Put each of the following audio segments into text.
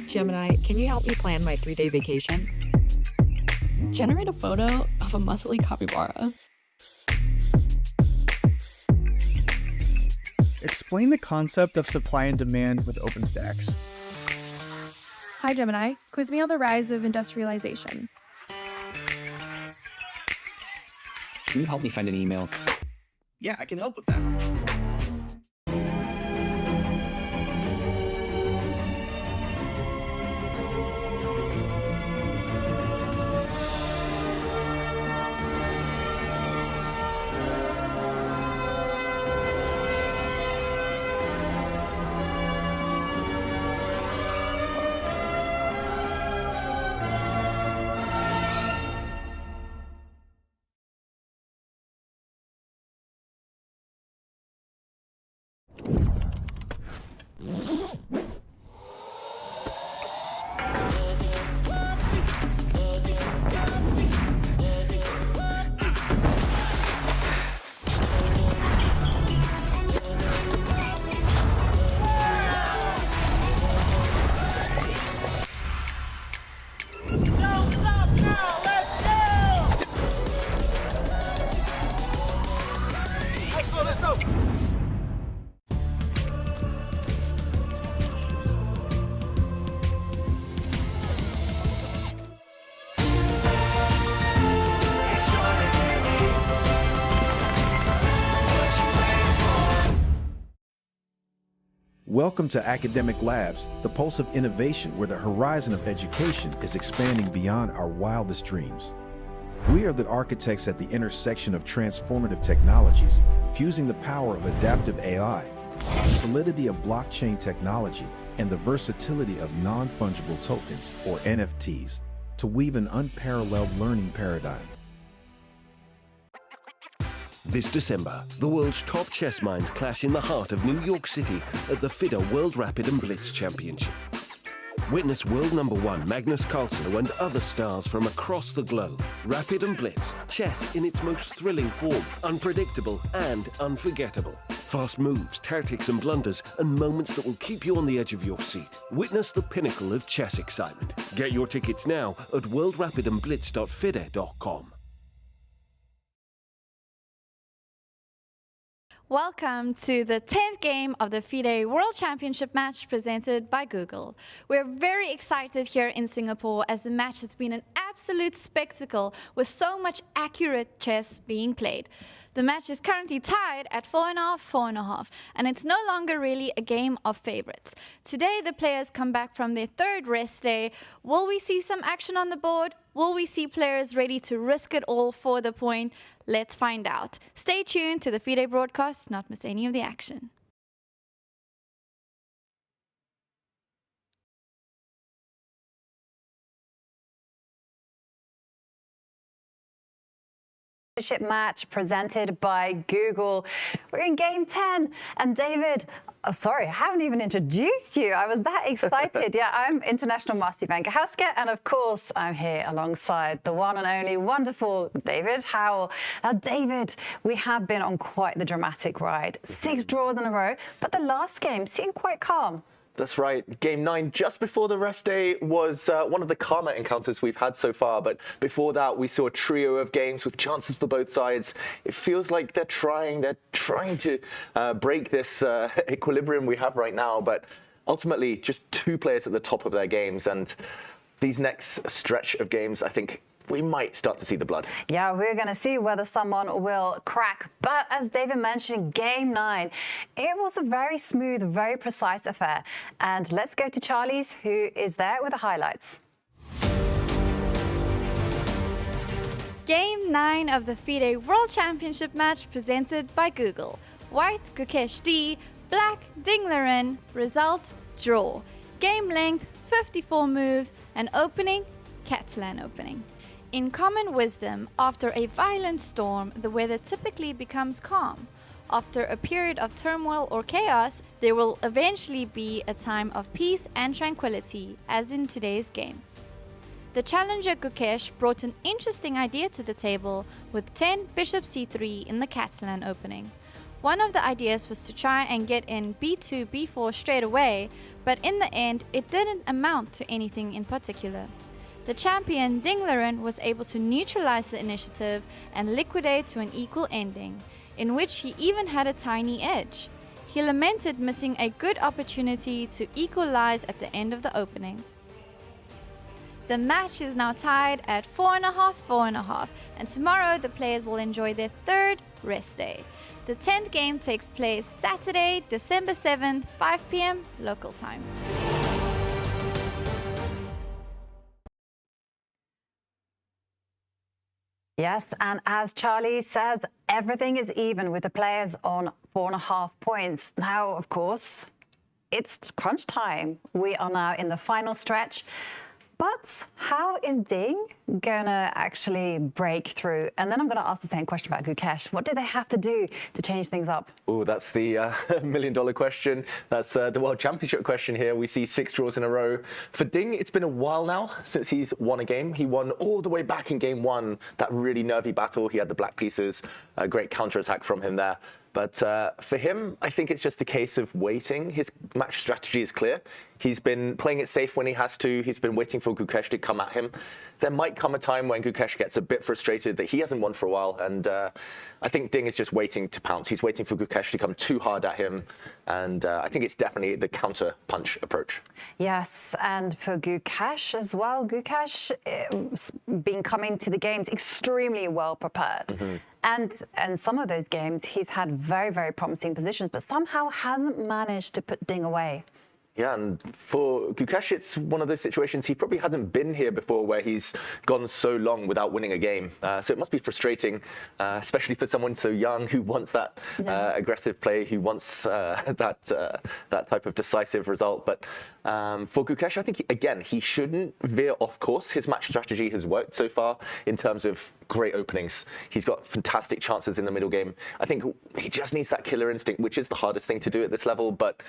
Gemini, can you help me plan my 3-day vacation? Generate a photo of a muscly capybara. Explain the concept of supply and demand with OpenStax. Hi Gemini, quiz me on the rise of industrialization. Can you help me find an email? Yeah, I can help with that. Welcome to Academic Labs, the pulse of innovation where the horizon of education is expanding beyond our wildest dreams. We are the architects at the intersection of transformative technologies, fusing the power of adaptive AI, the solidity of blockchain technology, and the versatility of non-fungible tokens, or NFTs, to weave an unparalleled learning paradigm. This December, the world's top chess minds clash in the heart of New York City at the FIDE World Rapid and Blitz Championship. Witness world #1 Magnus Carlsen and other stars from across the globe. Rapid and Blitz, chess in its most thrilling form, unpredictable and unforgettable. Fast moves, tactics and blunders, and moments that will keep you on the edge of your seat. Witness the pinnacle of chess excitement. Get your tickets now at worldrapidandblitz.fide.com. Welcome to the 10th game of the FIDE World Championship Match presented by Google. We're very excited here in Singapore as the match has been an absolute spectacle with so much accurate chess being played. The match is currently tied at 4.5, 4.5, and it's no longer really a game of favorites. Today, the players come back from their third rest day. Will we see some action on the board? Will we see players ready to risk it all for the point? Let's find out. Stay tuned to the FIDE broadcast, not miss any of the action. Match presented by Google. We're in game 10 and David, oh, sorry, I haven't even introduced you. I was that excited. Yeah, I'm International Master Jovanka Houska, and of course I'm here alongside the one and only wonderful David Howell. Now David, we have been on quite the dramatic ride. 6 draws in a row, but the last game seemed quite calm. That's right. Game 9, just before the rest day, was one of the calmer encounters we've had so far. But before that, we saw a trio of games with chances for both sides. It feels like they're trying to break this equilibrium we have right now. But ultimately, just 2 players at the top of their games. And these next stretch of games, I think, we might start to see the blood. Yeah, we're going to see whether someone will crack. But as David mentioned, game 9, it was a very smooth, very precise affair. And let's go to Charlie's, who is there with the highlights. Game 9 of the FIDE World Championship Match presented by Google. White, Gukesh D, black, Ding Liren, result, draw. Game length, 54 moves, and opening, Catalan opening. In common wisdom, after a violent storm, the weather typically becomes calm. After a period of turmoil or chaos, there will eventually be a time of peace and tranquility, as in today's game. The challenger Gukesh brought an interesting idea to the table with 10 bishop c3 in the Catalan opening. One of the ideas was to try and get in B2, B4 straight away, but in the end, it didn't amount to anything in particular. The champion, Ding Liren, was able to neutralize the initiative and liquidate to an equal ending, in which he even had a tiny edge. He lamented missing a good opportunity to equalize at the end of the opening. The match is now tied at 4.5, 4.5, and tomorrow the players will enjoy their third rest day. The 10th game takes place Saturday, December 7th, 5 p.m. local time. Yes, and as Charlie says, everything is even with the players on 4.5 points. Now, of course, it's crunch time. We are now in the final stretch. But how is Ding gonna actually break through? And then I'm gonna ask the same question about Gukesh. What do they have to do to change things up? Oh, that's the $1 million question. That's the World Championship question here. We see 6 draws in a row. For Ding, it's been a while now since he's won a game. He won all the way back in game 1, that really nervy battle. He had the black pieces, a great counterattack from him there. But for him, I think it's just a case of waiting. His match strategy is clear. He's been playing it safe when he has to. He's been waiting for Gukesh to come at him. There might come a time when Gukesh gets a bit frustrated that he hasn't won for a while. And I think Ding is just waiting to pounce. He's waiting for Gukesh to come too hard at him. And I think it's definitely the counter punch approach. Yes, and for Gukesh as well. Gukesh been coming to the games extremely well prepared. Mm-hmm. And some of those games, he's had very, very promising positions, but somehow hasn't managed to put Ding away. Yeah, and for Gukesh, it's one of those situations he probably hasn't been here before where he's gone so long without winning a game. So it must be frustrating, especially for someone so young who wants that aggressive play, who wants that type of decisive result. But for Gukesh, I think, again, he shouldn't veer off course. His match strategy has worked so far in terms of great openings. He's got fantastic chances in the middle game. I think he just needs that killer instinct, which is the hardest thing to do at this level. But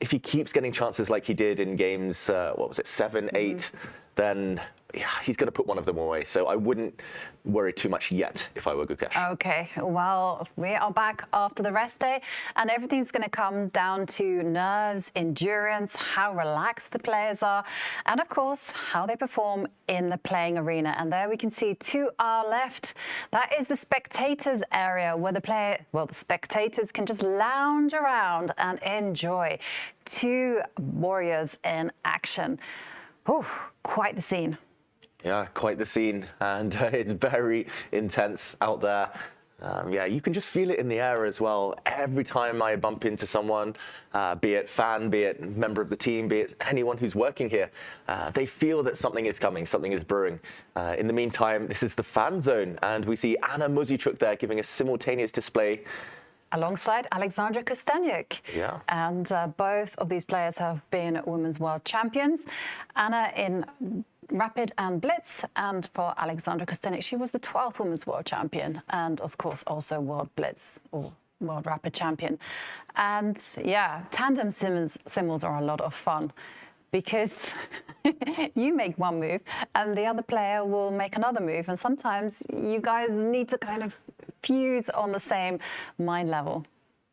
if he keeps getting chances like he did in games, 7, 8, then yeah, he's going to put one of them away. So I wouldn't worry too much yet if I were Gukesh. Okay, well, we are back after the rest day, and everything's going to come down to nerves, endurance, how relaxed the players are, and of course, how they perform in the playing arena. And there we can see to our left, that is the spectators area where the spectators can just lounge around and enjoy 2 warriors in action. Oh, quite the scene. Yeah, quite the scene, and it's very intense out there. Yeah, you can just feel it in the air as well. Every time I bump into someone, be it fan, be it member of the team, be it anyone who's working here, they feel that something is coming, something is brewing. In the meantime, this is the fan zone, and we see Anna Muzychuk there giving a simultaneous display alongside Alexandra Kosteniuk. Yeah. And both of these players have been Women's World Champions. Anna in Rapid and Blitz, and for Alexandra Kosteniuk, she was the 12th Women's World Champion, and of course also World Blitz or World Rapid Champion. And yeah, tandem simuls are a lot of fun, because you make one move and the other player will make another move, and sometimes you guys need to kind of fuse on the same mind level.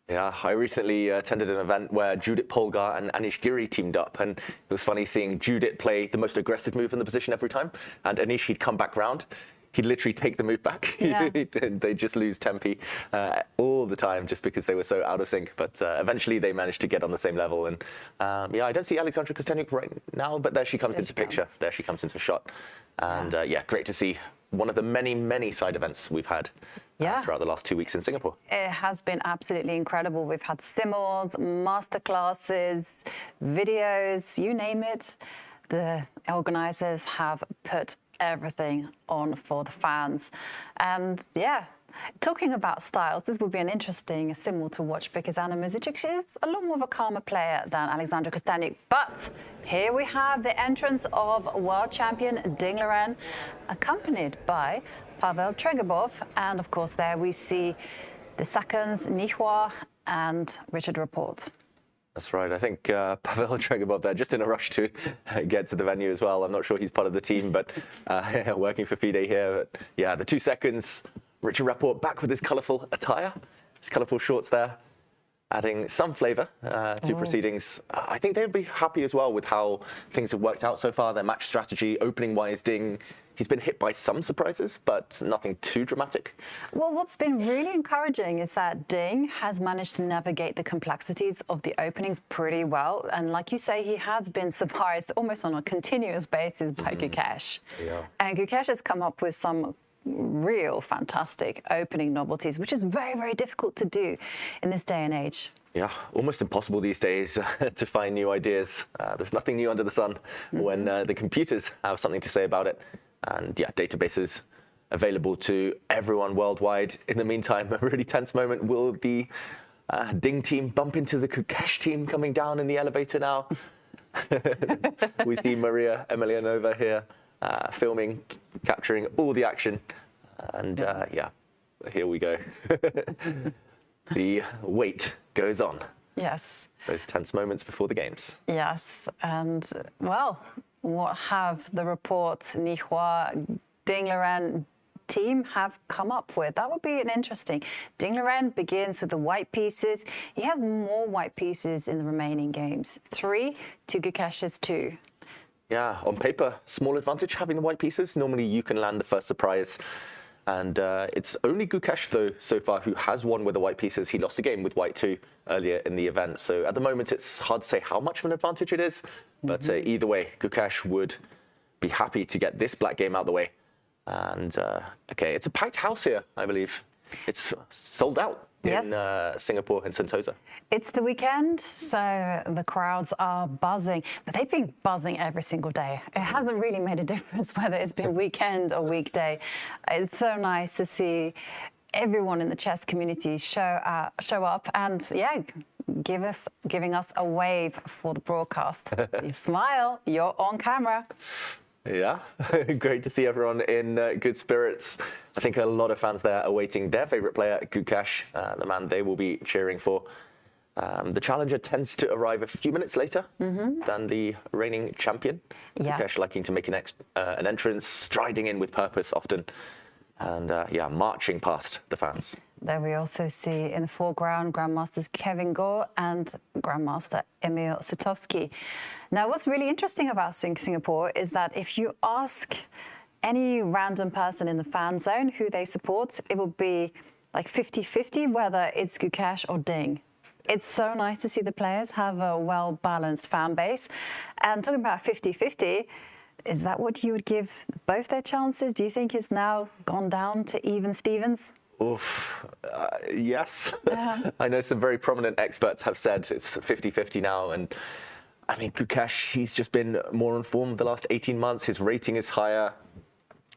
Yeah, I recently attended an event where Judith Polgar and Anish Giri teamed up, and it was funny seeing Judith play the most aggressive move in the position every time, and Anish, he'd come back round, he'd literally take the move back. Yeah. They'd just lose tempi all the time just because they were so out of sync, but eventually they managed to get on the same level. And yeah, I don't see Alexandra Kosteniuk right now, but there she comes into picture. There she comes into shot. And yeah, great to see one of the many, many side events we've had throughout the last 2 weeks in Singapore. It has been absolutely incredible. We've had simuls, masterclasses, videos, you name it. The organizers have put everything on for the fans. And yeah, talking about styles, this will be an interesting simul to watch, because Anna Muzychuk is a lot more of a calmer player than Alexandra Kosteniuk. But here we have the entrance of world champion Ding Liren, accompanied by Pavel Tregobov, and of course there we see the seconds Nihua and Richard Rapport. That's right. I think Pavel Tregobov there, just in a rush to get to the venue as well. I'm not sure he's part of the team, but working for FIDE here. But yeah, the 2 seconds, Richard Rapport back with his colourful attire. his colourful shorts there, adding some flavour to proceedings. I think they'd be happy as well with how things have worked out so far. Their match strategy, opening-wise, Ding, he's been hit by some surprises, but nothing too dramatic. Well, what's been really encouraging is that Ding has managed to navigate the complexities of the openings pretty well. And like you say, he has been surprised almost on a continuous basis by Gukesh. Yeah. And Gukesh has come up with some real fantastic opening novelties, which is very, very difficult to do in this day and age. Yeah, almost impossible these days to find new ideas. There's nothing new under the sun when the computers have something to say about it. And yeah, databases available to everyone worldwide. In the meantime, a really tense moment. Will the Ding team bump into the Gukesh team coming down in the elevator now? We see Maria Emelianova here filming, capturing all the action. And yeah, here we go. The wait goes on. Yes. Those tense moments before the games. Yes, and well, what have the report Nihua, Ding Liren team have come up with? That would be an interesting. Ding Liren begins with the white pieces. He has more white pieces in the remaining games. 3 to Gukesh's 2. Yeah, on paper, small advantage having the white pieces. Normally you can land the first surprise. And it's only Gukesh, though, so far, who has won with the white pieces. He lost a game with white 2 earlier in the event. So at the moment, it's hard to say how much of an advantage it is. But either way, Gukesh would be happy to get this black game out of the way. And OK, it's a packed house here, I believe. It's sold out in Singapore and Sentosa. It's the weekend, so the crowds are buzzing, but they've been buzzing every single day. It hasn't really made a difference whether it's been weekend or weekday. It's so nice to see everyone in the chess community show up and, yeah, giving us a wave for the broadcast. You smile, you're on camera. Yeah, great to see everyone in good spirits. I think a lot of fans there are awaiting their favourite player, Gukesh, the man they will be cheering for. The challenger tends to arrive a few minutes later than the reigning champion. Yes. Gukesh liking to make an entrance, striding in with purpose often, and yeah, marching past the fans. There we also see in the foreground Grandmasters Kevin Gore and Grandmaster Emil Sutovsky. Now, what's really interesting about Singapore is that if you ask any random person in the fan zone who they support, it will be like 50-50 whether it's Gukesh or Ding. It's so nice to see the players have a well-balanced fan base. And talking about 50-50, is that what you would give both their chances? Do you think it's now gone down to even Stevens? Oof, yes. I know some very prominent experts have said it's 50-50 now. And I mean, Gukesh, he's just been more informed the last 18 months. His rating is higher.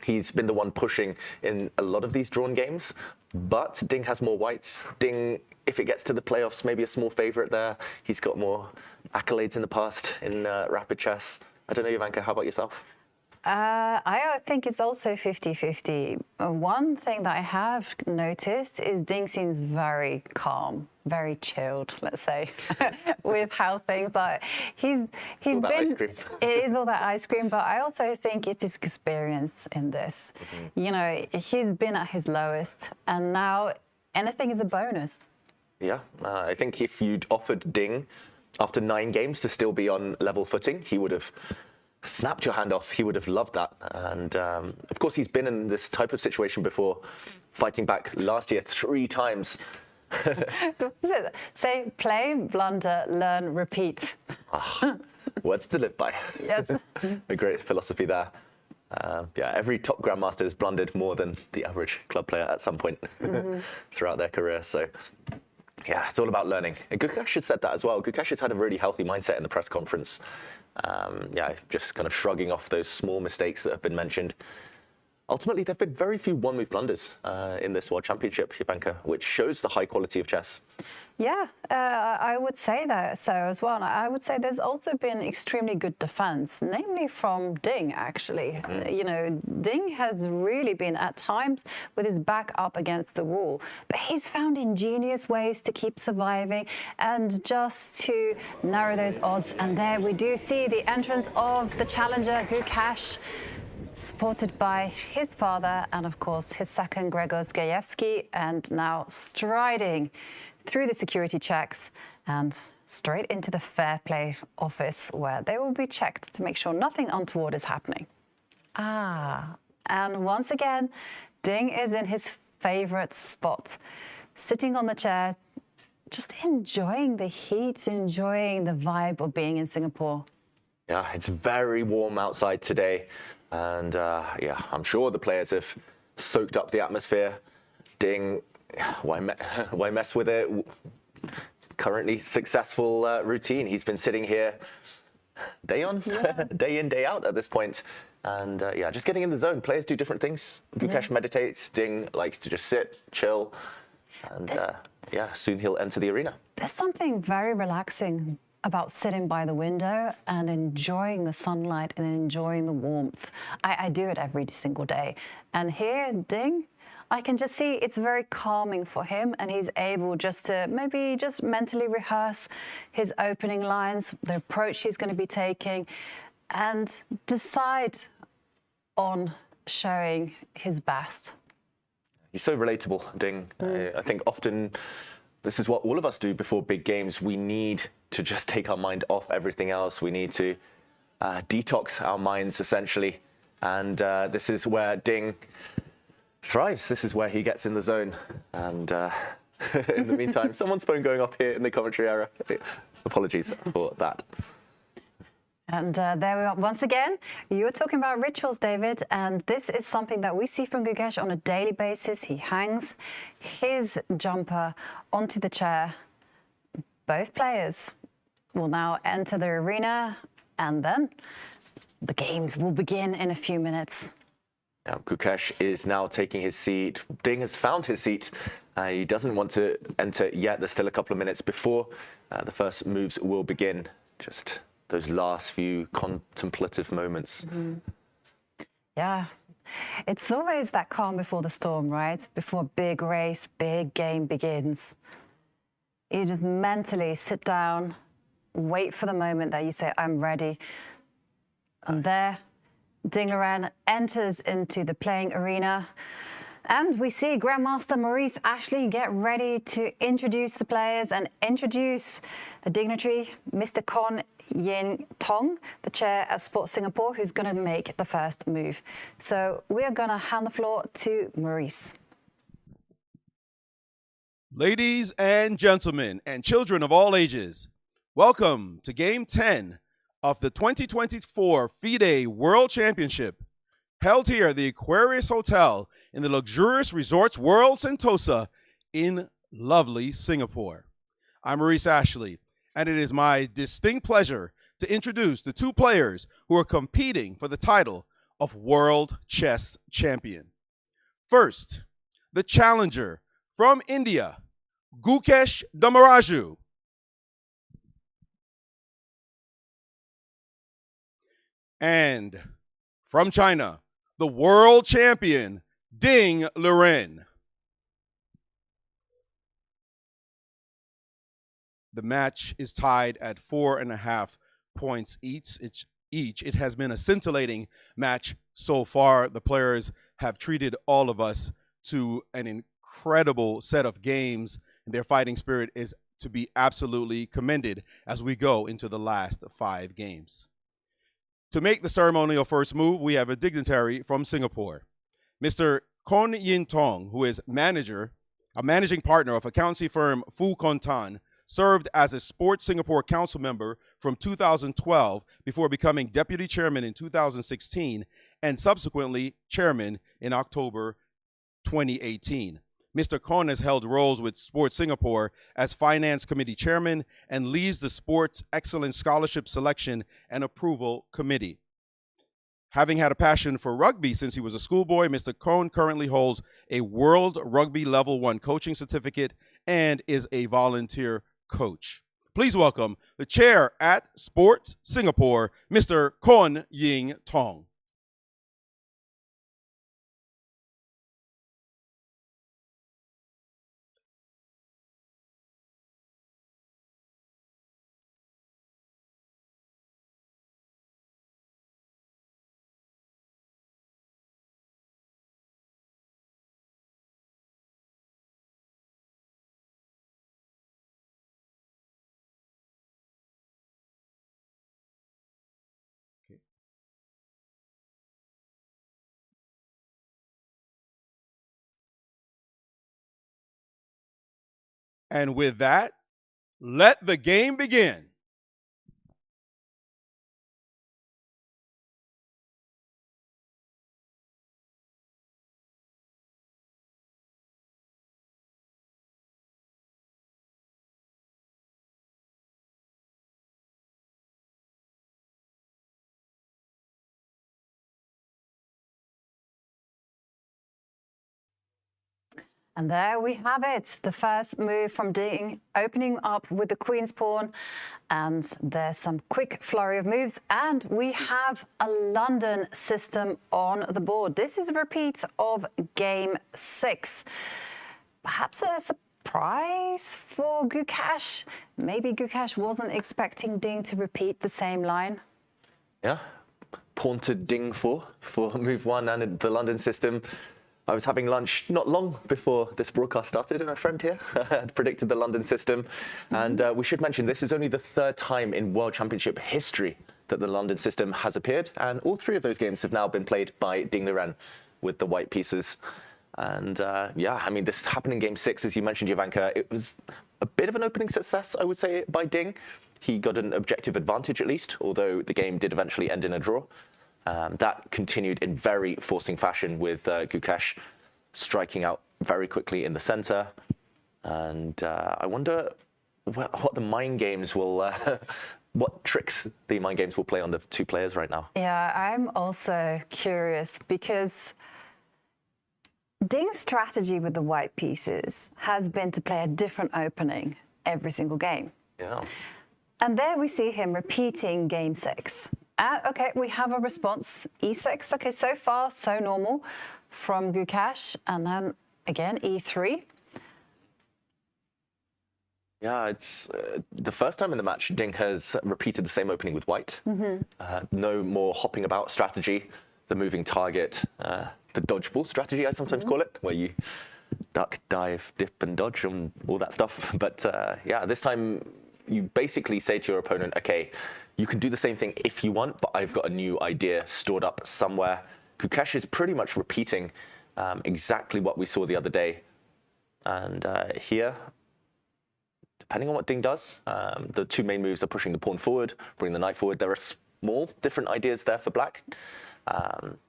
He's been the one pushing in a lot of these drawn games. But Ding has more whites. Ding, if it gets to the playoffs, maybe a small favourite there. He's got more accolades in the past in rapid chess. I don't know, Jovanka, how about yourself? I think it's also 50-50. One thing that I have noticed is Ding seems very calm, very chilled, let's say, with how things are. He's been. Ice cream. It is all that ice cream, but I also think it's his experience in this. You know, he's been at his lowest, and now anything is a bonus. Yeah, I think if you'd offered Ding after 9 games to still be on level footing, he would have snapped your hand off. He would have loved that. And of course, he's been in this type of situation before, fighting back last year 3 times. Say, play, blunder, learn, repeat. Words to live by. Yes. A great philosophy there. Yeah, every top grandmaster has blundered more than the average club player at some point throughout their career. So yeah, it's all about learning. And Gukesh has said that as well. Gukesh has had a really healthy mindset in the press conference. Yeah, just kind of shrugging off those small mistakes that have been mentioned. Ultimately, there have been very few one-move blunders in this World Championship, Jovanka, which shows the high quality of chess. Yeah, I would say that so as well. And I would say there's also been extremely good defense, namely from Ding, actually. You know, Ding has really been at times with his back up against the wall, but he's found ingenious ways to keep surviving and just to narrow those odds. And there we do see the entrance of the challenger, Gukesh. supported by his father and, of course, his second, Gregor Zgajewski, and now striding through the security checks and straight into the fair play office, where they will be checked to make sure nothing untoward is happening. And once again, Ding is in his favorite spot, sitting on the chair, just enjoying the heat, enjoying the vibe of being in Singapore. Yeah, it's very warm outside today. And yeah, I'm sure the players have soaked up the atmosphere. Ding, why mess with it? Currently successful routine. He's been sitting here day in, day out at this point. And yeah, just getting in the zone. Players do different things. Gukesh meditates. Ding likes to just sit, chill. And yeah, soon he'll enter the arena. There's something very relaxing about sitting by the window and enjoying the sunlight and enjoying the warmth. I do it every single day. And here, Ding, I can just see it's very calming for him, and he's able just to maybe just mentally rehearse his opening lines, the approach he's going to be taking, and decide on showing his best. He's so relatable, Ding. I think often this is what all of us do before big games. We need to just take our mind off everything else. We need to detox our minds, essentially. And this is where Ding thrives. This is where he gets in the zone. And in the meantime, someone's phone going off here in the commentary area. Apologies for that. And there we are. Once again, you were talking about rituals, David, and this is something that we see from Gukesh on a daily basis. He hangs his jumper onto the chair. Both players will now enter the arena, and then the games will begin in a few minutes. Now, Gukesh is now taking his seat. Ding has found his seat. He doesn't want to enter yet. There's still a couple of minutes before the first moves will begin. Just those last few contemplative moments. Yeah, it's always that calm before the storm, right? Before a big race, big game begins. You just mentally sit down, wait for the moment that you say, I'm ready. And there, Ding Liren enters into the playing arena. And we see Grandmaster Maurice Ashley get ready to introduce the players and introduce the dignitary, Mr. Con Yin Tong, the chair at Sports Singapore, who's going to make the first move. So we are going to hand the floor to Maurice. Ladies and gentlemen, and children of all ages, welcome to Game 10 of the 2024 FIDE World Championship, held here at the Aquarius Hotel in the luxurious Resorts World Sentosa in lovely Singapore. I'm Maurice Ashley, and it is my distinct pleasure to introduce the two players who are competing for the title of World Chess Champion. First, the challenger from India, Gukesh Dommaraju. And from China, the world champion, Ding Liren. The match is tied at 4.5 points each. It has been a scintillating match so far. The players have treated all of us to an incredible set of games. Their fighting spirit is to be absolutely commended as we go into the last 5 games. To make the ceremonial first move, we have a dignitary from Singapore, Mr. Con Yin Tong, who is a managing partner of accountancy firm Fu Kon Tan, served as a Sports Singapore Council member from 2012 before becoming deputy chairman in 2016 and subsequently chairman in October 2018. Mr. Kon has held roles with Sports Singapore as Finance Committee Chairman and leads the Sports Excellence Scholarship Selection and Approval Committee. Having had a passion for rugby since he was a schoolboy, Mr. Kon currently holds a World Rugby Level 1 coaching certificate and is a volunteer coach. Please welcome the chair at Sports Singapore, Mr. Con Yin Tong. And with that, let the game begin. And there we have it. The first move from Ding, opening up with the queen's pawn. And there's some quick flurry of moves. And we have a London system on the board. This is a repeat of game 6. Perhaps a surprise for Gukesh. Maybe Gukesh wasn't expecting Ding to repeat the same line. Yeah, pawn to Ding for move 1 and the London system. I was having lunch not long before this broadcast started, and a friend here had predicted the London system. And we should mention this is only the 3rd time in World Championship history that the London system has appeared, and all 3 of those games have now been played by Ding Liren with the white pieces. And yeah, I mean, this happened in game 6, as you mentioned, Jovanka. It was a bit of an opening success, I would say, by Ding. He got an objective advantage at least, although the game did eventually end in a draw. That continued in very forcing fashion with Gukesh striking out very quickly in the center. And I wonder what the mind games will, what tricks the mind games will play on the 2 players right now. Yeah, I'm also curious because Ding's strategy with the white pieces has been to play a different opening every single game. Yeah. And there we see him repeating game 6. Okay, we have a response, e6. Okay, so far, so normal from Gukesh. And then again, e3. Yeah, it's the first time in the match Ding has repeated the same opening with white. No more hopping about strategy, the moving target, the dodgeball strategy, I sometimes call it, where you duck, dive, dip, and dodge, and all that stuff. But yeah, this time you basically say to your opponent, okay, you can do the same thing if you want, but I've got a new idea stored up somewhere. Gukesh is pretty much repeating exactly what we saw the other day. And here, depending on what Ding does, the 2 main moves are pushing the pawn forward, bringing the knight forward. There are small different ideas there for black.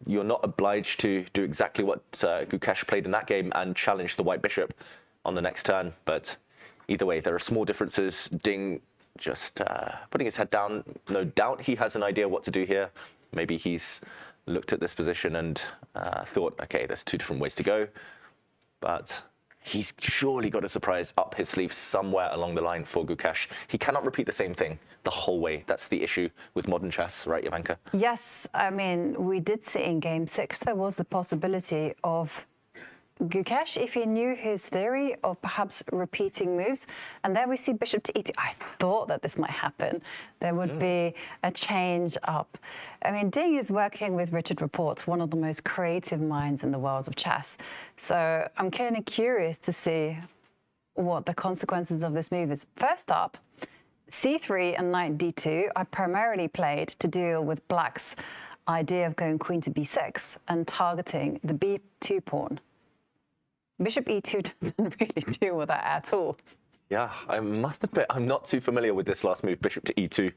You're not obliged to do exactly what Gukesh played in that game and challenge the white bishop on the next turn. But either way, there are small differences. Ding just putting his head down. No doubt he has an idea what to do here. Maybe he's looked at this position and thought, okay, there's 2 different ways to go. But he's surely got a surprise up his sleeve somewhere along the line for Gukesh. He cannot repeat the same thing the whole way. That's the issue with modern chess, right, Jovanka? Yes, I mean, we did see in game 6, there was the possibility of Gukesh, if he knew his theory of perhaps repeating moves, and there we see bishop to e2. I thought that this might happen. There would be a change up. I mean, Ding is working with Richard Reports, one of the most creative minds in the world of chess. So I'm kind of curious to see what the consequences of this move is. First up, c3 and knight d2 I primarily played to deal with black's idea of going queen to b6 and targeting the b2 pawn. Bishop e2 doesn't really deal with that at all. Yeah, I must admit, I'm not too familiar with this last move, bishop to e2.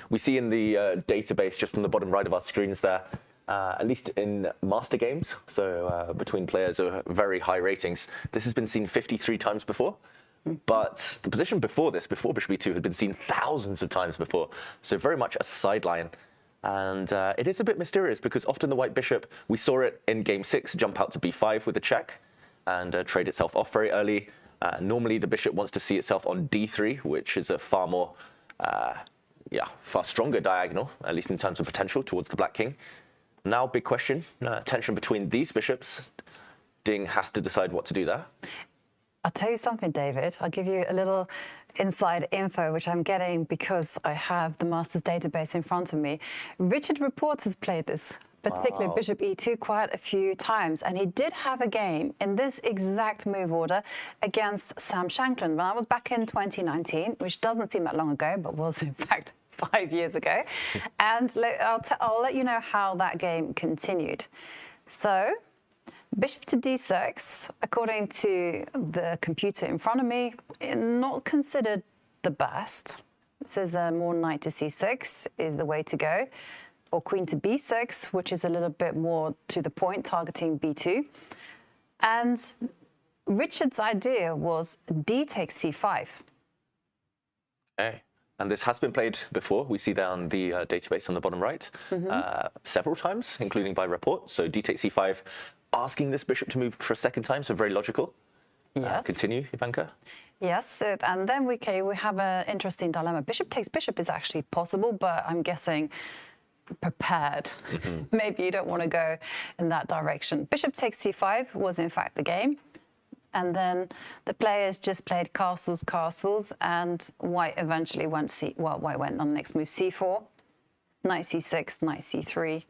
We see in the database, just on the bottom right of our screens there, at least in master games, so between players of very high ratings, this has been seen 53 times before. But the position before this, before bishop e2, had been seen thousands of times before. So very much a sideline. And it is a bit mysterious because often the white bishop, we saw it in game 6, jump out to b5 with a check and trade itself off very early. Normally the bishop wants to see itself on d3, which is a far more, far stronger diagonal, at least in terms of potential towards the black king. Now, big question, tension between these bishops. Ding has to decide what to do there. I'll tell you something, David. I'll give you a little inside info, which I'm getting because I have the Masters database in front of me. Richard Reports has played this, particularly bishop e2, quite a few times. And he did have a game in this exact move order against Sam Shankland when I was back in 2019, which doesn't seem that long ago, but was in fact 5 years ago. And I'll let you know how that game continued. So Bishop to d6, according to the computer in front of me, not considered the best. It says more knight to c6 is the way to go, or queen to b6, which is a little bit more to the point, targeting b2. And Richard's idea was d takes c5. Okay. And this has been played before. We see that on the database on the bottom right several times, including by report. So d takes c5, asking this bishop to move for a second time, so very logical. Yes. Continue, Jovanka. Yes, and then we have an interesting dilemma. Bishop takes bishop is actually possible, but I'm guessing prepared. Maybe you don't want to go in that direction. Bishop takes c5 was in fact the game. And then the players just played castles, castles, and white eventually went white went on the next move c4, knight c6, knight c3,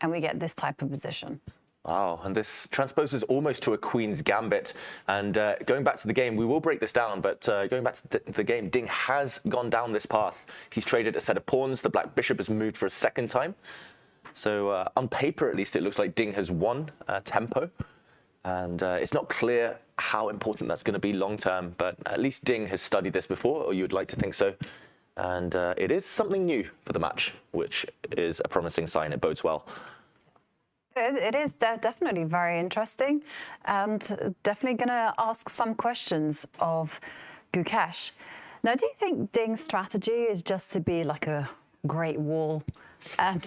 and we get this type of position. Wow, and this transposes almost to a queen's gambit. And going back to the game, we will break this down, but going back to the game, Ding has gone down this path. He's traded a set of pawns. The black bishop has moved for a second time. So on paper, at least, it looks like Ding has won tempo. And it's not clear how important that's going to be long term, but at least Ding has studied this before, or you would like to think so. And it is something new for the match, which is a promising sign. It bodes well. It is definitely very interesting, and definitely going to ask some questions of Gukesh. Now, do you think Ding's strategy is just to be like a Great Wall and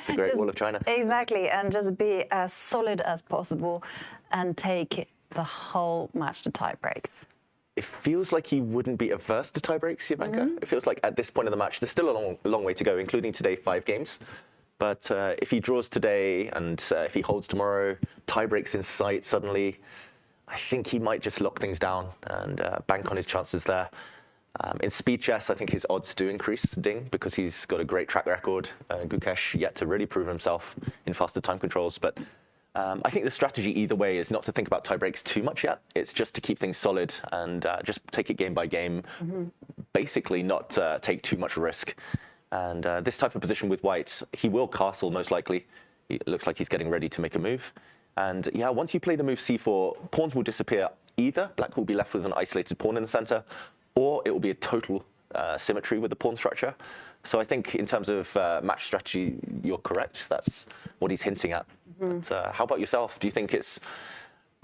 the Great Wall of China? Exactly, and just be as solid as possible and take the whole match to tie breaks? It feels like he wouldn't be averse to tie breaks, Jovanka. It feels like at this point in the match, there's still a long way to go, including today, 5 games. But if he draws today and if he holds tomorrow, tie breaks in sight suddenly, I think he might just lock things down and bank on his chances there. In speed chess, I think his odds do increase, Ding, because he's got a great track record. Gukesh yet to really prove himself in faster time controls. But I think the strategy either way is not to think about tie breaks too much yet. It's just to keep things solid and just take it game by game, basically not take too much risk. And this type of position with white, he will castle most likely. It looks like he's getting ready to make a move. And yeah, once you play the move c4, pawns will disappear. Either black will be left with an isolated pawn in the center, or it will be a total symmetry with the pawn structure. So I think in terms of match strategy, you're correct. That's what he's hinting at. But how about yourself? Do you think it's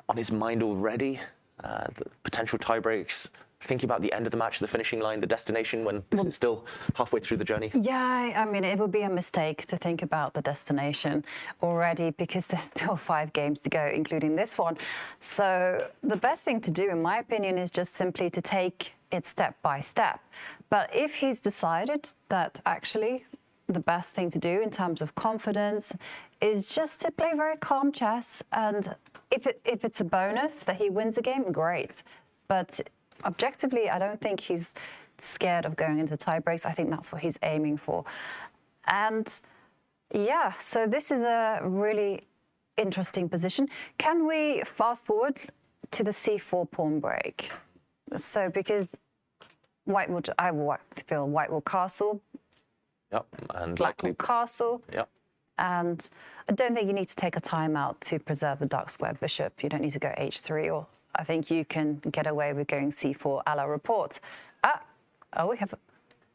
on his mind already? The potential tie breaks? Thinking about the end of the match, the finishing line, the destination, when this is still halfway through the journey? Yeah, I mean, it would be a mistake to think about the destination already because there's still 5 games to go, including this one. So the best thing to do, in my opinion, is just simply to take it step by step. But if he's decided that actually the best thing to do in terms of confidence is just to play very calm chess, and if it's a bonus that he wins the game, great. But objectively, I don't think he's scared of going into tie breaks. I think that's what he's aiming for. And yeah, so this is a really interesting position. Can we fast forward to the c4 pawn break? So because white will, I feel white will castle. Yep, and black will castle. Yep. And I don't think you need to take a timeout to preserve the dark square bishop. You don't need to go h3, or I think you can get away with going c4 a la report. We have.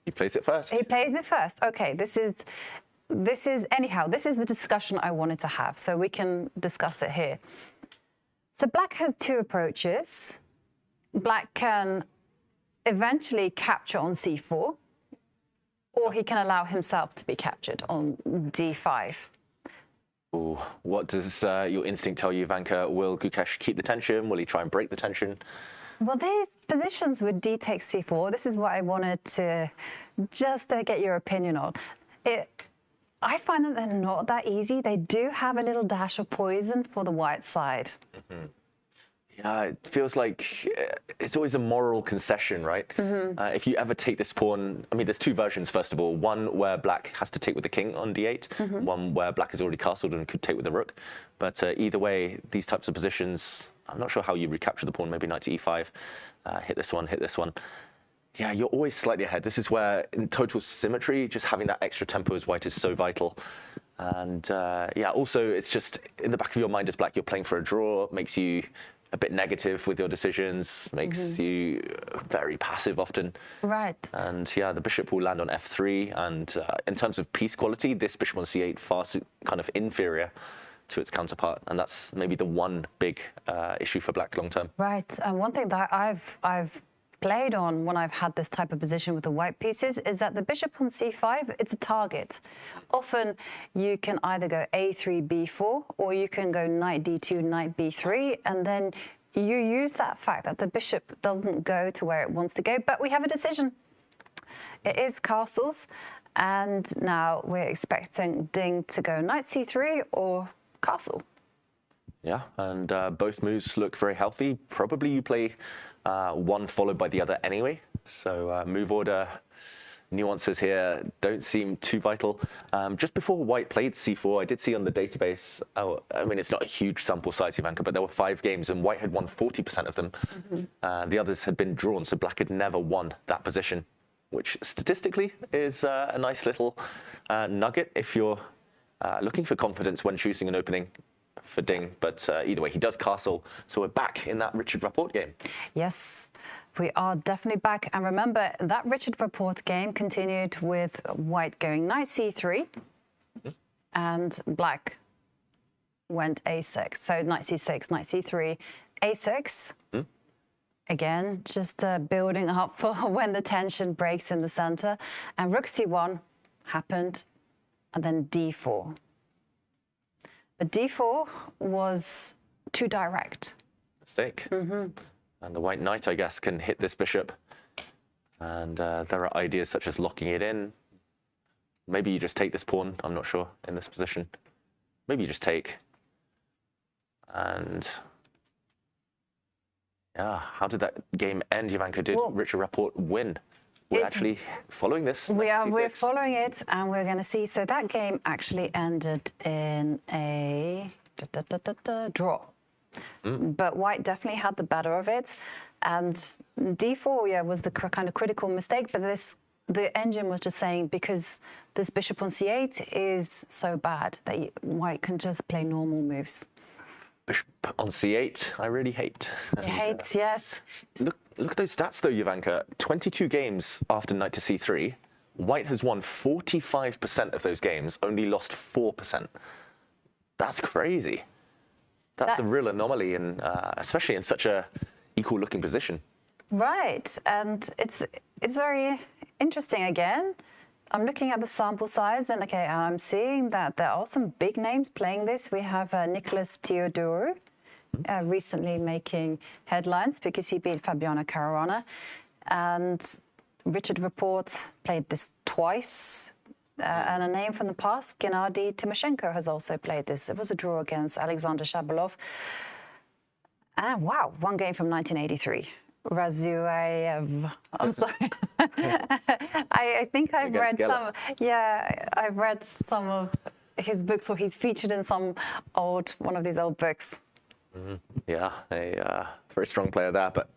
He plays it first. He plays it first. Okay, this is anyhow. This is the discussion I wanted to have, so we can discuss it here. So black has 2 approaches. Black can eventually capture on c4, or he can allow himself to be captured on d5. Ooh, what does your instinct tell you, Jovanka? Will Gukesh keep the tension? Will he try and break the tension? Well, these positions with d takes c4, this is what I wanted to just get your opinion on. I find that they're not that easy. They do have a little dash of poison for the white side. Yeah, it feels like it's always a moral concession, right? If you ever take this pawn, I mean, there's 2 versions, first of all. One where black has to take with the king on d8, one where black has already castled and could take with the rook. But either way, these types of positions, I'm not sure how you recapture the pawn, maybe knight to e5, hit this one, hit this one. Yeah, you're always slightly ahead. This is where, in total symmetry, just having that extra tempo as white is so vital. And yeah, also it's just in the back of your mind as black, you're playing for a draw, makes you a bit negative with your decisions, makes you very passive often. Right. And yeah, the bishop will land on f3. And in terms of piece quality, this bishop on c8 far kind of inferior to its counterpart. And that's maybe the one big issue for black long term. Right. And one thing that I've played on when I've had this type of position with the white pieces is that the bishop on c5, it's a target. Often you can either go a3, b4, or you can go knight d2, knight b3, and then you use that fact that the bishop doesn't go to where it wants to go, but we have a decision. It is castles, and now we're expecting Ding to go knight c3 or castle. Yeah, and both moves look very healthy. Probably you play one followed by the other anyway. So move order nuances here don't seem too vital. Just before white played c4, I did see on the database, I mean, it's not a huge sample size, Jovanka, but there were 5 games and white had won 40% of them. The others had been drawn, so black had never won that position, which statistically is a nice little nugget if you're looking for confidence when choosing an opening for Ding, but either way, he does castle, so we're back in that Richard Rapport game. Yes, we are definitely back. And remember, that Richard Rapport game continued with white going knight c3, and black went a6. So knight c6, knight c3, a6. Again, just building up for when the tension breaks in the center. And rook c1 happened, and then d4. But d4 was too direct. Mistake. And the white knight, I guess, can hit this bishop. And there are ideas such as locking it in. Maybe you just take this pawn, I'm not sure, in this position. Maybe you just take. And yeah, how did that game end, Jovanka? Did Richard Rapport win? We're actually following this. We're following it, and we're going to see. So that game actually ended in a draw. But white definitely had the better of it. And d4, yeah, was the kind of critical mistake. But the engine was just saying, because this bishop on c8 is so bad that white can just play normal moves. Bishop on c8, I really hate. He hates, yes. Look at those stats though, Jovanka. 22 games after knight to c3. White has won 45% of those games, only lost 4%. That's crazy. That's a real anomaly, and especially in such a equal-looking position. Right, and it's very interesting again. I'm looking at the sample size, and okay, I'm seeing that there are some big names playing this. We have Nicholas Teodoro, recently making headlines because he beat Fabiano Caruana, and Richard Rapport played this twice. And a name from the past, Gennady Timoshenko, has also played this. It was a draw against Alexander Shabalov. And wow, one game from 1983. Razuayev. I'm sorry. I think I've read some. Yeah, I've read some of his books, or he's featured in one of these old books. Yeah, a very strong player there, but.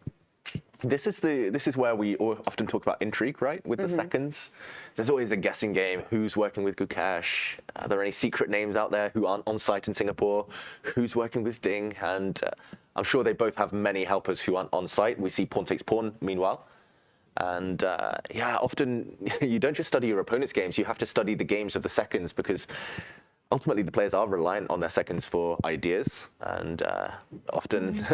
This is where we often talk about intrigue, right? With the seconds, there's always a guessing game. Who's working with Gukesh? Are there any secret names out there who aren't on site in Singapore? Who's working with Ding? And I'm sure they both have many helpers who aren't on site. We see pawn takes pawn, meanwhile. And yeah, often you don't just study your opponent's games. You have to study the games of the seconds, because ultimately the players are reliant on their seconds for ideas, and often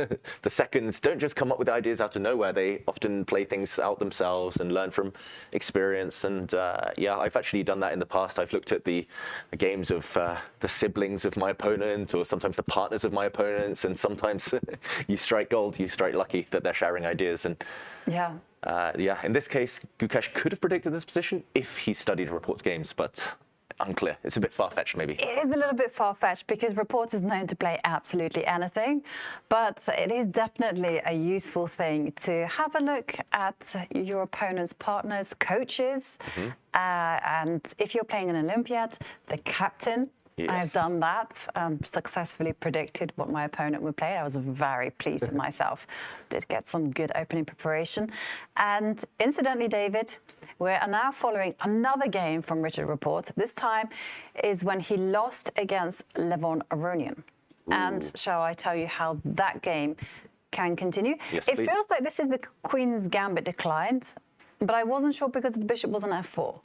the seconds don't just come up with ideas out of nowhere. They often play things out themselves and learn from experience. And yeah, I've actually done that in the past. I've looked at the games of the siblings of my opponent, or sometimes the partners of my opponents, and sometimes you strike gold, you strike lucky that they're sharing ideas. And yeah, in this case, Gukesh could have predicted this position if he studied Rapport's games, but unclear. It's a bit far-fetched, maybe. It is a little bit far-fetched because Rapport is known to play absolutely anything, but it is definitely a useful thing to have a look at your opponent's partners, coaches, and if you're playing an Olympiad, the captain Yes. I've done that, successfully predicted what my opponent would play. I was very pleased with myself. Did get some good opening preparation. And incidentally, David, we are now following another game from Richard Rapport. This time is when he lost against Levon Aronian. And shall I tell you how that game can continue? Yes, it please. feels like this is the Queen's Gambit declined, but I wasn't sure because the bishop was on f4.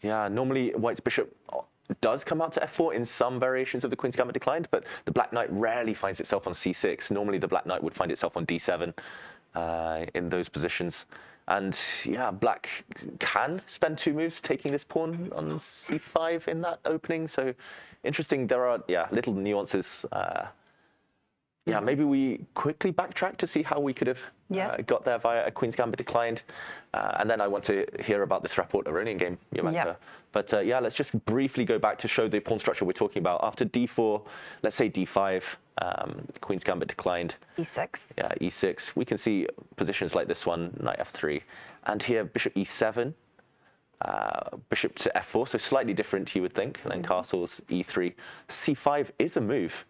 Yeah, normally White's bishop does come out to f4 in some variations of the Queen's Gambit declined, but the Black Knight rarely finds itself on c6. Normally the Black Knight would find itself on d7 in those positions. And yeah, Black can spend 2 moves taking this pawn on c5 in that opening. So interesting, there are little nuances. Yeah, maybe we quickly backtrack to see how we could have got there via a Queen's Gambit declined. And then I want to hear about this Rapport Aronian game, Jovanka. Yeah. But yeah, let's just briefly go back to show the pawn structure we're talking about. After d4, let's say d5, Queen's Gambit declined. e6. Yeah, e6. We can see positions like this one, knight f3. And here, bishop e7, bishop to f4, so slightly different, you would think. And then castles, e3. c5 is a move.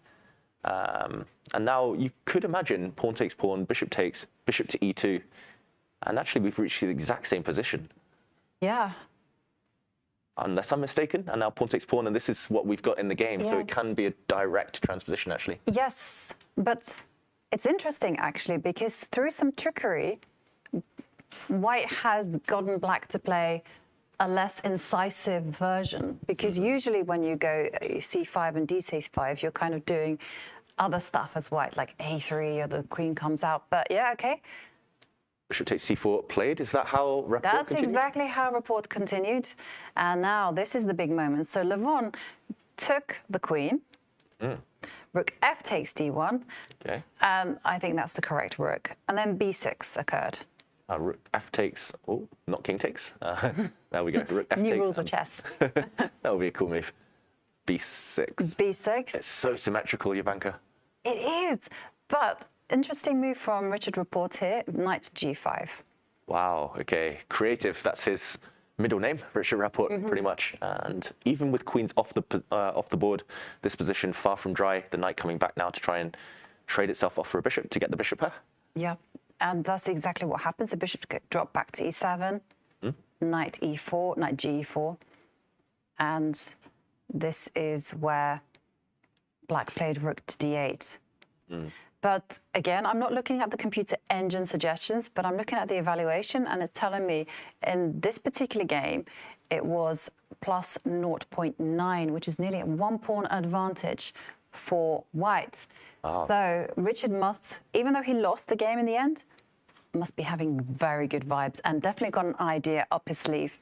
And now you could imagine pawn takes pawn, bishop takes, bishop to e2. And actually, we've reached the exact same position. Yeah. Unless I'm mistaken. And now pawn takes pawn, and this is what we've got in the game. Yeah. So it can be a direct transposition, actually. Yes, but it's interesting, actually, because through some trickery, White has gotten Black to play a less incisive version. Because usually when you go c5 and d6-5, you're kind of doing other stuff as White, like a3 or the queen comes out. But yeah, okay. Bishop takes c4 played. Is that how Rapport That's continued? exactly how Rapport continued. And now this is the big moment. So Levon took the queen. Rook f takes d1. Okay. And I think that's the correct rook. And then b6 occurred. Rook f takes. Oh, not king takes. There we go. Rook f New takes. rules of chess. That would be a cool move. b6. b6. It's so symmetrical, Jovanka. It is. But interesting move from Richard Rapport here. Knight g5. Wow. Okay. Creative. That's his middle name, Richard Rapport, pretty much. And even with queens off the board, this position far from dry. The knight coming back now to try and trade itself off for a bishop to get the bishop pair. Yeah. And that's exactly what happens. The bishop drop back to e7, knight e4, knight g4. And this is where Black played rook to d8. But again, I'm not looking at the computer engine suggestions, but I'm looking at the evaluation, and it's telling me in this particular game, it was plus 0.9, which is nearly a 1 pawn advantage for White. Wow. So Richard must, even though he lost the game in the end, must be having very good vibes and definitely got an idea up his sleeve.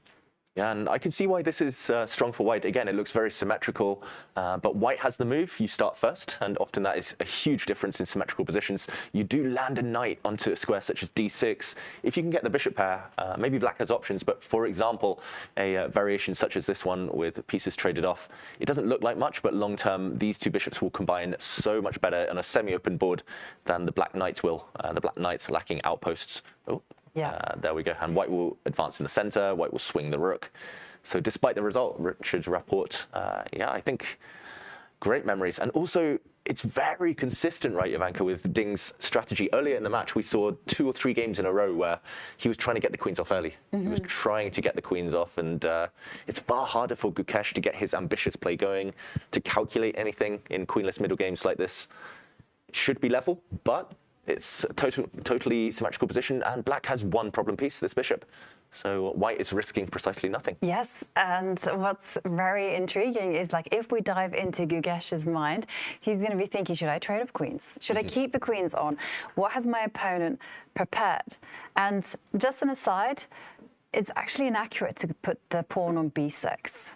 Yeah, and I can see why this is strong for White. Again, it looks very symmetrical, but White has the move. You start first, and often that is a huge difference in symmetrical positions. You do land a knight onto a square such as d6. If you can get the bishop pair, maybe Black has options, but for example, a variation such as this one with pieces traded off, it doesn't look like much, but long term, these two bishops will combine so much better on a semi-open board than the Black Knights will. The Black Knights lacking outposts. Oh. Yeah. There we go. And White will advance in the center. White will swing the rook. So despite the result, Richard Rapport, yeah, I think great memories. And also, it's very consistent, right, Jovanka, with Ding's strategy. Earlier in the match, we saw 2 or 3 games in a row where he was trying to get the queens off early. He was trying to get the queens off. And it's far harder for Gukesh to get his ambitious play going, to calculate anything in queenless middle games like this. It should be level, but it's a totally symmetrical position, and Black has one problem piece, this bishop. So White is risking precisely nothing. Yes, and what's very intriguing is, like, if we dive into Gukesh's mind, he's going to be thinking, should I trade up queens? Should I keep the queens on? What has my opponent prepared? And just an aside, it's actually inaccurate to put the pawn on b6.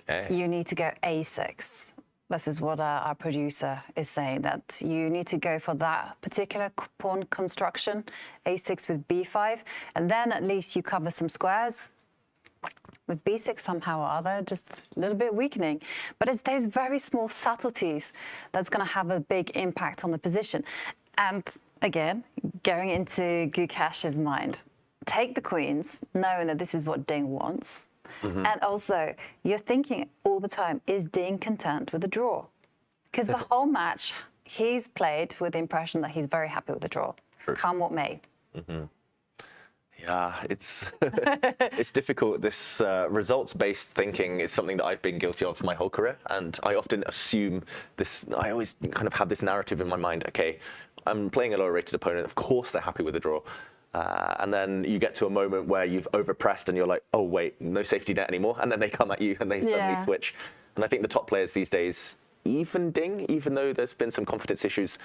Okay. You need to go a6. This is what our producer is saying, that you need to go for that particular pawn construction, a6 with b5, and then at least you cover some squares. With b6 somehow or other, just a little bit weakening. But it's those very small subtleties that's going to have a big impact on the position. And again, going into Gukesh's mind, take the queens, knowing that this is what Ding wants, And also, you're thinking all the time, is Ding content with the draw? Because the whole match, he's played with the impression that he's very happy with the draw. True. Come what may. Yeah, it's it's difficult. This results-based thinking is something that I've been guilty of my whole career, and I often assume this. I always kind of have this narrative in my mind. Okay, I'm playing a lower-rated opponent. Of course, they're happy with the draw. And then you get to a moment where you've overpressed, and you're like, oh wait, no safety net anymore. And then they come at you, and they suddenly switch. And I think the top players these days, even Ding, even though there's been some confidence issues,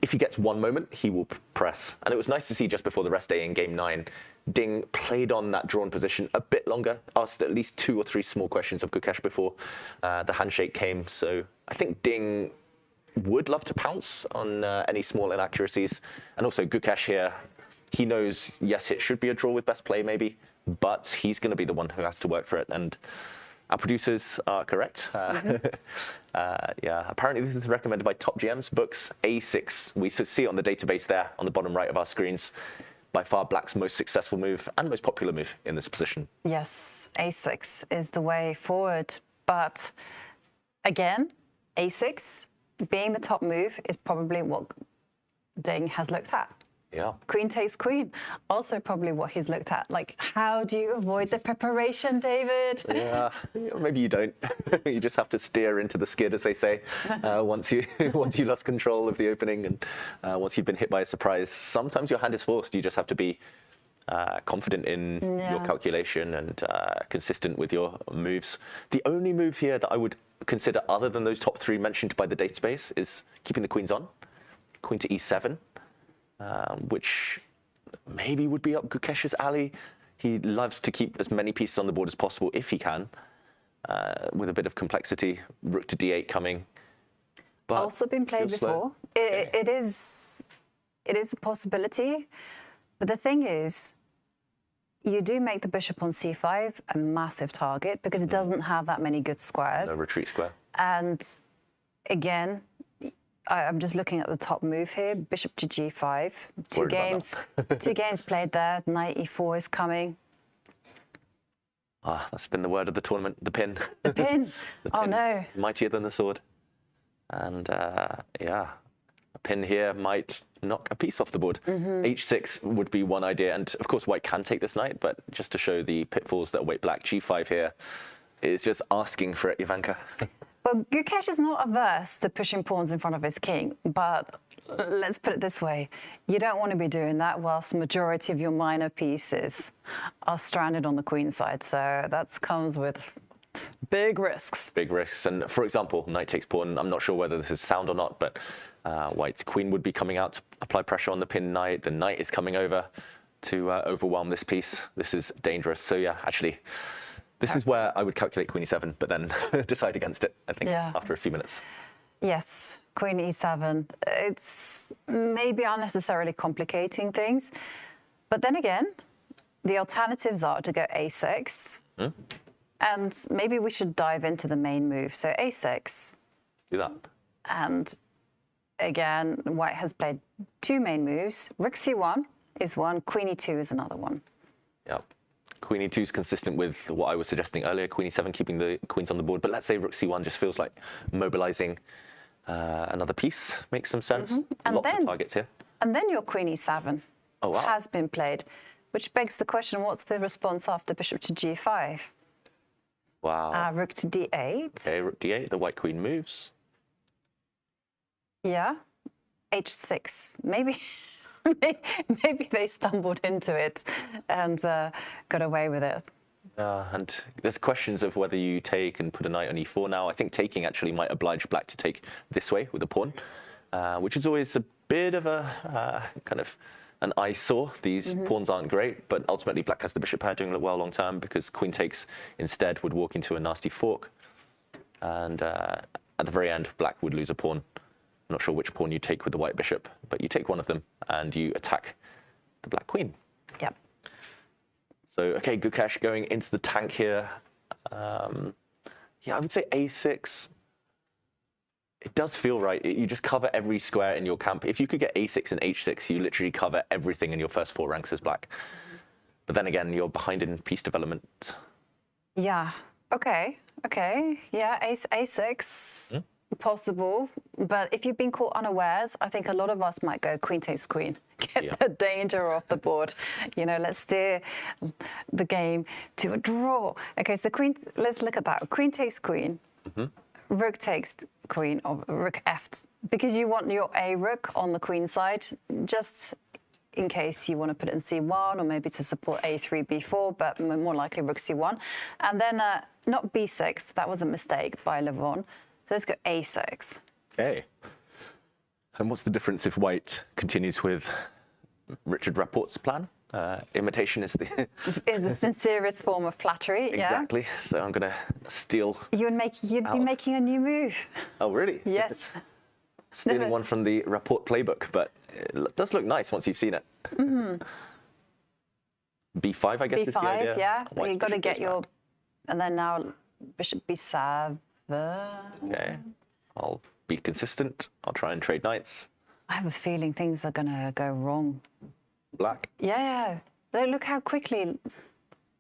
if he gets one moment, he will press. And it was nice to see just before the rest day in Game 9, Ding played on that drawn position a bit longer, asked at least 2 or 3 small questions of Gukesh before the handshake came. So I think Ding would love to pounce on any small inaccuracies. And also Gukesh here, he knows, yes, it should be a draw with best play maybe, but he's going to be the one who has to work for it. And our producers are correct. Yeah, apparently this is recommended by Top GM's books. A6, we see it on the database there on the bottom right of our screens. By far Black's most successful move and most popular move in this position. Yes, A6 is the way forward. But again, A6 being the top move is probably what Ding has looked at. Yeah. Queen takes queen, also probably what he's looked at. Like, how do you avoid the preparation, David? Yeah, maybe you don't. You just have to steer into the skid, as they say. Once you lost control of the opening, and once you've been hit by a surprise, sometimes your hand is forced. You just have to be confident in your calculation and consistent with your moves. The only move here that I would consider, other than those top 3 mentioned by the database, is keeping the queens on. Queen to E7. Which maybe would be up Gukesh's alley. He loves to keep as many pieces on the board as possible if he can, with a bit of complexity. Rook to D8 coming. But also been played before. It is a possibility, but the thing is, you do make the bishop on C5 a massive target because it doesn't have that many good squares. No retreat square. And again, I'm just looking at the top move here, bishop to G5. 2 games, 2 games played there. Knight E4 is coming. Ah, that's been the word of the tournament, the pin. The pin. The oh pin, no. Mightier than the sword. And yeah, a pin here might knock a piece off the board. H6 would be one idea. And of course, white can take this knight, but just to show the pitfalls that await black, G5 here is just asking for it, Jovanka. Well, Gukesh is not averse to pushing pawns in front of his king, but let's put it this way. You don't want to be doing that whilst the majority of your minor pieces are stranded on the queen side. So that comes with big risks. Big risks. And for example, knight takes pawn. I'm not sure whether this is sound or not, but white's queen would be coming out to apply pressure on the pinned knight. The knight is coming over to overwhelm this piece. This is dangerous. So yeah, actually, this is where I would calculate queen e7, but then decide against it, I think, after a few minutes. Yes, queen e7. It's maybe unnecessarily complicating things. But then again, the alternatives are to go a6. And maybe we should dive into the main move. So a6. Do that. And again, white has played 2 main moves. Rook c1 is one, queen e2 is another one. Yep. Queen e2 is consistent with what I was suggesting earlier, queen e7 keeping the queens on the board. But let's say rook c1 just feels like mobilizing another piece. Makes some sense. And Lots then, of targets here. And then your queen e7 has been played, which begs the question, what's the response after bishop to g5? Wow. Rook to d8. Okay, rook d8, the white queen moves. Yeah. h6. Maybe maybe they stumbled into it and got away with it. And there's questions of whether you take and put a knight on e4 now. I think taking actually might oblige black to take this way with a pawn, which is always a bit of a kind of an eyesore. These pawns aren't great, but ultimately black has the bishop pair doing well long term because queen takes instead would walk into a nasty fork. And at the very end, black would lose a pawn. I'm not sure which pawn you take with the white bishop, but you take one of them and you attack the black queen. Yep. So, okay, Gukesh going into the tank here. Yeah, I would say a6. It does feel right. You just cover every square in your camp. If you could get a6 and h6, you literally cover everything in your first 4 ranks as black. But then again, you're behind in piece development. Yeah. Okay. Yeah, a6, possible. But if you've been caught unawares, I think a lot of us might go queen takes queen. Get the danger off the board. You know, let's steer the game to a draw. Okay, so queen. Let's look at that. Queen takes queen. Rook takes queen, or rook f, because you want your a rook on the queen side, just in case you want to put it in c1 or maybe to support a3, b4, but more likely rook c1. And then not b6, that was a mistake by Levon. So let's go a6. Okay. And what's the difference if white continues with Richard Rapport's plan? Imitation is the is the sincerest form of flattery. Exactly. Yeah? So I'm going to steal. You'd be making a new move. Oh, really? Yes. Stealing one from the Rapport playbook, but it does look nice once you've seen it. b5, I guess, b5, is the idea. Yeah. White's You've got to get your, back. and then now bishop b7. Okay. I'll be consistent. I'll try and trade knights. I have a feeling things are going to go wrong. Black. Yeah. Look how quickly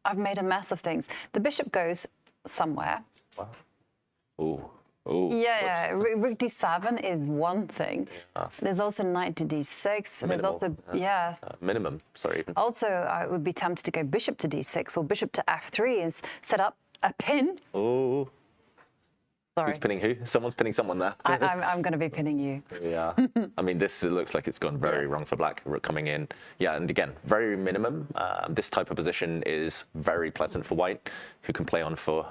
I've made a mess of things. The bishop goes somewhere. Wow. Oh. Yeah. Rook d7 is one thing. Yeah. There's also knight to d6. There's also minimum. Sorry. Also, I would be tempted to go bishop to d6 or bishop to f3 and set up a pin. Oh. Sorry. Who's pinning who? Someone's pinning someone there. I'm going to be pinning you. Yeah. I mean, this looks like it's gone very wrong for black. Rook coming in. Yeah, and again, very minimum. This type of position is very pleasant for white, who can play on for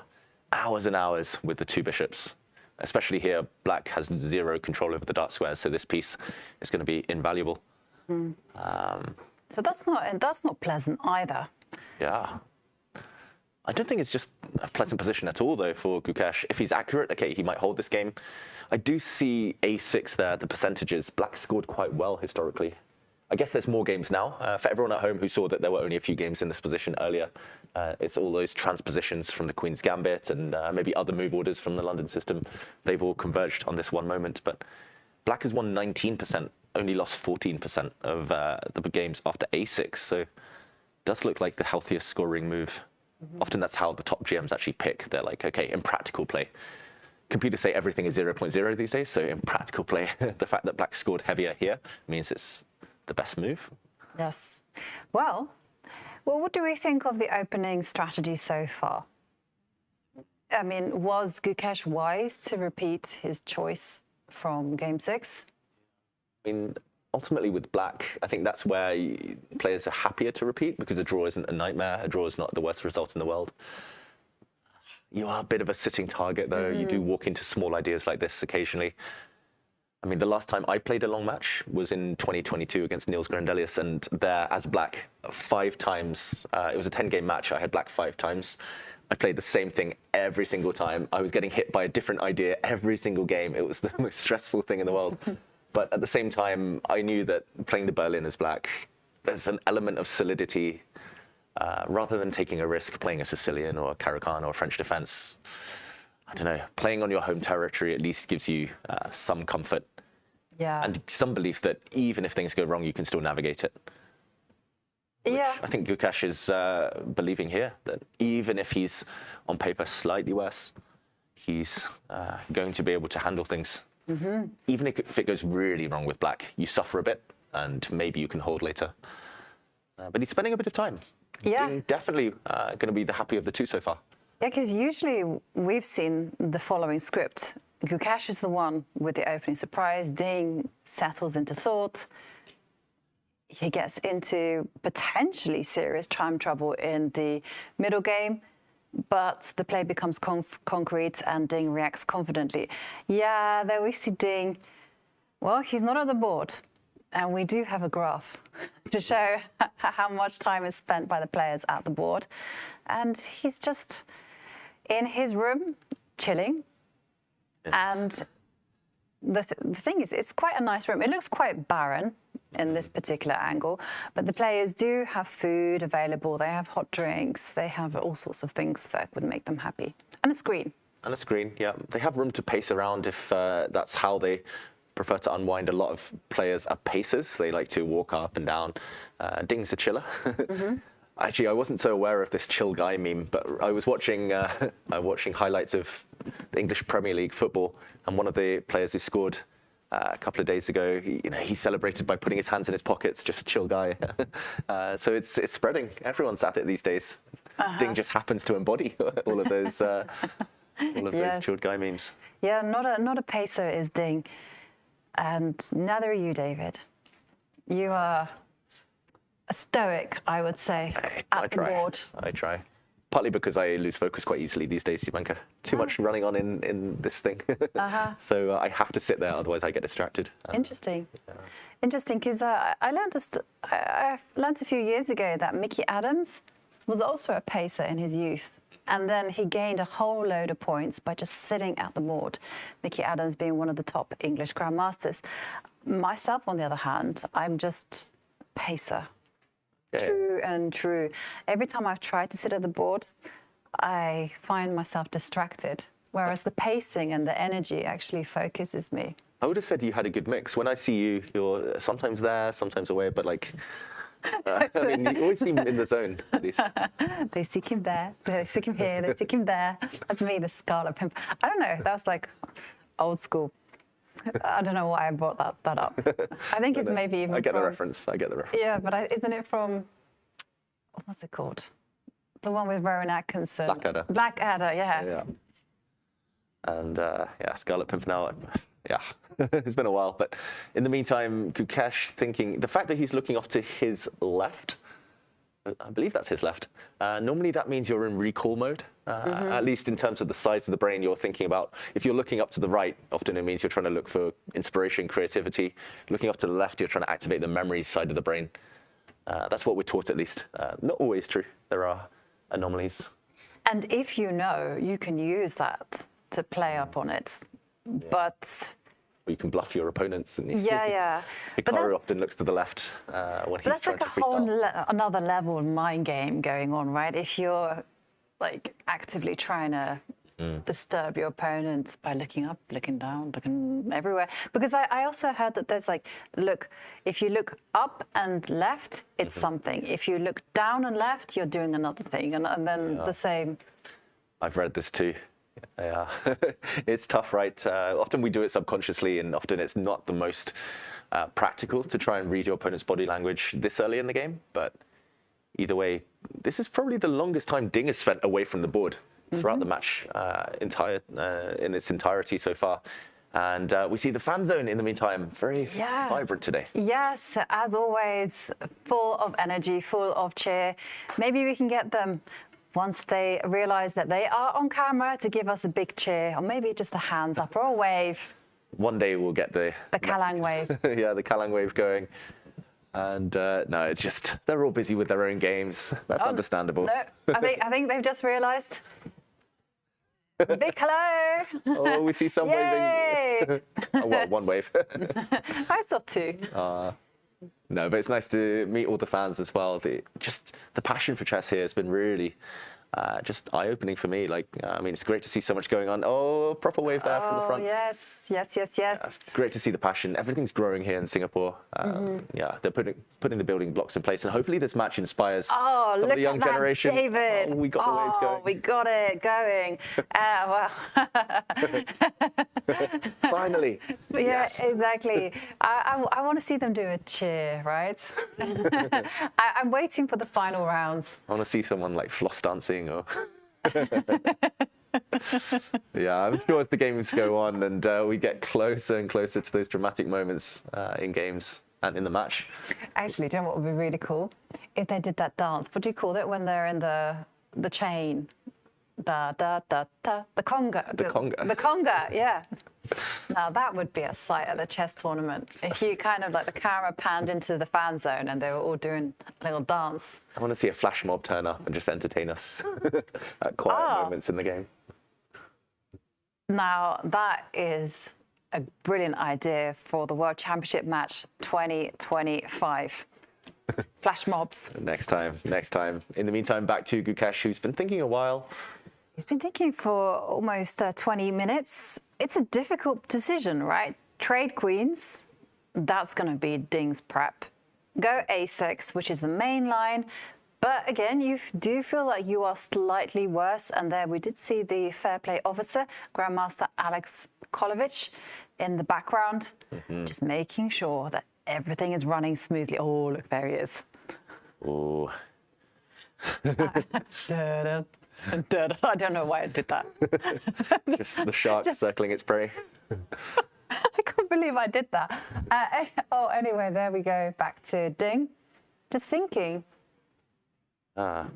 hours and hours with the two bishops. Especially here, black has zero control over the dark squares, so this piece is going to be invaluable. So that's not pleasant either. Yeah. I don't think it's just a pleasant position at all, though, for Gukesh. If he's accurate, okay, he might hold this game. I do see a6 there, the percentages. Black scored quite well historically. I guess there's more games now. For everyone at home who saw that there were only a few games in this position earlier, it's all those transpositions from the Queen's Gambit and maybe other move orders from the London system. They've all converged on this one moment. But black has won 19%, only lost 14% of the games after a6. So it does look like the healthiest scoring move. Often that's how the top GMs actually pick. They're like, okay, in practical play. Computers say everything is 0.0 these days, so in practical play, the fact that black scored heavier here means it's the best move. Yes. Well, what do we think of the opening strategy so far? I mean, was Gukesh wise to repeat his choice from game 6? I mean, ultimately with black, I think that's where players are happier to repeat because a draw isn't a nightmare. A draw is not the worst result in the world. You are a bit of a sitting target, though. You do walk into small ideas like this occasionally. I mean, the last time I played a long match was in 2022 against Niels Grandelius, and there, as black, 5 times. It was a 10-game match. I had black 5 times. I played the same thing every single time. I was getting hit by a different idea every single game. It was the most stressful thing in the world. But at the same time, I knew that playing the Berlin as black, there's an element of solidity. Rather than taking a risk playing a Sicilian or a Caro-Kann or a French defense, I don't know, playing on your home territory at least gives you some comfort. Yeah. And some belief that even if things go wrong, you can still navigate it. Yeah. I think Gukesh is believing here that even if he's on paper slightly worse, he's going to be able to handle things. Even if it goes really wrong with black, you suffer a bit and maybe you can hold later. But he's spending a bit of time. Yeah. Definitely going to be the happy of the two so far. Yeah, because usually we've seen the following script. Gukesh is the one with the opening surprise. Ding settles into thought. He gets into potentially serious time trouble in the middle game, but the play becomes concrete and Ding reacts confidently. Yeah, there we see Ding. Well, he's not on the board. And we do have a graph to show how much time is spent by the players at the board. And he's just in his room, chilling. And the thing is, it's quite a nice room. It looks quite barren in this particular angle, but the players do have food available. They have hot drinks. They have all sorts of things that would make them happy. And a screen. And a screen, yeah. They have room to pace around if that's how they prefer to unwind. A lot of players are pacers. They like to walk up and down. Ding's a chiller. Actually, I wasn't so aware of this chill guy meme, but I was watching highlights of the English Premier League football, and one of the players who scored a couple of days ago, he celebrated by putting his hands in his pockets, just chill guy. So it's spreading. Everyone's at it these days. Ding just happens to embody all of those those chilled guy memes. Yeah, not a pacer is Ding, and neither are you, David. You are a stoic, I would say, at the board. I try. Partly because I lose focus quite easily these days, Jovanka. Too much running on in this thing. So I have to sit there, otherwise I get distracted. Interesting. Interesting, because I learned a few years ago that Mickey Adams was also a pacer in his youth. And then he gained a whole load of points by just sitting at the board. Mickey Adams being one of the top English grandmasters. Myself, on the other hand, I'm just pacer. True and true. Every time I've tried to sit at the board, I find myself distracted, whereas the pacing and the energy actually focuses me. I would have said you had a good mix. When I see you, you're sometimes there, sometimes away, but like, I mean, you always seem in the zone, at least. They seek him there, they seek him here, they seek him there. That's me, the Scarlet Pimp. I don't know, that was like old school. I don't know why I brought that up. I think it's maybe even I get the reference. Yeah, but isn't it from, what's it called? The one with Rowan Atkinson. Blackadder. Blackadder, yeah. And Scarlet Pimpernel. Yeah, it's been a while. But in the meantime, Gukesh thinking, the fact that he's looking off to his left, I believe that's his left. Normally that means you're in recall mode, at least in terms of the size of the brain you're thinking about. If you're looking up to the right, often it means you're trying to look for inspiration, creativity. Looking off to the left, you're trying to activate the memory side of the brain. That's what we're taught, at least. Not always true. There are anomalies. And if you know, you can use that to play up on it. But you can bluff your opponents. And Hikaru often looks to the left when he's trying to freestyle. That's like a whole another level of mind game going on, right? If you're like actively trying to disturb your opponent by looking up, looking down, looking everywhere. Because I also heard that there's like, if you look up and left, it's something. If you look down and left, you're doing another thing. And then the same. I've read this too. Yeah, it's tough, right? Often we do it subconsciously, and often it's not the most practical to try and read your opponent's body language this early in the game. But either way, this is probably the longest time Ding has spent away from the board throughout the match, in its entirety so far. And we see the fan zone in the meantime, very vibrant today. Yes, as always, full of energy, full of cheer. Maybe we can get them once they realize that they are on camera to give us a big cheer, or maybe just a hands up or a wave. One day we'll get the Kalang wave. Yeah, the Kalang wave going. And no, it's just, they're all busy with their own games. That's understandable. No, I think they've just realized. Big hello. Oh, we see some waving. Oh, well, one wave. I saw two. No, but it's nice to meet all the fans as well. The passion for chess here has been really just eye-opening for me. Like, I mean, it's great to see so much going on. Oh, proper wave there from the front. Yes. It's great to see the passion. Everything's growing here in Singapore. Yeah, they're putting the building blocks in place, and hopefully this match inspires some of the young generation. David. Oh, we got the waves going. We got it going. Well. Finally. Yeah, yes. Exactly. I want to see them do a cheer, right? I'm waiting for the final rounds. I want to see someone like floss dancing or. Yeah, I'm sure as the games go on and we get closer and closer to those dramatic moments in games and in the match. Actually, do you know what would be really cool? If they did that dance. What do you call it when they're in the chain? Da da da da. The conga. The conga. The conga. Yeah. Now that would be a sight at the chess tournament. If you kind of like the camera panned into the fan zone and they were all doing a little dance. I want to see a flash mob turn up and just entertain us at quiet moments in the game. Now that is a brilliant idea for the World Championship Match 2025. Flash mobs. Next time. In the meantime, back to Gukesh, who's been thinking a while. He's been thinking for almost 20 minutes. It's a difficult decision, right? Trade queens, that's going to be Ding's prep. Go a6, which is the main line. But again, you do feel like you are slightly worse. And there we did see the fair play officer, Grandmaster Alex Kolovich, in the background, just making sure that everything is running smoothly. Oh, look, there he is. Oh. I don't know why I did that. Just the shark circling its prey. I can't believe I did that. Anyway, there we go. Back to Ding. Just thinking. Yeah,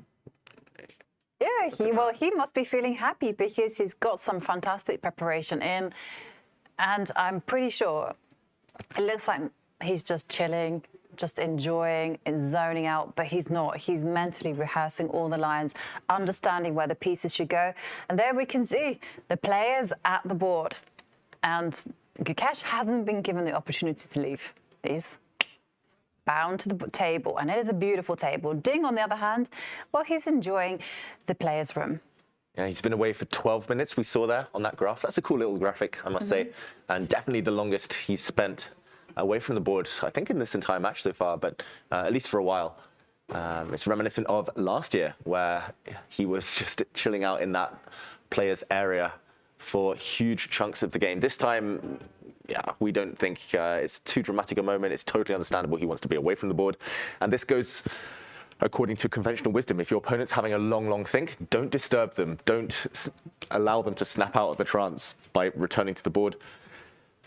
he must be feeling happy because he's got some fantastic preparation in. And I'm pretty sure it looks like he's just chilling, just enjoying and zoning out, but he's not. He's mentally rehearsing all the lines, understanding where the pieces should go. And there we can see the players at the board. And Gukesh hasn't been given the opportunity to leave. He's bound to the table, and it is a beautiful table. Ding, on the other hand, well, he's enjoying the players' room. Yeah, he's been away for 12 minutes, we saw there on that graph. That's a cool little graphic, I must say. And definitely the longest he's spent away from the board, I think, in this entire match so far, but at least for a while. It's reminiscent of last year, where he was just chilling out in that players' area for huge chunks of the game. This time, yeah, we don't think it's too dramatic a moment. It's totally understandable. He wants to be away from the board. And this goes according to conventional wisdom. If your opponent's having a long think, don't disturb them. Don't allow them to snap out of the trance by returning to the board.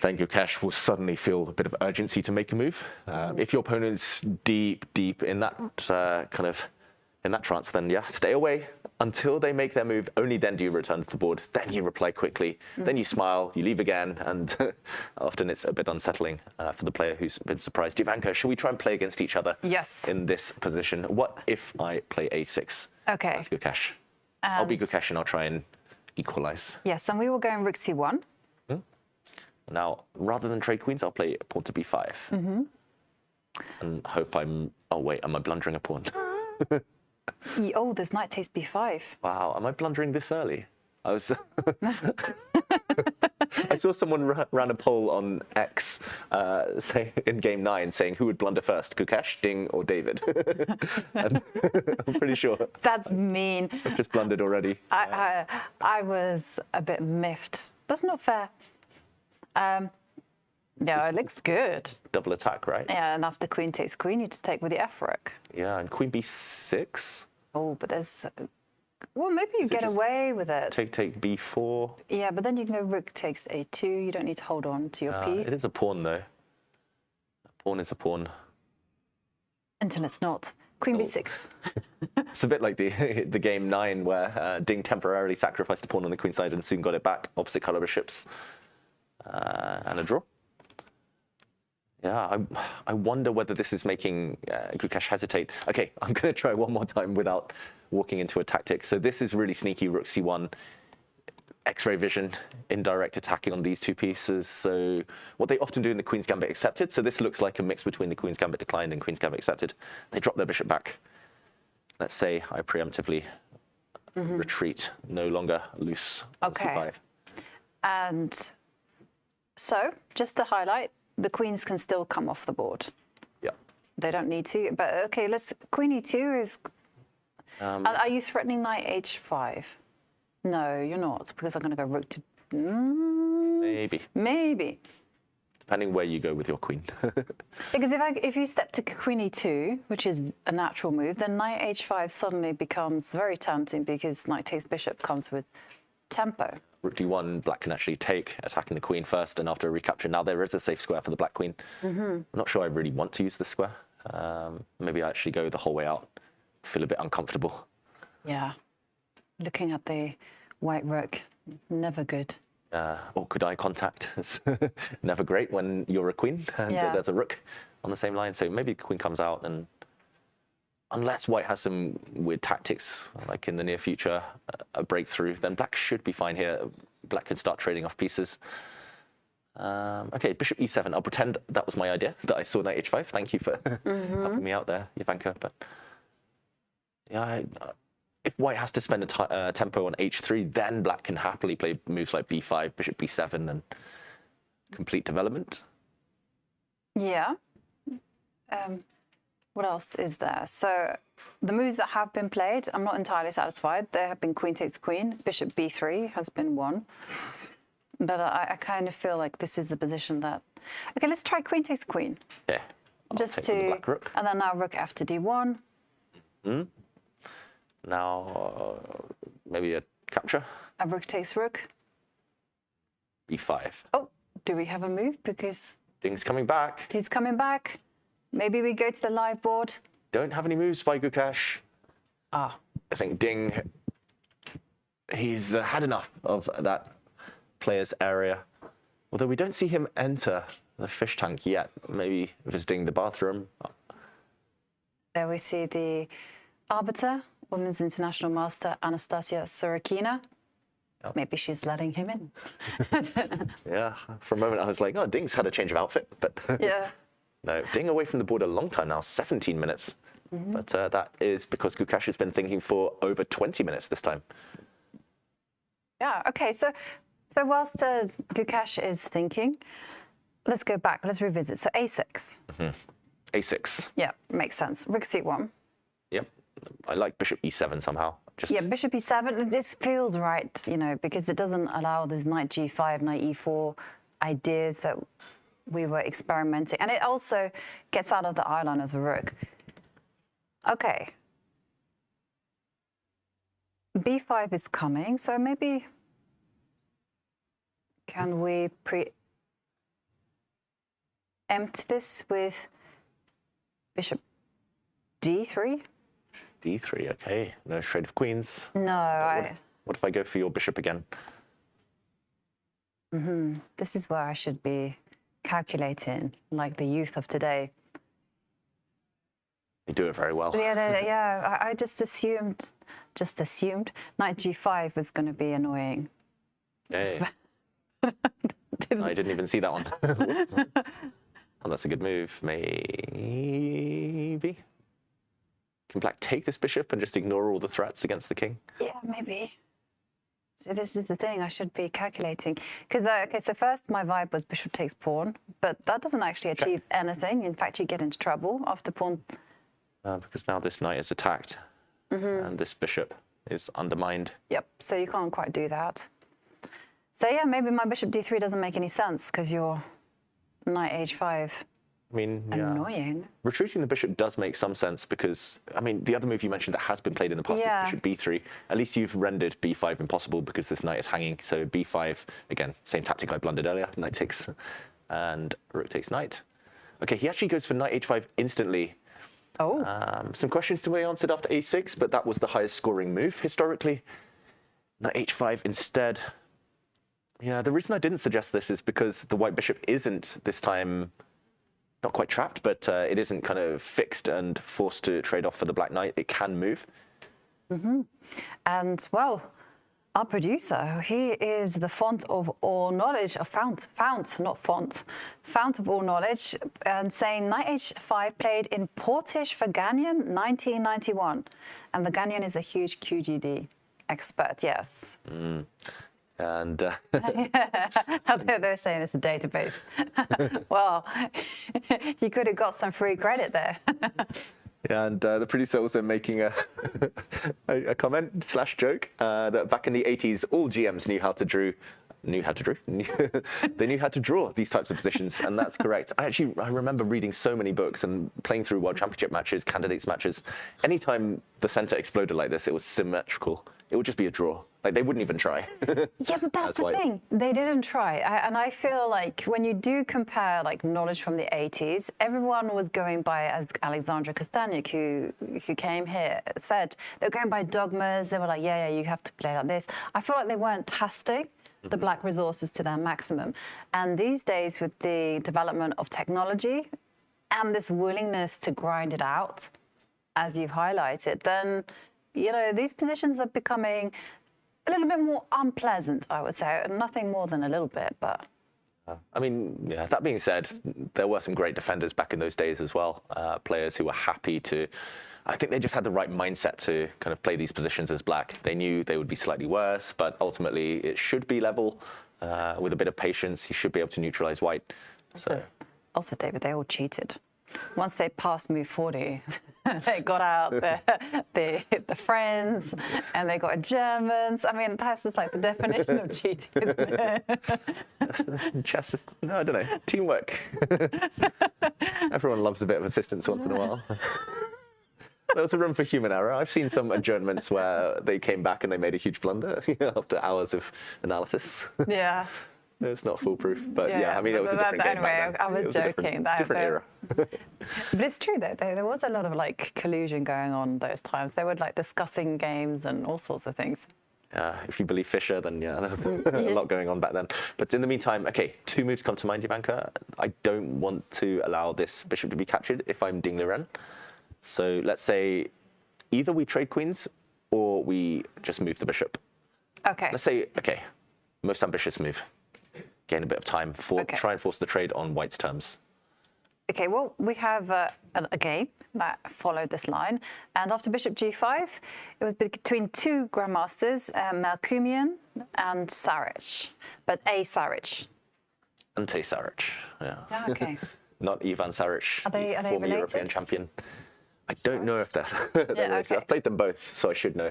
Then Gukesh will suddenly feel a bit of urgency to make a move. If your opponent's deep in that in that trance, then yeah, stay away until they make their move. Only then do you return to the board. Then you reply quickly. Then you smile, you leave again, and often it's a bit unsettling for the player who's been surprised. Jovanka, should we try and play against each other? Yes. In this position? What if I play a6? Okay. That's Gukesh. I'll be Gukesh and I'll try and equalize. Yes, and we will go in rook c1. Now, rather than trade queens, I'll play pawn to b5. And hope I'm... Oh, wait, am I blundering a pawn? Oh, there's knight takes b5. Wow, am I blundering this early? I was... I saw someone ran a poll on X say, in game 9 saying who would blunder first, Gukesh, Ding, or David? And I'm pretty sure. That's mean. I've just blundered already. I was a bit miffed. That's not fair. Yeah, it looks good. Double attack, right? Yeah, and after queen takes queen, you just take with the F rook. Yeah, and queen b6. Oh, but there's... Well, maybe you get away with it. Take b4. Yeah, but then you can go rook takes a2. You don't need to hold on to your piece. It is a pawn, though. A pawn is a pawn. Until it's not. Queen b6. It's a bit like the game 9 where Ding temporarily sacrificed a pawn on the queen side and soon got it back. Opposite colour bishops. And a draw. Yeah, I wonder whether this is making Gukesh hesitate. Okay, I'm going to try one more time without walking into a tactic. So this is really sneaky, rook c1, X-ray vision, indirect attacking on these two pieces. So what they often do in the Queen's Gambit accepted, so this looks like a mix between the Queen's Gambit declined and Queen's Gambit accepted. They drop their bishop back. Let's say I preemptively retreat, no longer loose on c5. And so, just to highlight, the queens can still come off the board. Yeah. They don't need to, but okay, queen e2 is... are you threatening knight h5? No, you're not, because I'm going to go rook to... Maybe. Maybe. Depending where you go with your queen. Because if you step to queen e2, which is a natural move, then knight h5 suddenly becomes very tempting because knight takes bishop comes with tempo. Rook d1, black can actually take, attacking the queen first, and after a recapture, now there is a safe square for the black queen. I'm not sure I really want to use this square. Maybe I actually go the whole way out. Feel a bit uncomfortable. Yeah. Looking at the white rook, never good. Awkward eye contact. It's never great when you're a queen and there's a rook on the same line. So maybe the queen comes out, and unless white has some weird tactics, like in the near future, a breakthrough, then black should be fine here. Black could start trading off pieces. Okay, bishop e7. I'll pretend that was my idea, that I saw knight h5. Thank you for helping me out there, Jovanka. But yeah, if white has to spend a tempo on h3, then black can happily play moves like b5, bishop b7, and complete development. Yeah. What else is there? So the moves that have been played, I'm not entirely satisfied. There have been queen takes queen, bishop b3 has been won. But I kind of feel like this is a position that... Okay, let's try queen takes queen. Yeah. Just to... The black rook. And then now rook after d1. Now, maybe a capture. A rook takes rook. b5. Oh, do we have a move? Because... Ding's coming back. He's coming back. Maybe we go to the live board. Don't have any moves by Gukesh. Ah. I think Ding, he's had enough of that player's area. Although we don't see him enter the fish tank yet. Maybe visiting the bathroom. There we see the arbiter, women's international master Anastasia Sorokina. Yep. Maybe she's letting him in. Yeah, for a moment I was like, oh, Ding's had a change of outfit, but yeah. No, Ding away from the board a long time now, 17 minutes. But that is because Gukesh has been thinking for over 20 minutes this time. Yeah, okay, so whilst Gukesh is thinking, let's go back, let's revisit. So a6. a6. Yeah, makes sense. Rook c1. Yep, I like bishop e7 somehow. Yeah, bishop e7, this feels right, you know, because it doesn't allow this knight g5, knight e4 ideas that we were experimenting. And it also gets out of the eye line of the rook. Okay. b5 is coming, so maybe can we preempt this with bishop d3? d3, okay. No trade of queens. No, what if I go for your bishop again? This is where I should be calculating, like the youth of today. You do it very well. Yeah, I just assumed knight g5 was going to be annoying. Hey. I didn't even see that one. Oh, that's a good move. Maybe. Can black take this bishop and just ignore all the threats against the king? Yeah, maybe. So this is the thing I should be calculating. Because, okay, so first my vibe was bishop takes pawn, but that doesn't actually achieve anything. In fact, you get into trouble after pawn. Because now this knight is attacked and this bishop is undermined. Yep, so you can't quite do that. So yeah, maybe my bishop d3 doesn't make any sense because you're knight h5. I mean, yeah. Annoying. Retreating the bishop does make some sense because, I mean, the other move you mentioned that has been played in the past is bishop b3. At least you've rendered b5 impossible because this knight is hanging. So b5, again, same tactic I blundered earlier. Knight takes and rook takes knight. Okay, he actually goes for knight h5 instantly. Oh. Some questions to be answered after a6, but that was the highest scoring move historically. Knight h5 instead. Yeah, the reason I didn't suggest this is because the white bishop isn't this time not quite trapped, but it isn't kind of fixed and forced to trade off for the black knight. It can move. And, well, our producer, he is the font of all knowledge, a fount, not font, fount of all knowledge, and saying knight h5 played in Portish Vaganian 1991. And Vaganian is a huge QGD expert, yes. And they're saying it's a database. Well, you could have got some free credit there. And the producer also making a comment / joke that back in the 80s, all GMs knew how to draw. They knew how to draw these types of positions, and that's correct. I remember reading so many books and playing through World Championship matches, candidates matches. Anytime the center exploded like this, it was symmetrical. It would just be a draw. Like, they wouldn't even try. Yeah, but that's the thing. They didn't try. And I feel like when you do compare like knowledge from the 80s, everyone was going by, as Alexandra Kostaniuk, who came here, said, they were going by dogmas. They were like, yeah, you have to play like this. I feel like they weren't testing the black resources to their maximum. And these days, with the development of technology and this willingness to grind it out, as you've highlighted, then, you know, these positions are becoming a little bit more unpleasant, I would say. Nothing more than a little bit, but... I mean, yeah, that being said, there were some great defenders back in those days as well. Players who were happy to... I think they just had the right mindset to kind of play these positions as black. They knew they would be slightly worse, but ultimately it should be level. With a bit of patience, you should be able to neutralize white. Also, David, they all cheated. Once they passed move 40, they got out the friends and they got Germans. I mean, that's just like the definition of cheating, isn't it? Chess is, no, I don't know, teamwork. Everyone loves a bit of assistance once in a while. There was a room for human error. I've seen some adjournments where they came back and they made a huge blunder after hours of analysis. Yeah. It's not foolproof, but yeah, I mean, it was a different game anyway, back then. I was joking. Different era. But it's true though. There was a lot of like collusion going on those times. They were like discussing games and all sorts of things. If you believe Fischer, then yeah, there was a lot going on back then. But in the meantime, okay, 2 moves come to mind, Jovanka. I don't want to allow this bishop to be captured if I'm Ding Liren. So let's say either we trade queens or we just move the bishop. Okay. Let's say, okay, most ambitious move. Gain a bit of time for try and force the trade on white's terms. Okay, well, we have a game that followed this line. And after bishop g5, it was between 2 grandmasters, Melkumian and Saric, but A. Saric. Ante Saric, yeah. Okay. Not Ivan Saric, are they former related? European champion. I don't know if they're yeah, related. okay. I've played them both, so I should know.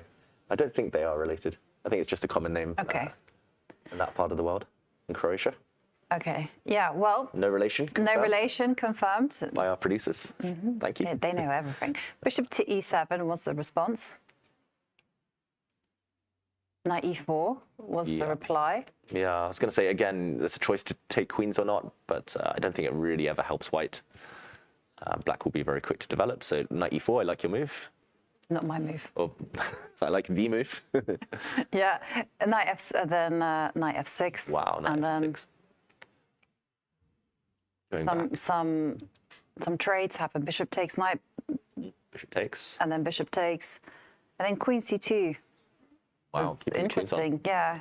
I don't think they are related. I think it's just a common name in that part of the world, in Croatia. Okay, yeah, well... No relation confirmed. No relation confirmed. By our producers. Thank you. Yeah, they know everything. Bishop to e7 was the response. Knight e4 was the reply. Yeah, I was going to say, again, there's a choice to take queens or not, but I don't think it really ever helps white. Black will be very quick to develop, so knight e4, I like your move. Not my move. Or I like the move. Yeah, knight knight f6. Wow, knight f6. Some trades happen. Bishop takes knight. Bishop takes. And then bishop takes. And then queen c2. Wow, interesting, yeah.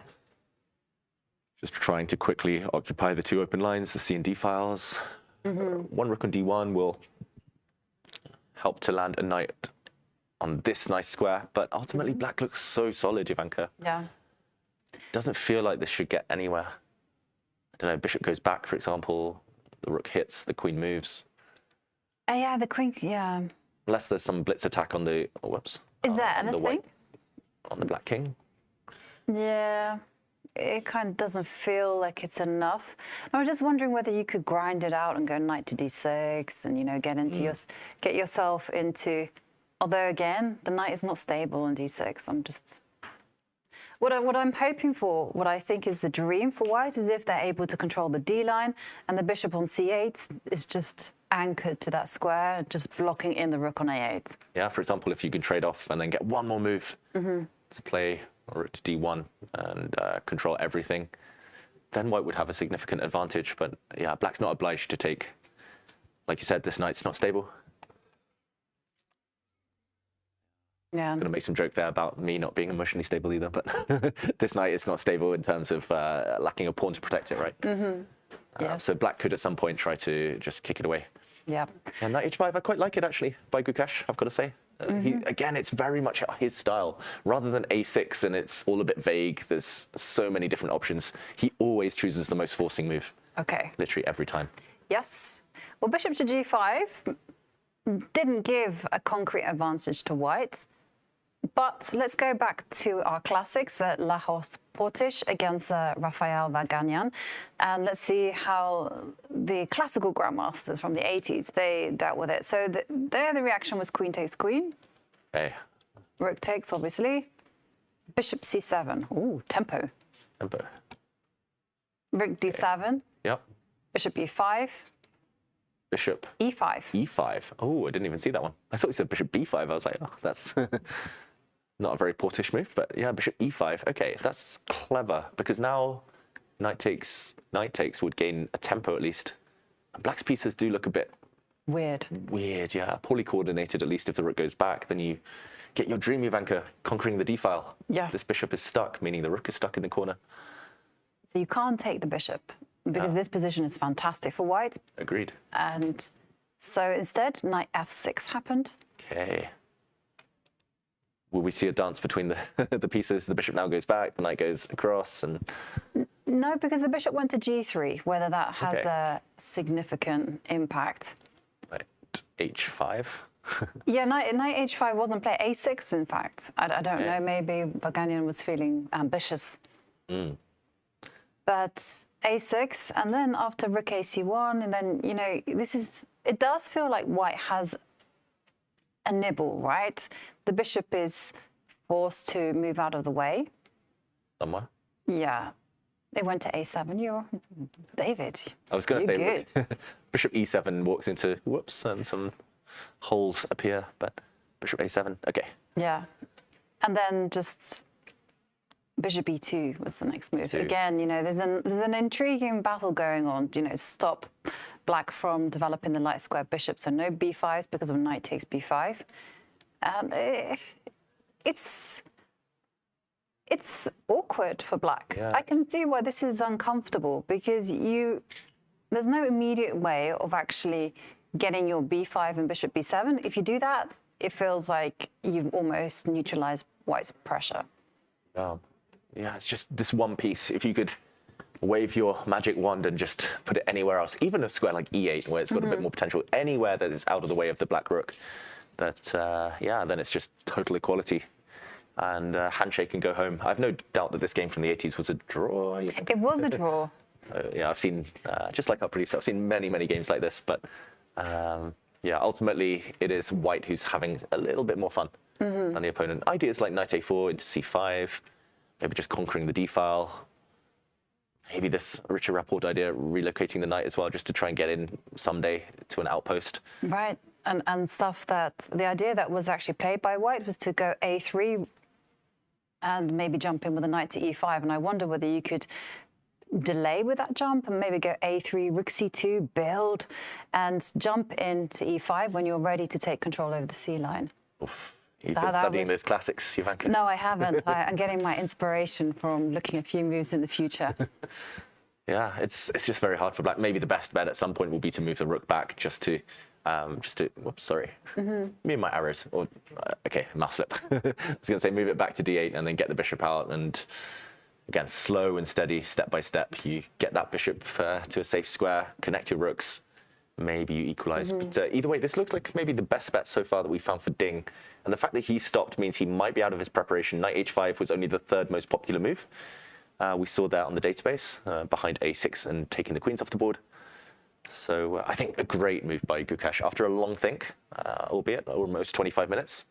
Just trying to quickly occupy the 2 open lines, the C and D files. One rook on d1 will help to land a knight on this nice square, but ultimately black looks so solid, Jovanka. Yeah. Doesn't feel like this should get anywhere. I don't know, bishop goes back, for example, the rook hits, the queen moves. Yeah, the queen, yeah. Unless there's some blitz attack on the, whoops. Is there on anything? On the black king. Yeah, it kind of doesn't feel like it's enough. I was just wondering whether you could grind it out and go knight to d6 and, you know, get into get yourself into, although again, the knight is not stable in d6. I'm just, what I'm hoping for, what I think is the dream for white is if they're able to control the d line and the bishop on c8 is just anchored to that square, just blocking in the rook on a8. Yeah, for example, if you can trade off and then get one more move to play rook to d1 and control everything, then white would have a significant advantage. But yeah, black's not obliged to take, like you said, this knight's not stable. Yeah. I'm going to make some joke there about me not being emotionally stable either, but this knight is not stable in terms of lacking a pawn to protect it, right? Yes. So black could at some point try to just kick it away. Yeah. And knight h5, I quite like it actually, by Gukesh, I've got to say. Again, it's very much his style. Rather than a6 and it's all a bit vague, there's so many different options, he always chooses the most forcing move. Okay. Literally every time. Yes. Well, bishop to g5 didn't give a concrete advantage to white. But let's go back to our classics, Lajos Portish against Rafael Varganian. And let's see how the classical grandmasters from the 80s, they dealt with it. So there the reaction was queen takes queen. Okay. Rook takes, obviously. Bishop c7. Ooh, tempo. Tempo. Rook d7. Yep. Bishop e5. Bishop. e5. e5. Oh, I didn't even see that one. I thought you said bishop b5. I was like, oh, that's not a very Portish move, but yeah, bishop e5. Okay, that's clever because now knight takes would gain a tempo at least. And black's pieces do look a bit weird, yeah. Poorly coordinated, at least if the rook goes back, then you get your dream Jovanka conquering the d file. Yeah. This bishop is stuck, meaning the rook is stuck in the corner. So you can't take the bishop because this position is fantastic for white. Agreed. And so instead, knight f6 happened. Okay. Will we see a dance between the pieces? The bishop now goes back, the knight goes across, and... No, because the bishop went to g3, whether that has a significant impact. Right. h5. Yeah, knight h5 wasn't played. a6, in fact. I don't know, maybe Vaganian was feeling ambitious. But a6, and then after rook ac1, and then, you know, it does feel like white has a nibble, right? The bishop is forced to move out of the way. Somewhere. Yeah. They went to a7. You're David. I was going to say good. bishop e7 walks into whoops, and some holes appear, but bishop a7. Okay. Yeah. And then just bishop e2 was the next move. Again, you know, there's an intriguing battle going on. You know, stop black from developing the light square bishop. So no b5s because of knight takes b5. It's awkward for black. Yeah. I can see why this is uncomfortable because there's no immediate way of actually getting your b5 and bishop b7. If you do that, it feels like you've almost neutralized white's pressure. Yeah, it's just this one piece. If you could wave your magic wand and just put it anywhere else, even a square like e8 where it's got a bit more potential, anywhere that is out of the way of the black rook, then it's just total equality. And handshake and go home. I've no doubt that this game from the 80s was a draw. It was a draw. Yeah, I've seen, just like our producer, I've seen many, many games like this. But yeah, ultimately, it is white who's having a little bit more fun than the opponent. Ideas like knight a4 into c5, maybe just conquering the d file. Maybe this Richard Rapport idea, relocating the knight as well, just to try and get in someday to an outpost. Right, and stuff that, the idea that was actually played by white was to go a3 and maybe jump in with a knight to e5. And I wonder whether you could delay with that jump and maybe go a3, rook c2, build, and jump into e5 when you're ready to take control over the c line. Oof. You've been studying those classics, Jovanka. No, I haven't. I'm getting my inspiration from looking a few moves in the future. Yeah, it's just very hard for black. Maybe the best bet at some point will be to move the rook back just to whoops, sorry. Me and my arrows, or okay, mouse slip. I was going to say move it back to d8 and then get the bishop out, and again, slow and steady, step by step, you get that bishop to a safe square, connect your rooks, maybe you equalize. But either way, this looks like maybe the best bet so far that we found for Ding. And the fact that he stopped means he might be out of his preparation. Knight h5 was only the third most popular move. We saw that on the database, behind a6 and taking the queens off the board. So I think a great move by Gukesh. After a long think, albeit almost 25 minutes,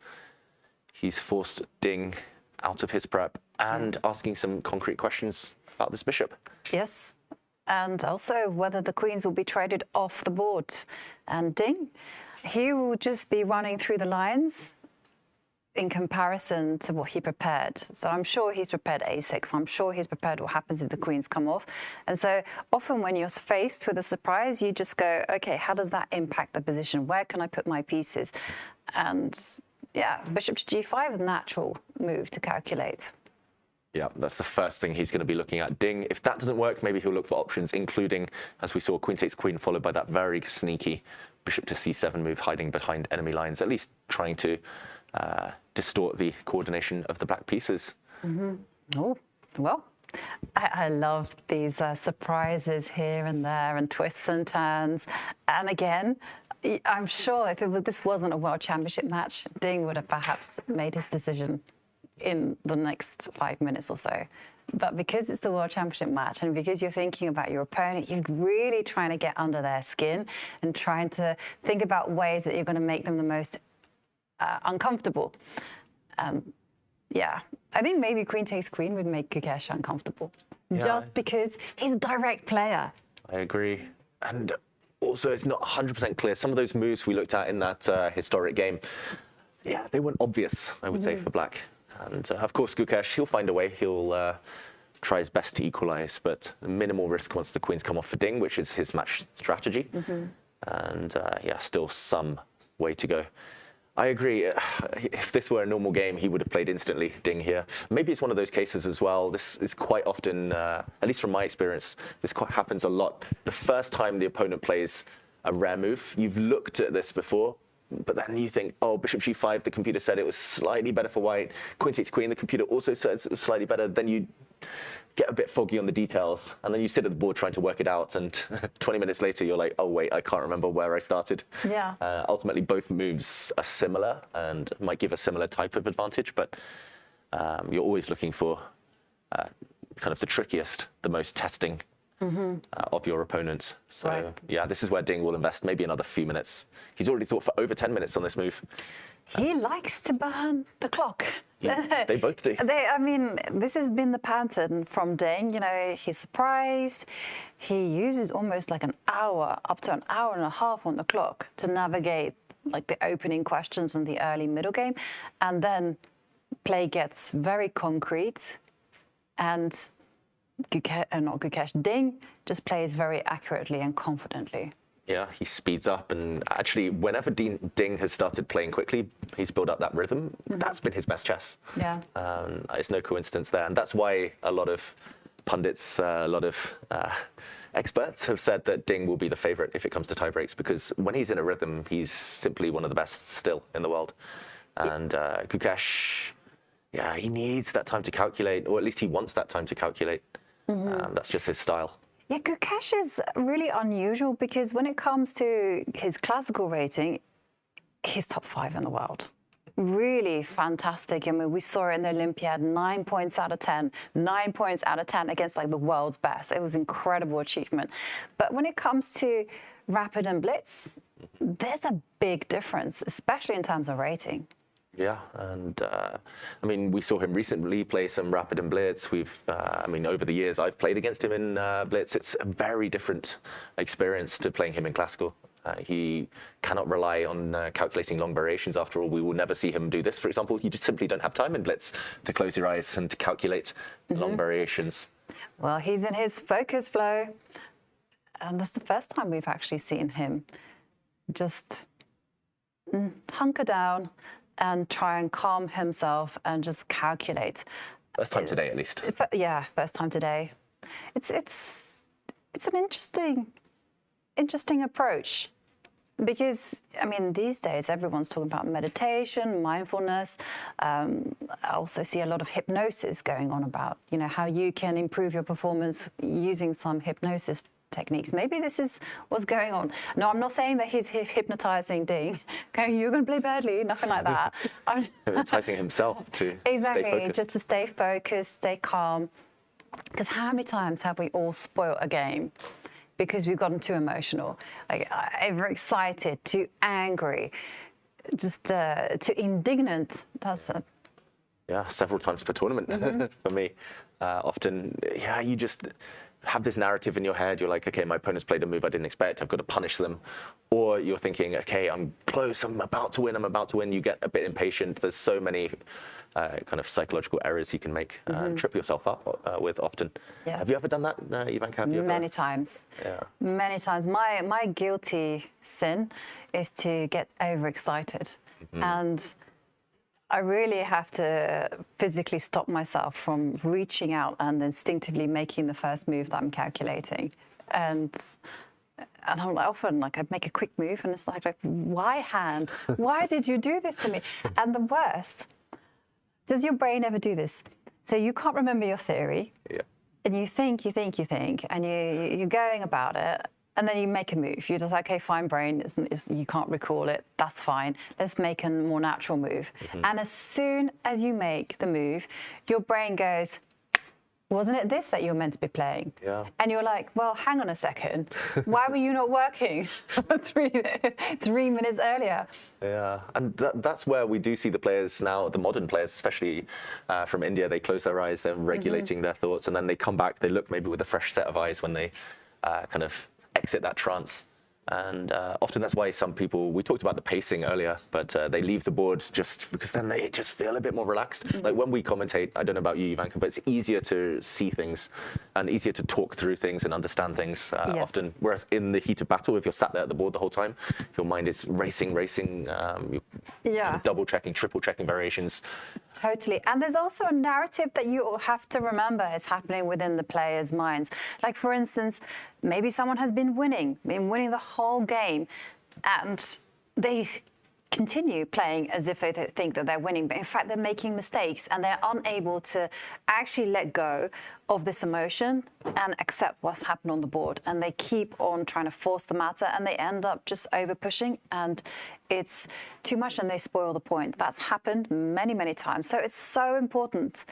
he's forced Ding out of his prep and asking some concrete questions about this bishop. Yes, and also whether the queens will be traded off the board. And Ding, he will just be running through the lines in comparison to what he prepared. So I'm sure he's prepared a6. I'm sure he's prepared what happens if the queens come off. And so often when you're faced with a surprise, you just go, okay, how does that impact the position? Where can I put my pieces? And yeah, bishop to g5 is a natural move to calculate. Yeah, that's the first thing he's going to be looking at. Ding, if that doesn't work, maybe he'll look for options, including, as we saw, queen takes queen, followed by that very sneaky bishop to c7 move, hiding behind enemy lines, at least trying to distort the coordination of the black pieces. Oh, well, I love these surprises here and there and twists and turns. And again, I'm sure if this wasn't a World Championship match, Ding would have perhaps made his decision in the next 5 minutes or so. But because it's the World Championship match and because you're thinking about your opponent, you're really trying to get under their skin and trying to think about ways that you're going to make them the most uncomfortable. Yeah, I think maybe queen takes queen would make Gukesh uncomfortable, just because he's a direct player. I agree. And also, it's not 100% clear. Some of those moves we looked at in that historic game, yeah, they weren't obvious, I would say, for black. And of course, Gukesh, he'll find a way. He'll try his best to equalize, but minimal risk once the queens come off for Ding, which is his match strategy. And yeah, still some way to go. I agree. If this were a normal game, he would have played instantly, Ding here. Maybe it's one of those cases as well. This is quite often, at least from my experience, this quite happens a lot. The first time the opponent plays a rare move, you've looked at this before, but then you think, oh, bishop g5, the computer said it was slightly better for white. Queen takes queen, the computer also says it was slightly better. Then you get a bit foggy on the details, and then you sit at the board trying to work it out, and 20 minutes later you're like, oh wait, I can't remember where I started. Yeah. Ultimately, both moves are similar and might give a similar type of advantage, but you're always looking for kind of the trickiest, the most testing of your opponent. So yeah, this is where Ding will invest maybe another few minutes. He's already thought for over 10 minutes on this move. He likes to burn the clock. Yeah, they both do. I mean, this has been the pattern from Ding. You know, he's surprised. He uses almost like an hour, up to an hour and a half on the clock to navigate like the opening questions in the early middle game. And then play gets very concrete. And Ding just plays very accurately and confidently. Yeah, he speeds up, and actually, whenever Ding has started playing quickly, he's built up that rhythm. That's been his best chess. Yeah. It's no coincidence there, and that's why a lot of pundits, a lot of experts have said that Ding will be the favorite if it comes to tie breaks, because when he's in a rhythm, he's simply one of the best still in the world. And Gukesh, yeah, he needs that time to calculate, or at least he wants that time to calculate. That's just his style. Yeah, Gukesh is really unusual because when it comes to his classical rating, he's top 5 in the world. Really fantastic. I mean, we saw it in the Olympiad, 9 points out of 10, 9 points out of 10 against like the world's best. It was an incredible achievement. But when it comes to rapid and blitz, there's a big difference, especially in terms of rating. Yeah, and I mean, we saw him recently play some rapid and blitz. I mean, over the years, I've played against him in blitz. It's a very different experience to playing him in classical. He cannot rely on calculating long variations. After all, we will never see him do this. For example, you just simply don't have time in blitz to close your eyes and to calculate long variations. Well, he's in his focus flow, and that's the first time we've actually seen him just hunker down and try and calm himself and just calculate. First time today, at least. Yeah, first time today. It's an interesting approach, because I mean these days everyone's talking about meditation, mindfulness. I also see a lot of hypnosis going on about how you can improve your performance using some hypnosis techniques. Maybe this is what's going on. No, I'm not saying that he's hypnotizing Ding. Okay, you're going to play badly, nothing like that. Hypnotizing himself to exactly, stay focused. just to stay focused, stay calm. Because how many times have we all spoiled a game because we've gotten too emotional, like overexcited, too angry, just too indignant? Yeah, several times per tournament for me. Often, yeah, you just have this narrative in your head. You're like, okay, my opponent's played a move I didn't expect. I've got to punish them. Or you're thinking, okay, I'm close. I'm about to win. You get a bit impatient. There's so many kind of psychological errors you can make and trip yourself up with often. Yeah. Have you ever done that, Jovanka? Many times. Yeah. Many times. My guilty sin is to get overexcited. And I really have to physically stop myself from reaching out and instinctively making the first move that I'm calculating. And I'm often I make a quick move and it's like why hand? Why did you do this to me? And the worst, does your brain ever do this? So you can't remember your theory, and you think, and you're going about it, and then you make a move. You're just like, okay, fine, brain, you can't recall it. That's fine. Let's make a more natural move. And as soon as you make the move, your brain goes, wasn't it this that you're meant to be playing? Yeah. And you're like, well, hang on a second. Why were you not working 3 minutes earlier? Yeah, and that's where we do see the players now, the modern players, especially from India. They close their eyes, they're regulating their thoughts, and then they come back, they look maybe with a fresh set of eyes when they kind of exit that trance. And often that's why some people, we talked about the pacing earlier, but they leave the board just because then they just feel a bit more relaxed. Like when we commentate, I don't know about you, Jovanka, but it's easier to see things and easier to talk through things and understand things often. Whereas in the heat of battle, if you're sat there at the board the whole time, your mind is racing, you're double checking, triple checking variations. Totally. And there's also a narrative that you have to remember is happening within the players' minds. Like, for instance, maybe someone has been winning the whole game, and they continue playing as if they think that they're winning, but in fact they're making mistakes and they're unable to actually let go of this emotion and accept what's happened on the board. And they keep on trying to force the matter and they end up just over pushing, and it's too much and they spoil the point. That's happened many, many times. So it's so important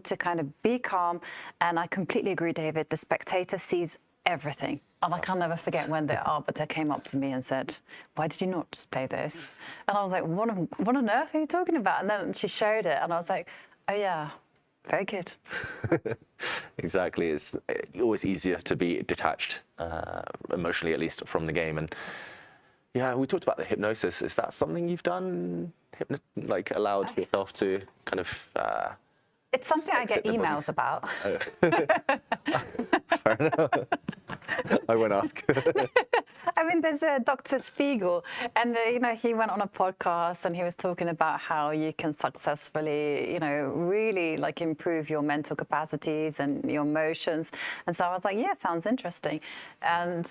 to kind of be calm. And I completely agree, David, the spectator sees everything. And I can never forget when the arbiter came up to me and said, "Why did you not just play this?" And I was like, what on earth are you talking about? And then she showed it and I was like, oh yeah, very good. Exactly. It's always easier to be detached, emotionally at least, from the game. And yeah, we talked about the hypnosis. Is that something you've done? Like allowed yourself to kind of... It's something I get emails about. Oh. Fair enough. I won't ask. I mean, there's a Dr. Spiegel, and he went on a podcast and he was talking about how you can successfully, really like improve your mental capacities and your emotions. And so I was like, yeah, sounds interesting. And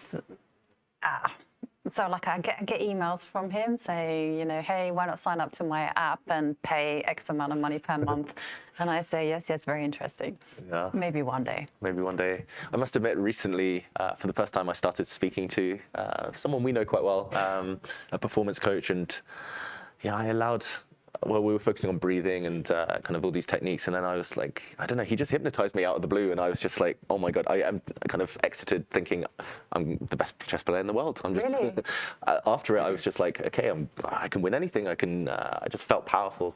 so like I get emails from him saying, hey, why not sign up to my app and pay X amount of money per month? And I say, yes, very interesting. Yeah. Maybe one day. Maybe one day. I must admit, recently, for the first time, I started speaking to someone we know quite well, a performance coach. And yeah, I allowed... Well, we were focusing on breathing and kind of all these techniques, and then I was like, I don't know, he just hypnotized me out of the blue, and I was just like, oh my God, I kind of exited thinking I'm the best chess player in the world. I'm just really? After it, I was just like, okay, I can win anything. I just felt powerful,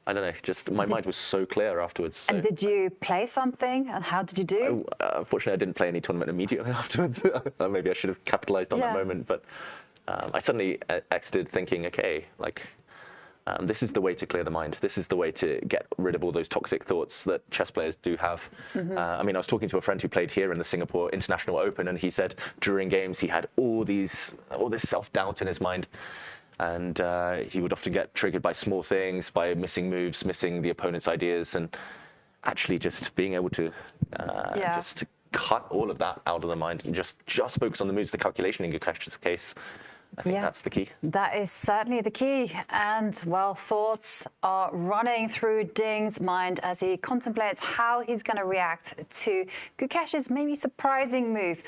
I don't know, just my mind was so clear afterwards. So. And did you play something, and how did you do? Unfortunately, I didn't play any tournament immediately afterwards. Maybe I should have capitalized on that moment, but I suddenly exited thinking, okay, like, this is the way to clear the mind. This is the way to get rid of all those toxic thoughts that chess players do have. Mm-hmm. I mean, I was talking to a friend who played here in the Singapore International Open, and he said during games he had all this self-doubt in his mind. And he would often get triggered by small things, by missing moves, missing the opponent's ideas, and actually just being able to just cut all of that out of the mind and just focus on the moves, the calculation in Gukesh's case. I think that's the key. That is certainly the key. And, well, thoughts are running through Ding's mind as he contemplates how he's going to react to Gukesh's maybe surprising move.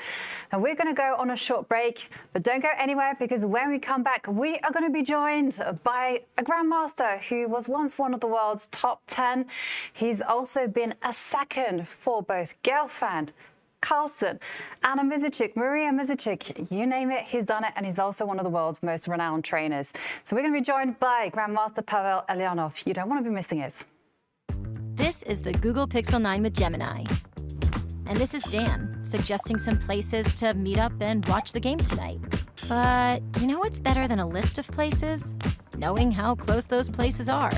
And we're going to go on a short break, but don't go anywhere, because when we come back, we are going to be joined by a grandmaster who was once one of the world's top 10. He's also been a second for both Gelfand, Carlsen, Anna Mizicic, Maria Mizicic, you name it, he's done it, and he's also one of the world's most renowned trainers. So we're going to be joined by Grandmaster Pavel Elyanov. You don't want to be missing it. This is the Google Pixel 9 with Gemini. And this is Dan, suggesting some places to meet up and watch the game tonight. But you know what's better than a list of places? Knowing how close those places are.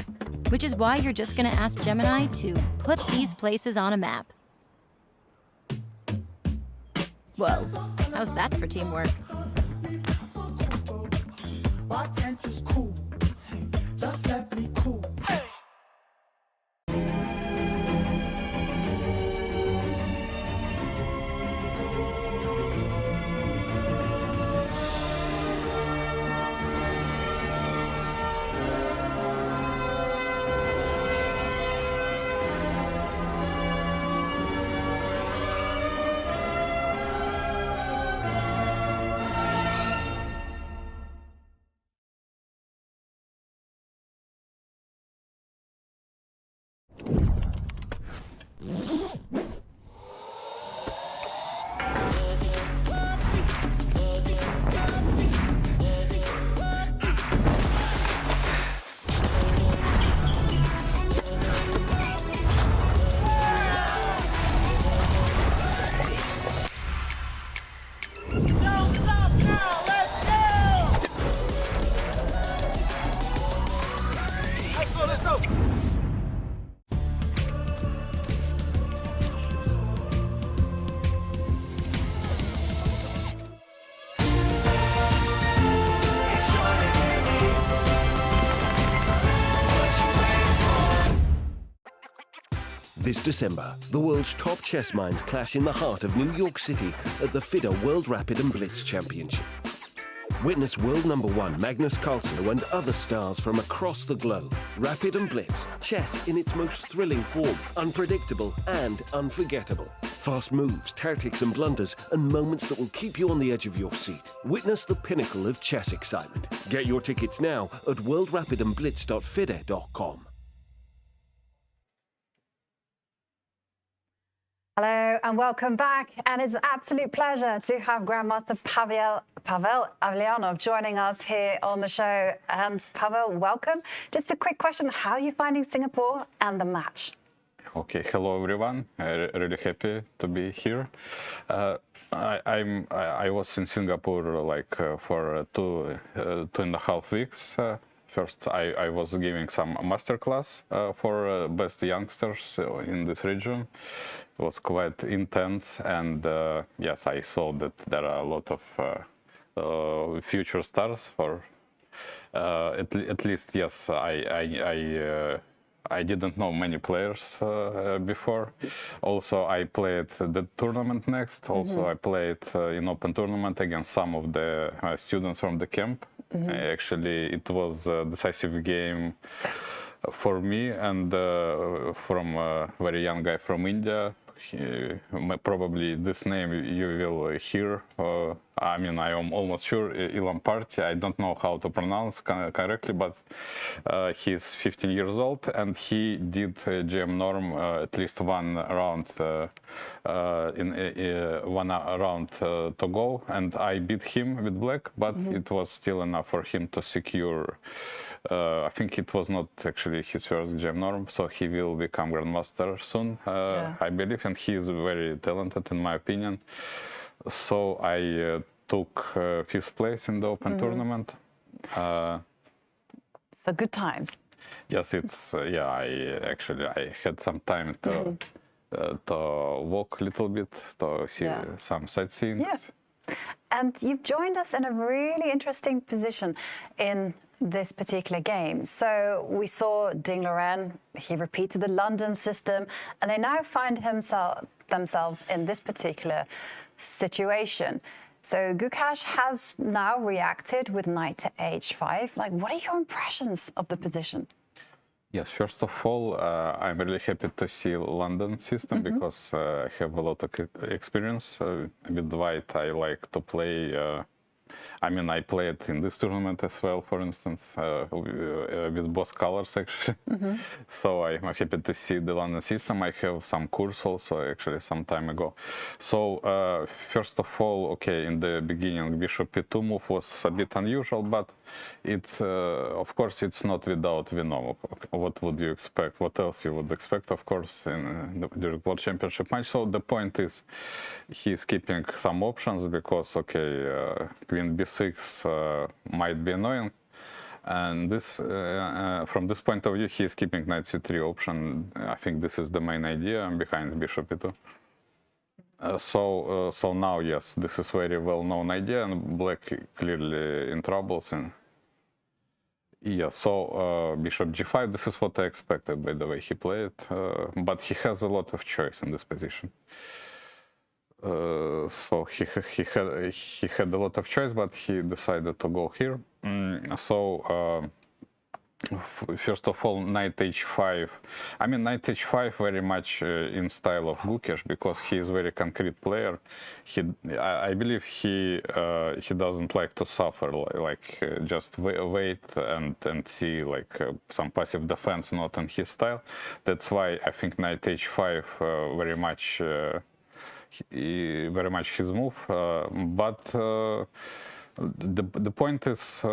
Which is why you're just going to ask Gemini to put these places on a map. Whoa, how's that for teamwork? Why can't you just cool? Just let me cool. This December, the world's top chess minds clash in the heart of New York City at the FIDE World Rapid and Blitz Championship. Witness world number one Magnus Carlsen and other stars from across the globe. Rapid and Blitz, chess in its most thrilling form, unpredictable and unforgettable. Fast moves, tactics and blunders, and moments that will keep you on the edge of your seat. Witness the pinnacle of chess excitement. Get your tickets now at worldrapidandblitz.fide.com. Hello and welcome back. And it's an absolute pleasure to have Grandmaster Pavel Avlianov joining us here on the show. And Pavel, welcome. Just a quick question. How are you finding Singapore and the match? Okay, hello everyone. Really happy to be here. I was in Singapore for 2.5 weeks. First, I was giving some masterclass for best youngsters in this region. It was quite intense, and yes, I saw that there are a lot of future stars. For at least, yes, I didn't know many players before. Also, I played the tournament next. Also, I played in open tournament against some of the students from the camp. Actually, it was a decisive game for me and from a very young guy from India. Probably this name you will hear. I mean, I am almost sure Ilan Party. I don't know how to pronounce correctly, but he's 15 years old and he did GM norm at least one round to go, and I beat him with black, but it was still enough for him to secure. I think it was not actually his first GM norm, so he will become Grandmaster soon, I believe, and he is very talented in my opinion. So I took 5th place in the open tournament. So good time. Yes, it's yeah. I had some time to walk a little bit, to see some sightseeing. Yeah. And you've joined us in a really interesting position in this particular game. So we saw Ding Liren, he repeated the London system, and they now find themselves in this particular situation. So Gukesh has now reacted with knight to h5. Like, what are your impressions of the position? Yes, first of all, I'm really happy to see London system because I have a lot of experience with white. I like to play. I mean, I played in this tournament as well, for instance, with both colors actually. So I'm happy to see the London system. I have some course also actually some time ago. So first of all, okay, in the beginning, bishop e2 move was a bit unusual, but it, of course, it's not without we know. What would you expect? What else you would expect, of course, in the World Championship match? So the point is, he's keeping some options because, okay, Queen b6 might be annoying, and this, from this point of view, he is keeping knight c3 option. I think this is the main idea behind bishop e2. So now, yes, this is very well-known idea, and black clearly in troubles. And yeah, so bishop g5. This is what I expected, by the way he played, but he has a lot of choice in this position. So he had a lot of choice, but he decided to go here. So first of all, knight h5. I mean, knight h5 very much in style of Gukesh because he is very concrete player. I believe he doesn't like to suffer, like just wait and see like some passive defense, not in his style. That's why I think knight h5 very much his move. But the point is.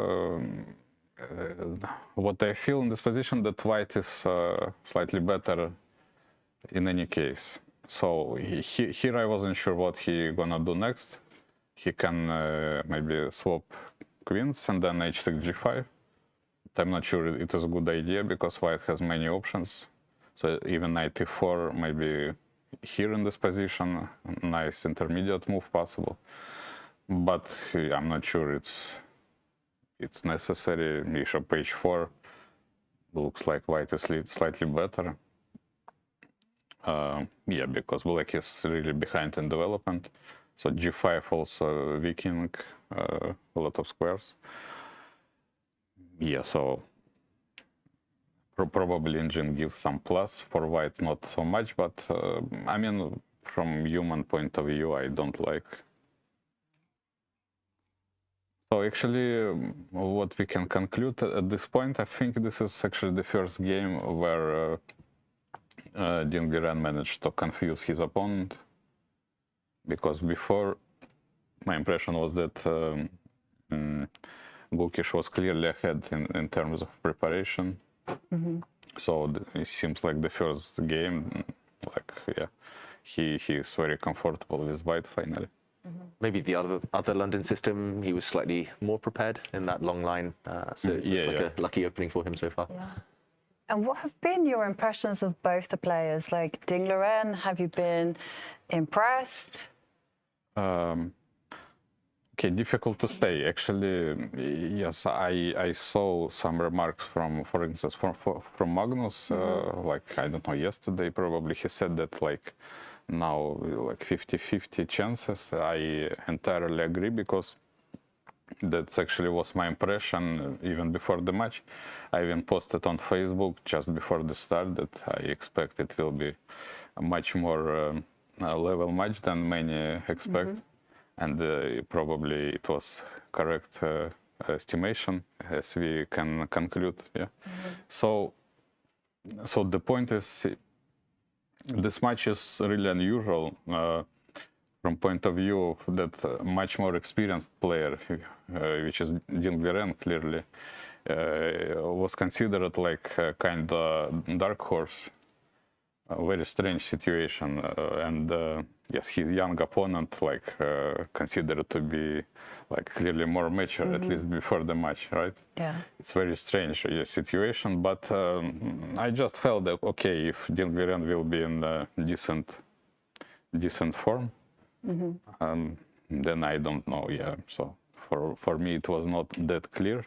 What I feel in this position, that white is slightly better in any case. So here I wasn't sure what he gonna do next. He can maybe swap queens and then h6 g5. I'm not sure it is a good idea because white has many options. So even knight e4 maybe here in this position, nice intermediate move possible. But I'm not sure it's necessary. Bishop h4 looks like white is slightly better. Yeah, because black is really behind in development. So G5 also weakening a lot of squares. Yeah, so probably engine gives some plus for white, not so much, but I mean, from human point of view, I don't like. So actually, what we can conclude at this point, I think this is actually the first game where Ding Liren managed to confuse his opponent, because before, my impression was that Gukesh was clearly ahead in terms of preparation. So it seems like the first game, like, yeah, he is very comfortable with white finally. Maybe the other London system, he was slightly more prepared in that long line. So it looks like a lucky opening for him so far. Yeah. And what have been your impressions of both the players? Like Ding Liren, have you been impressed? Okay, difficult to say. Actually, yes, I saw some remarks from, for instance, from Magnus, like, I don't know, yesterday probably, he said that, like, now, like 50-50 chances. I entirely agree, because that's actually was my impression even before the match. I even posted on Facebook just before the start that I expect it will be a much more level match than many expect. And probably it was correct estimation, as we can conclude. Yeah. So the point is, this match is really unusual from point of view of that much more experienced player, which is Ding Liren, clearly was considered like a kind of dark horse. A very strange situation, and yes, his young opponent, like, considered to be like clearly more mature, at least before the match, right? Yeah. It's very strange situation, but I just felt that, okay, if Ding Liren will be in decent form, then I don't know. Yeah, so for me it was not that clear.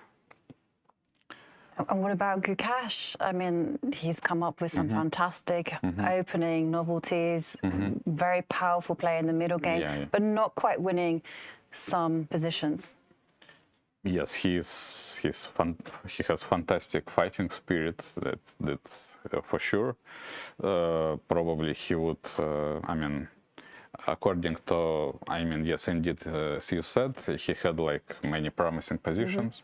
And what about Gukesh? I mean, he's come up with some fantastic opening novelties, very powerful play in the middle game, but not quite winning some positions. Yes, he has fantastic fighting spirit. That's for sure. Probably he would. I mean, according to, I mean, yes, indeed, as you said, he had like many promising positions.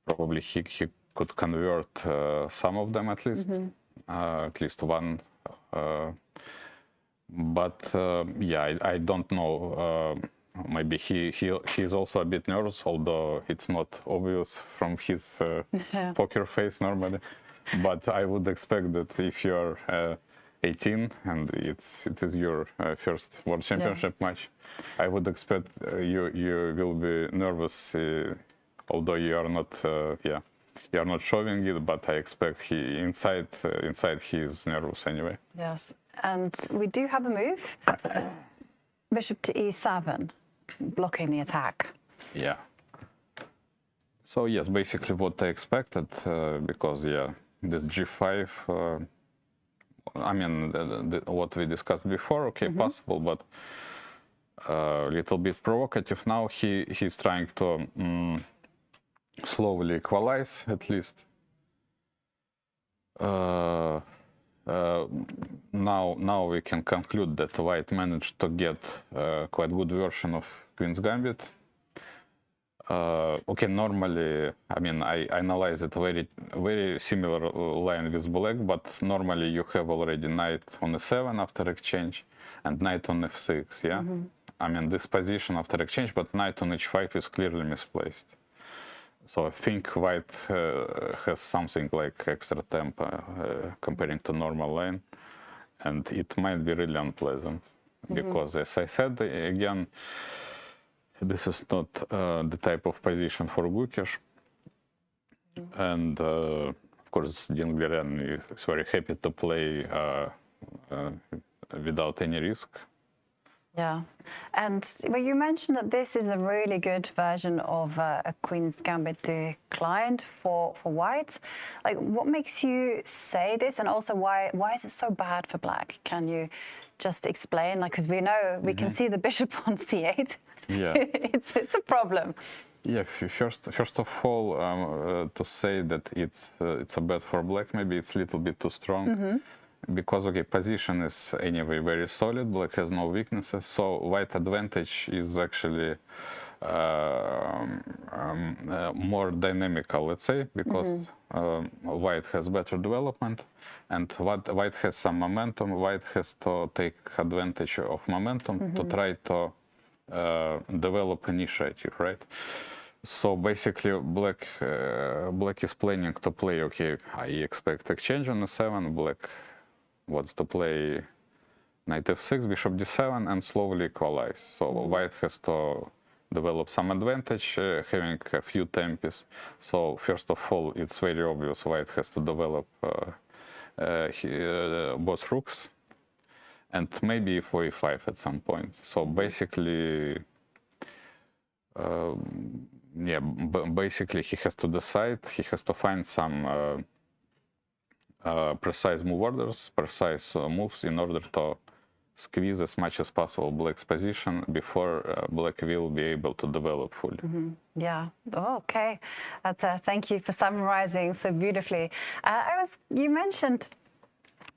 Probably he could convert some of them at least one. But yeah, I don't know. Maybe he's also a bit nervous, although it's not obvious from his poker face normally. But I would expect that if you're 18 and it is your first World Championship match, I would expect you will be nervous, although you are not. You are not showing it, but I expect inside he is nervous anyway. Yes, and we do have a move. Bishop to e7, blocking the attack. Yeah. So yes, basically what I expected, because this g5. I mean, what we discussed before. Okay, possible, but a little bit provocative. Now he's trying to. Slowly equalize, at least. Now we can conclude that white managed to get quite good version of Queen's Gambit. Okay, normally, I mean, I analyze it very similar line with black, but normally you have already knight on e7 after exchange and knight on f6, yeah? I mean, this position after exchange, but knight on h5 is clearly misplaced. So I think white has something like extra tempo comparing to normal line, and it might be really unpleasant because, as I said again, this is not the type of position for Gukesh, and of course Ding Liren is very happy to play without any risk. Yeah, and well, you mentioned that this is a really good version of a Queen's Gambit declined for white. Like, what makes you say this, and also why is it so bad for black? Can you just explain, like, because we know we can see the bishop on c8. Yeah. it's a problem. Yeah, first of all, to say that it's a bet for black, maybe it's a little bit too strong. Because, okay, position is anyway very solid, black has no weaknesses, so white advantage is actually more dynamical, let's say, because white has better development, and white has some momentum. White has to take advantage of momentum to try to develop initiative, right? So basically, black is planning to play, okay, I expect exchange on e7, black wants to play knight f6, bishop d7, and slowly equalize. So white has to develop some advantage, having a few tempis. So first of all, it's very obvious white has to develop both rooks, and maybe e4, e5 at some point. So basically, yeah, basically he has to decide, he has to find some precise move orders, precise moves in order to squeeze as much as possible black's position before black will be able to develop fully. Yeah. Oh, okay. Thank you for summarizing so beautifully. You mentioned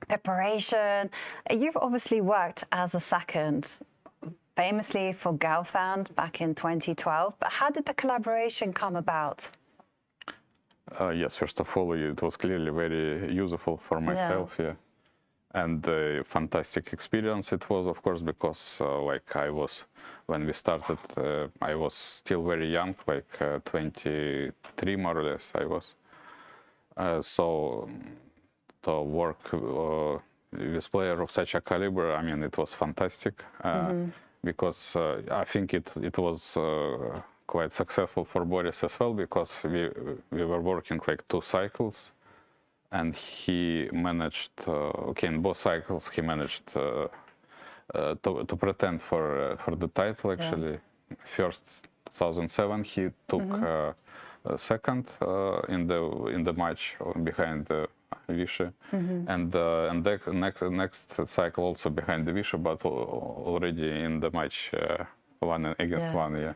preparation. You've obviously worked as a second, famously for Gelfand back in 2012. But how did the collaboration come about? Yes, first of all, it was clearly very useful for myself, yeah. And a fantastic experience it was, of course, because like I was, when we started, I was still very young, like 23 more or less I was. So to work with player of such a caliber, I mean, it was fantastic, because I think it was quite successful for Boris as well, because we were working like 2 cycles, and he managed, okay, in both cycles he managed to pretend for the title actually. First, 2007, he took second in the match behind Vishy, and the next cycle also behind the Vishy, but already in the match 1 against 1, yeah.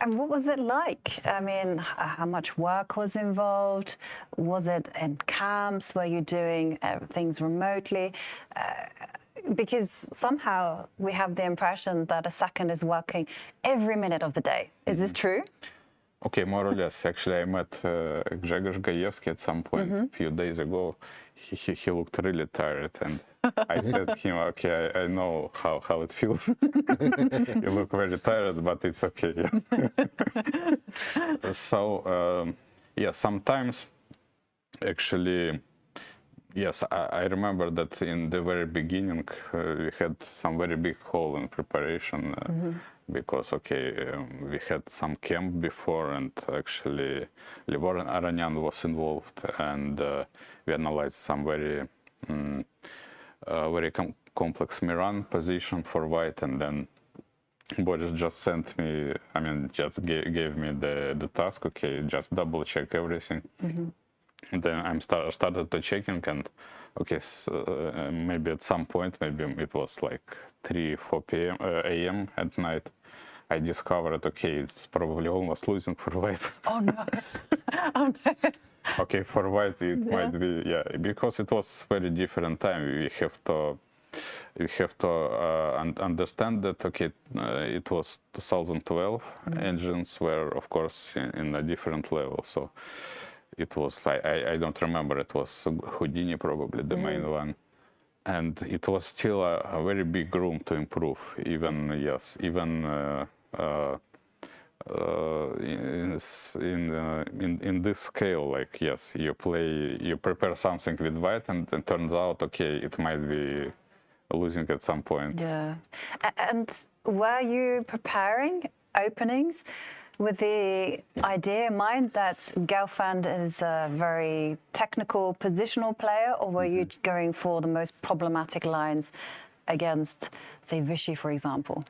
And what was it like? I mean, how much work was involved? Was it in camps? Were you doing things remotely? Because somehow we have the impression that a second is working every minute of the day. Is this true? Okay, more or less. Actually, I met Grzegorz Gajewski at some point a few days ago. He looked really tired, and I said to him, okay, I know how it feels. You look very tired, but it's okay. Yeah. So, yeah, sometimes, actually, yes, I remember that in the very beginning, we had some very big hole in preparation. Because, okay, we had some camp before, and actually Livor Aranyan was involved, and we analyzed some very complex Miran position for white, and then Boris just sent me, I mean, just gave me the task, okay, just double check everything. And then I started to checking, and okay, so, maybe at some point, maybe it was like 3-4 a.m. at night, I discovered, okay, it's probably almost losing for white. Oh no! Oh no! Okay, for white it might be, yeah, because it was very different time. We have to understand that, okay, it was 2012. Engines were, of course, in a different level. So it was, I don't remember, it was Houdini probably the main one. And it was still a very big room to improve, even, yes, even in this scale, like, yes, you prepare something with white, and it turns out, okay, it might be losing at some point. Yeah. And were you preparing openings with the idea in mind that Gelfand is a very technical positional player, or were you going for the most problematic lines against, say, Vishy, for example?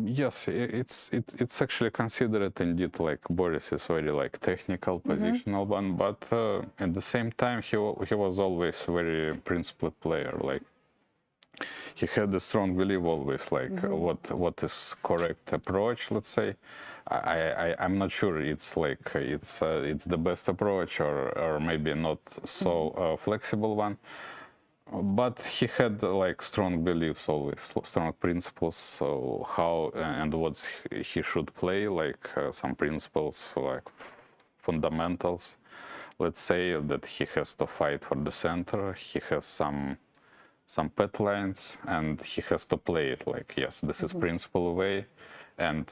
Yes, it's actually considered indeed like Boris is very like technical positional one, but at the same time he was always very principled player. Like he had a strong belief always, like what is correct approach, let's say. I'm not sure it's like it's the best approach or maybe not so flexible one. But he had like strong beliefs always, strong principles. So how and what he should play, like some principles, like fundamentals. Let's say that he has to fight for the center. He has some pet lines, and he has to play it like, yes, this is principle way, and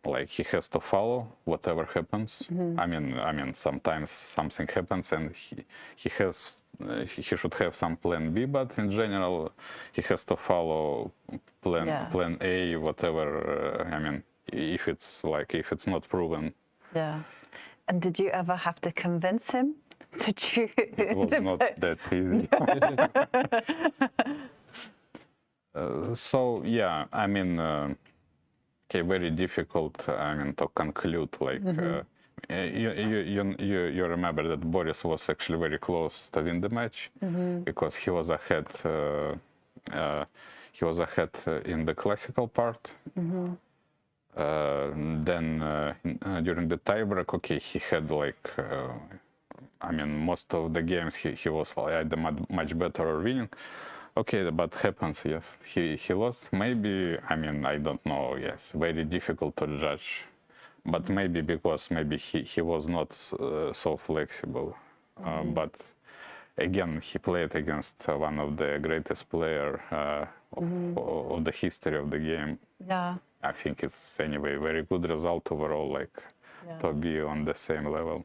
like he has to follow whatever happens. I mean, sometimes something happens, and he should have some plan B, but in general, he has to follow plan A, whatever. I mean, if it's not proven. Yeah. And did you ever have to convince him to choose? It was not that easy. So yeah, I mean, okay, very difficult. I mean, to conclude. Like you remember that Boris was actually very close to win the match because he was ahead. In the classical part. Then during the tiebreak, okay, he had like, I mean, most of the games he was either much better or winning. Okay, but happens, yes. He lost. Maybe, I mean, I don't know, yes, very difficult to judge. But maybe because he was not so flexible. But again, he played against one of the greatest players of the history of the game. Yeah. I think it's anyway very good result overall, like to be on the same level.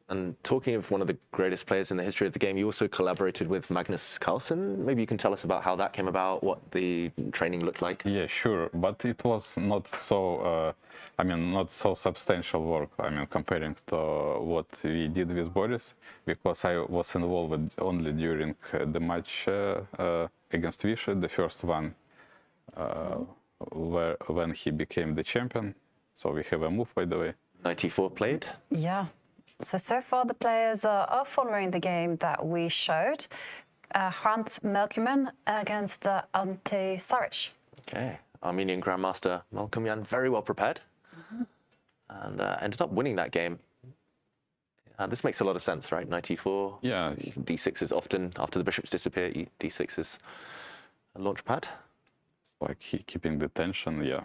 And talking of one of the greatest players in the history of the game, you also collaborated with Magnus Carlsen. Maybe you can tell us about how that came about, what the training looked like. Yeah, sure, but it was not so, I mean, not so substantial work. I mean, comparing to what we did with Boris, because I was involved only during the match against Vishy, the first one. When he became the champion. So we have a move, by the way. 94 played? Yeah. So far the players are following the game that we showed. Hrant Melkuman against Ante Saric. Okay. Armenian Grandmaster Melkuman, very well prepared. And ended up winning that game. This makes a lot of sense, right? 94. Yeah. D6 is often, after the bishops disappear, D6 is a launch pad. Like keeping the tension, yeah,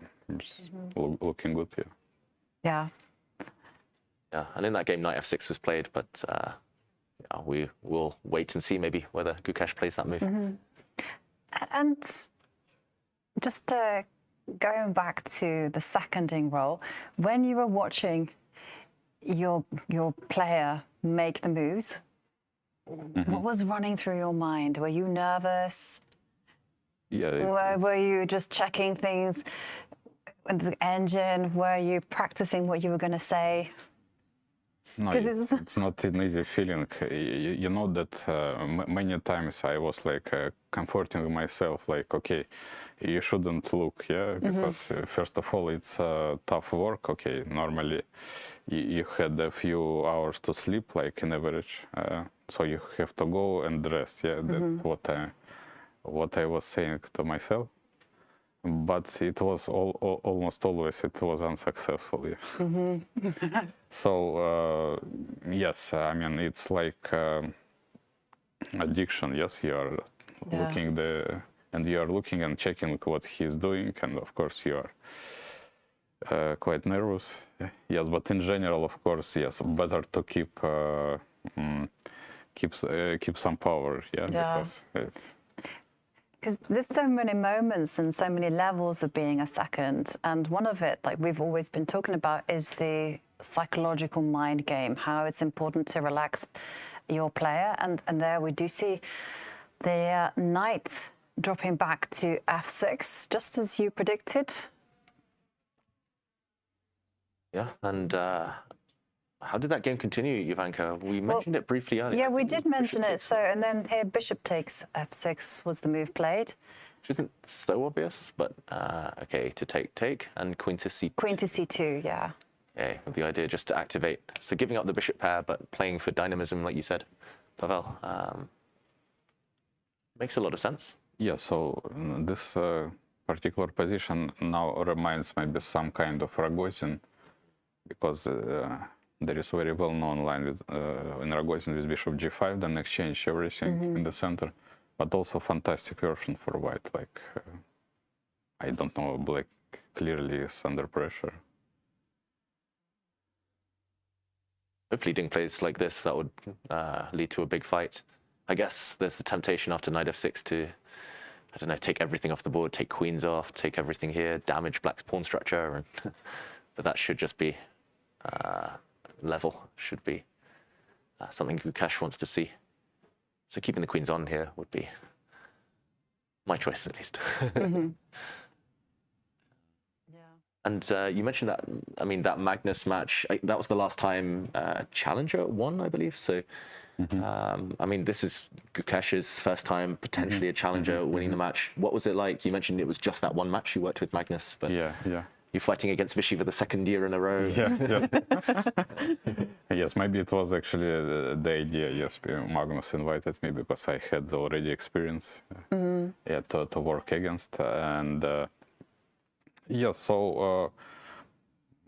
looking good, yeah. Yeah. Yeah, and in that game, knight f6 was played, but we will wait and see maybe whether Gukesh plays that move. And just going back to the seconding role, when you were watching your player make the moves, what was running through your mind? Were you nervous? Yeah. Were you just checking things with the engine? Were you practicing what you were going to say? No, it's not an easy feeling. You know that many times I was like comforting myself, like, okay, you shouldn't look, yeah, because first of all, it's tough work. Okay, normally you had a few hours to sleep, like in average, so you have to go and rest. Yeah, that's what I was saying to myself, but it was almost always it was unsuccessful. Yeah. So yes, I mean it's like addiction. Yes, you are looking you are looking and checking what he's doing, and of course you are quite nervous. Yes, but in general, of course, yes, better to keep some power. Yeah. Because it's. Because there's so many moments and so many levels of being a second. And one of it, like we've always been talking about, is the psychological mind game, how it's important to relax your player. And there we do see the knight dropping back to f6, just as you predicted. Yeah, and how did that game continue, Jovanka? We mentioned it briefly earlier. Yeah, we did mention it. So, and then here, bishop takes f6 was the move played. Which isn't so obvious, but okay, to take, and queen to c2. Queen to c2, yeah. Okay, with the idea just to activate. So giving up the bishop pair, but playing for dynamism, like you said, Pavel. Makes a lot of sense. Yeah, so this particular position now reminds maybe some kind of Rogozin, because there is very well-known line with, in Rogozin with bishop g5, then exchange everything in the center, but also fantastic version for white. Like, I don't know, black clearly is under pressure. Hopefully Ding plays like this, that would lead to a big fight. I guess there's the temptation after knight f6 to, I don't know, take everything off the board, take queens off, take everything here, damage black's pawn structure, and but that should just be level, should be something Gukesh wants to see. So keeping the queens on here would be my choice, at least. And you mentioned that, I mean, that Magnus match, that was the last time Challenger won, I believe. So, I mean, this is Gukesh's first time, potentially a Challenger winning the match. What was it like? You mentioned it was just that one match you worked with Magnus, but you're fighting against Vichy for the second year in a row. Yes, maybe it was actually the idea. Yes, Magnus invited me because I had already experience to work against. And yeah, so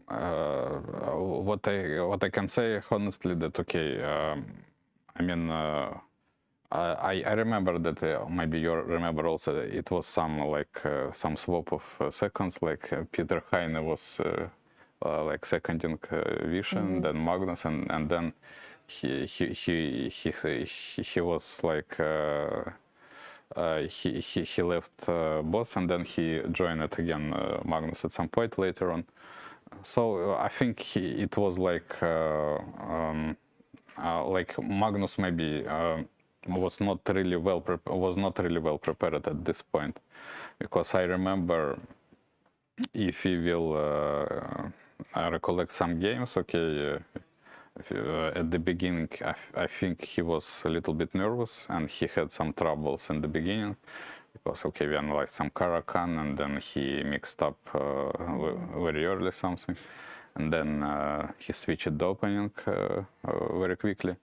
what I can say honestly that I mean I remember that maybe you remember also that it was some like some swap of seconds, like Peter Heine was like seconding Vishen, then Magnus, and then he was like he left both, and then he joined it again, Magnus, at some point later on. So I think it was like Magnus maybe was not really well prepared at this point, because I remember, if you will recollect some games, at the beginning, I think he was a little bit nervous and he had some troubles in the beginning, because we analyzed some Caracan and then he mixed up very early something, and then he switched the opening very quickly,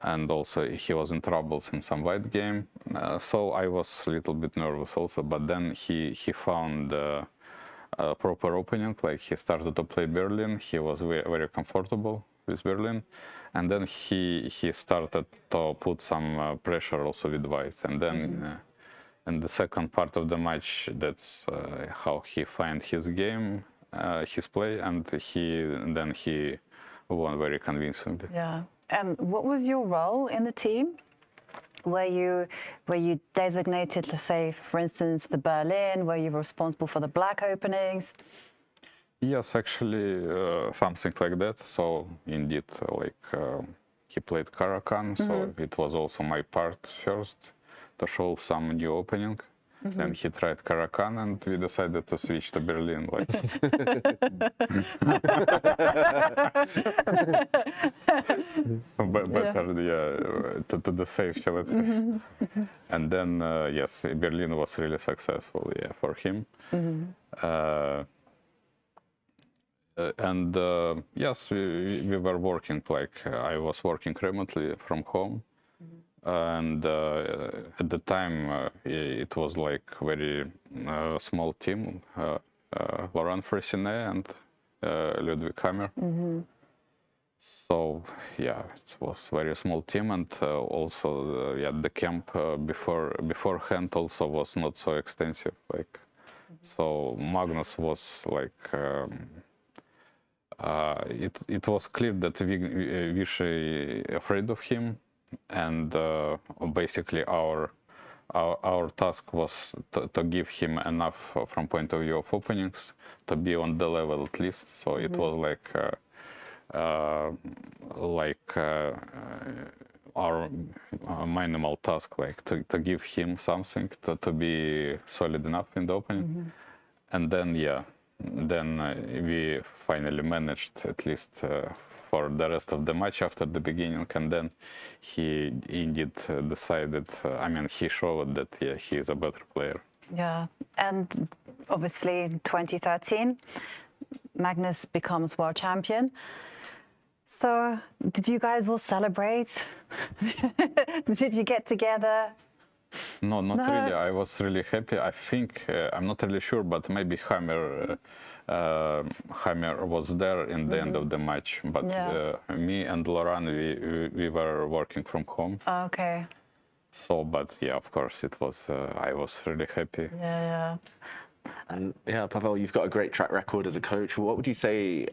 and also he was in troubles in some white game, so I was a little bit nervous also, but then he found a proper opening, like he started to play Berlin, he was very comfortable with Berlin, and then he started to put some pressure also with white, and then in the second part of the match, that's how he find his game, his play, and then he won very convincingly. Yeah. And what was your role in the team? Were you designated to say, for instance, the Berlin? Were you responsible for the black openings? Yes, actually, something like that. So indeed, he played Caracan, so it was also my part first to show some new opening. Then he tried Caracan, and we decided to switch to Berlin. Better, to the safety, let's say. And then, yes, Berlin was really successful, for him. And yes, we were working, I was working remotely from home. And at the time, it was like very small team, Laurent Fressinet and Ludwig Hammer. So yeah, it was very small team, and also the camp beforehand also was not so extensive. So Magnus was it was clear that Vichy afraid of him. And basically our task was to give him enough from point of view of openings to be on the level at least. So it was our minimal task, to give him something to be solid enough in the opening. And then we finally managed, at least for the rest of the match after the beginning, and then he indeed decided, he showed that he is a better player. Yeah, and obviously in 2013, Magnus becomes world champion. So did you guys all celebrate? Did you get together? No, not really. I was really happy. I think, I'm not really sure, but maybe Hammer was there in the end of the match. But me and Lauren, we were working from home. Okay. So, but yeah, of course, it was. I was really happy. Yeah. And yeah, Pavel, you've got a great track record as a coach. What would you say?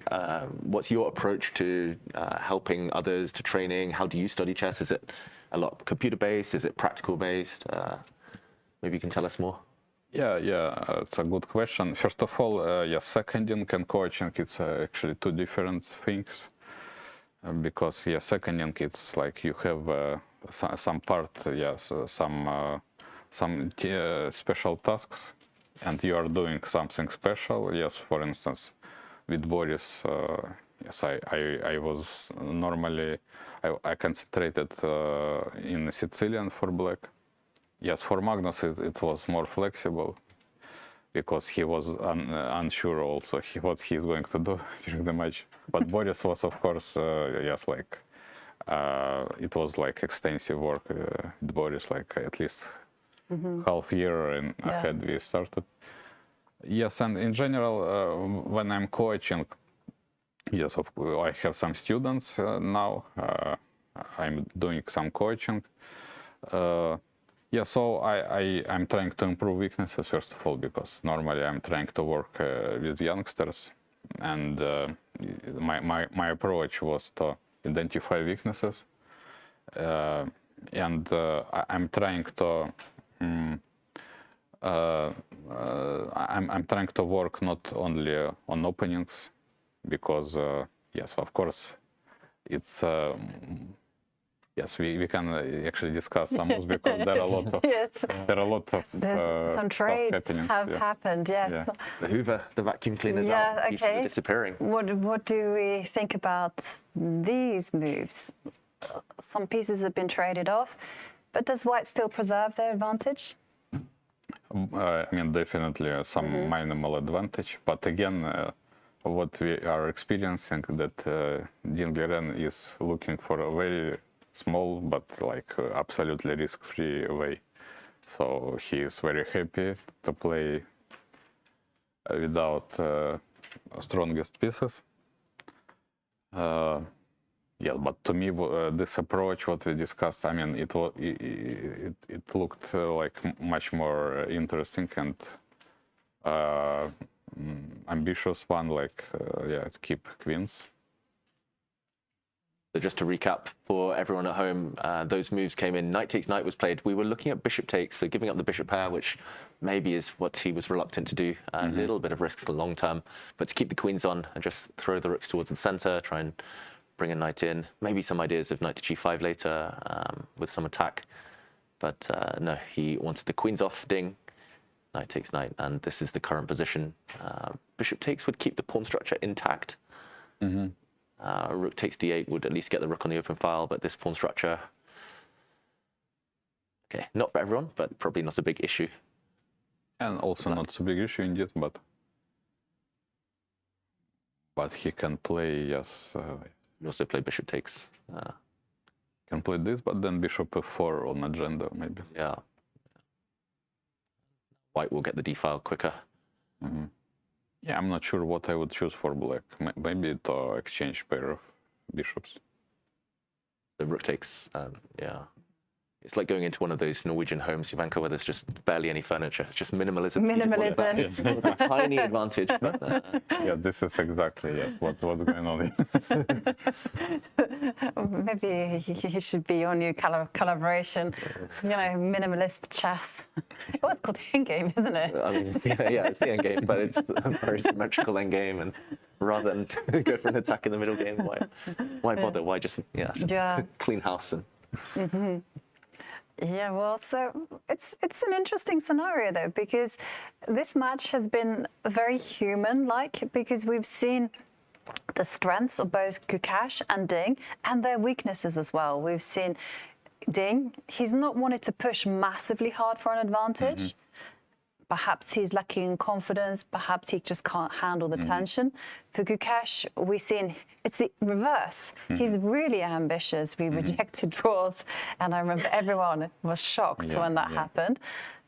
What's your approach to helping others, to training? How do you study chess? Is it a lot computer-based? Is it practical-based? Maybe you can tell us more. Yeah, it's a good question. First of all, yeah, seconding and coaching, it's actually two different things. Because yeah, seconding, it's like you have some part, yes, some special tasks, and you are doing something special. Yes, for instance, with Boris, yes, I was normally, I concentrated in Sicilian for black. Yes, for Magnus it was more flexible, because he was unsure also what he's going to do during the match. But Boris was, of course, yes, like, it was like extensive work with Boris, like at least half year ahead we started. Yes, and in general, when I'm coaching, yes, I have some students now. I'm doing some coaching. Yeah, so I'm trying to improve weaknesses, first of all, because normally I'm trying to work with youngsters, and my approach was to identify weaknesses, and I'm trying to I'm trying to work not only on openings, because yes, of course, it's yes, we can actually discuss some moves, because there are a lot of some trades happening. Have happened. Yes. Yeah. The Hoover, the vacuum cleaners out, pieces are disappearing. What do we think about these moves? Some pieces have been traded off, but does White still preserve their advantage? I mean, definitely some minimal advantage, but again, what we are experiencing, that Ding Liren is looking for a very small but like absolutely risk-free way. So he is very happy to play without strongest pieces. Yeah, but to me, this approach, what we discussed, I mean, it looked like much more interesting and ambitious one, like yeah, to keep queens. So just to recap for everyone at home, those moves came in. Knight takes knight was played. We were looking at bishop takes, so giving up the bishop pair, which maybe is what he was reluctant to do. A little bit of risk for the long term, but to keep the queens on and just throw the rooks towards the center, try and bring a knight in. Maybe some ideas of knight to g5 later with some attack. But no, he wanted the queens off, Ding. Knight takes knight, and this is the current position. Bishop takes would keep the pawn structure intact. Rook takes d8 would at least get the rook on the open file, but this pawn structure, okay, not for everyone, but probably not a big issue. And also not so big issue indeed, but he can play, yes. He also play bishop takes. Can play this, but then bishop f4 on agenda, maybe. Yeah. White will get the d file quicker. Yeah, I'm not sure what I would choose for black. Maybe to exchange pair of bishops. The rook takes, yeah. It's like going into one of those Norwegian homes, Jovanka, where there's just barely any furniture. It's just minimalism. Minimalism. It's a tiny advantage. But, yeah, this is exactly, yes, what's going on. Maybe he should be your new collaboration. You know, minimalist chess. Well, it's called Endgame, isn't it? I mean, yeah, it's the endgame, but it's a very symmetrical endgame. And rather than go for an attack in the middle game, why bother? Why just clean house and. Yeah, well, so it's an interesting scenario though, because this match has been very human-like, because we've seen the strengths of both Gukesh and Ding and their weaknesses as well. We've seen Ding, he's not wanted to push massively hard for an advantage, perhaps he's lacking in confidence, perhaps he just can't handle the tension. For Gukesh, we've seen it's the reverse. He's really ambitious. We rejected draws, and I remember everyone was shocked when that happened.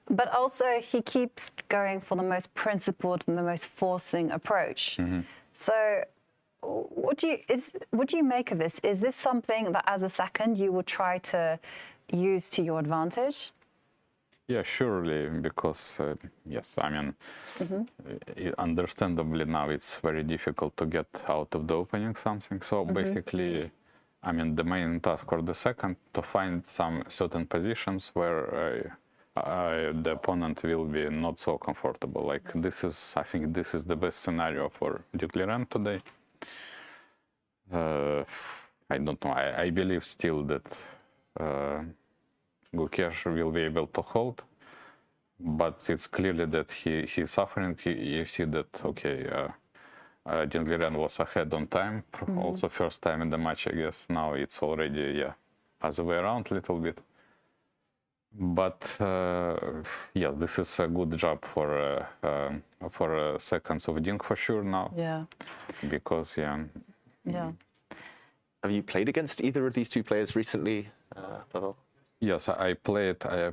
But also, he keeps going for the most principled and the most forcing approach. So, what do you make of this? Is this something that, as a second, you will try to use to your advantage? Yeah, surely, because yes, I mean, understandably now it's very difficult to get out of the opening something. So basically, I mean, the main task for the second to find some certain positions where the opponent will be not so comfortable. Like this is, I think, this is the best scenario for Ding Liren today. I don't know. I believe still that Gukesh will be able to hold, but it's clearly that he's suffering. You see that, okay, Ding Liren was ahead on time, also first time in the match, I guess. Now it's already, other way around a little bit. But yeah, this is a good job for seconds of Ding for sure now. Yeah. Because, Have you played against either of these two players recently, Pavel? Yes, I played very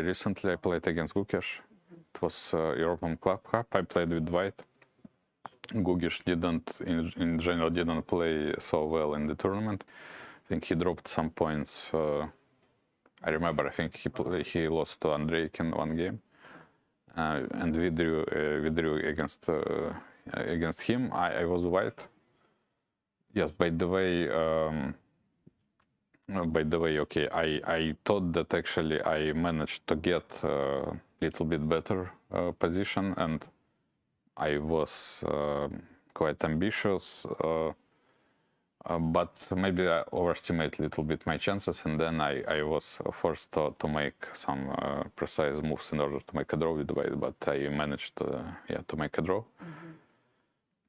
recently. I played against Gukesh. It was European Club Cup. I played with White. Gukesh in general, didn't play so well in the tournament. I think he dropped some points. I remember, I think he lost to Andrei in one game, and we drew against him. I was White. Yes, by the way, okay, I thought that actually I managed to get a little bit better position, and I was quite ambitious, but maybe I overestimated a little bit my chances, and then I was forced to make some precise moves in order to make a draw with White, but I managed to make a draw.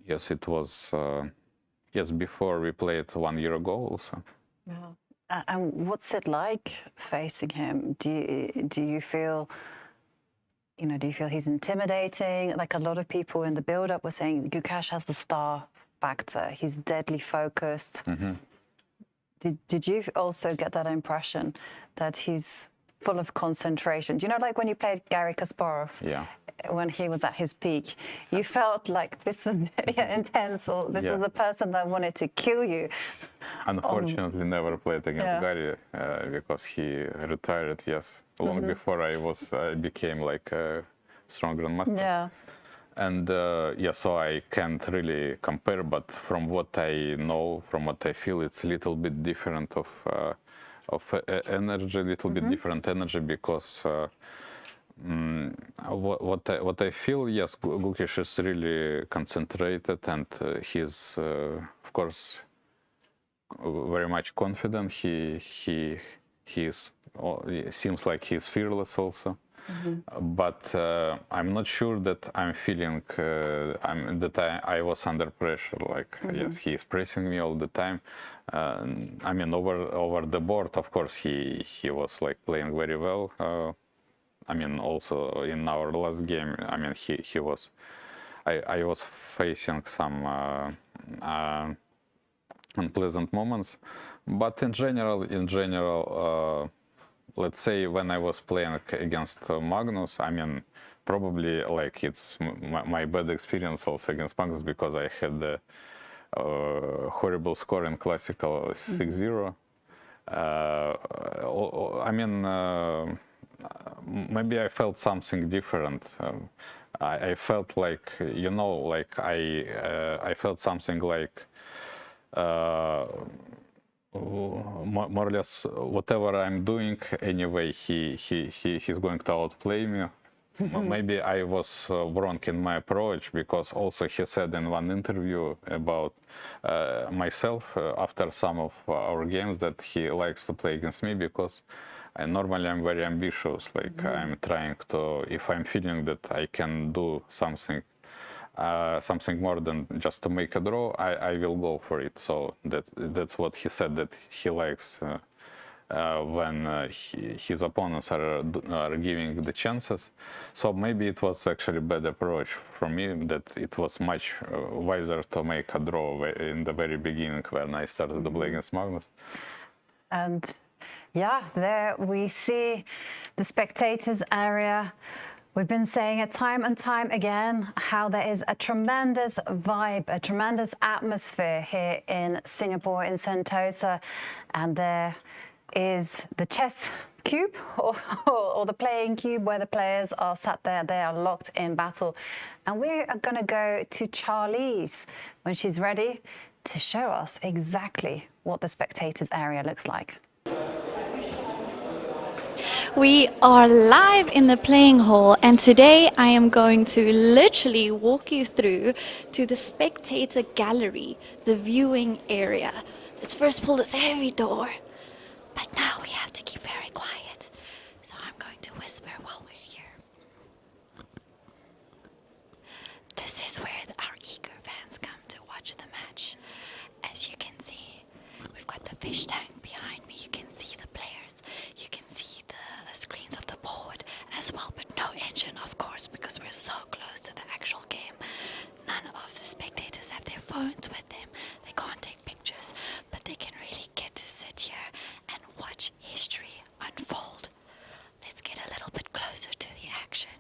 Yes, it was. Yes, before we played 1 year ago also. Yeah. And what's it like facing him? Do you feel, do you feel he's intimidating? Like a lot of people in the build-up were saying, Gukesh has the star factor. He's deadly focused. Did you also get that impression that he's full of concentration? Do you know, like when you played Garry Kasparov? Yeah. When he was at his peak, you felt like this was intense, or this was a person that wanted to kill you. Unfortunately, never played against Garry because he retired. Yes, long before I became like a strong grandmaster. Yeah. And so I can't really compare, but from what I know, from what I feel, it's a little bit different of energy, a little bit different energy, because what I feel, yes, Gukesh is really concentrated, and he's of course very much confident. He seems like he's fearless also. But I'm not sure that I'm feeling I was under pressure. Like yes, he is pressing me all the time. I mean, over the board, of course, he was like playing very well. I mean, also in our last game, I mean, he was. I was facing some unpleasant moments, but in general. Let's say when I was playing against Magnus, I mean, probably like it's my bad experience also against Magnus, because I had the horrible score in classical 6-0. I mean, maybe I felt something different. I felt like, like I felt something like more or less whatever I'm doing anyway, he's going to outplay me. Maybe I was wrong in my approach, because also he said in one interview about myself after some of our games that he likes to play against me, because normally I'm very ambitious. Like I'm trying to, if I'm feeling that I can do something more than just to make a draw, I will go for it. So that's what he said, that he likes when his opponents are giving the chances. So maybe it was actually a bad approach from me, that it was much wiser to make a draw in the very beginning when I started to play against Magnus. And yeah, there we see the spectators area. We've been saying it time and time again, how there is a tremendous vibe, a tremendous atmosphere here in Singapore, in Sentosa. And there is the chess cube or the playing cube where the players are sat there. They are locked in battle. And we are going to go to Charlize when she's ready to show us exactly what the spectators area looks like. We are live in the playing hall, and today I am going to literally walk you through to the spectator gallery, the viewing area. Let's first pull this heavy door, but now we have to keep very quiet, so I'm going to whisper while we're here. This is where our eager fans come to watch the match. As you can see, we've got the fish tank behind me. You can see the players. You can see the screens of the board as well, but no engine, of course, because we're so close to the actual game. None of the spectators have their phones with them. They can't take pictures, but they can really get to sit here and watch history unfold. Let's get a little bit closer to the action.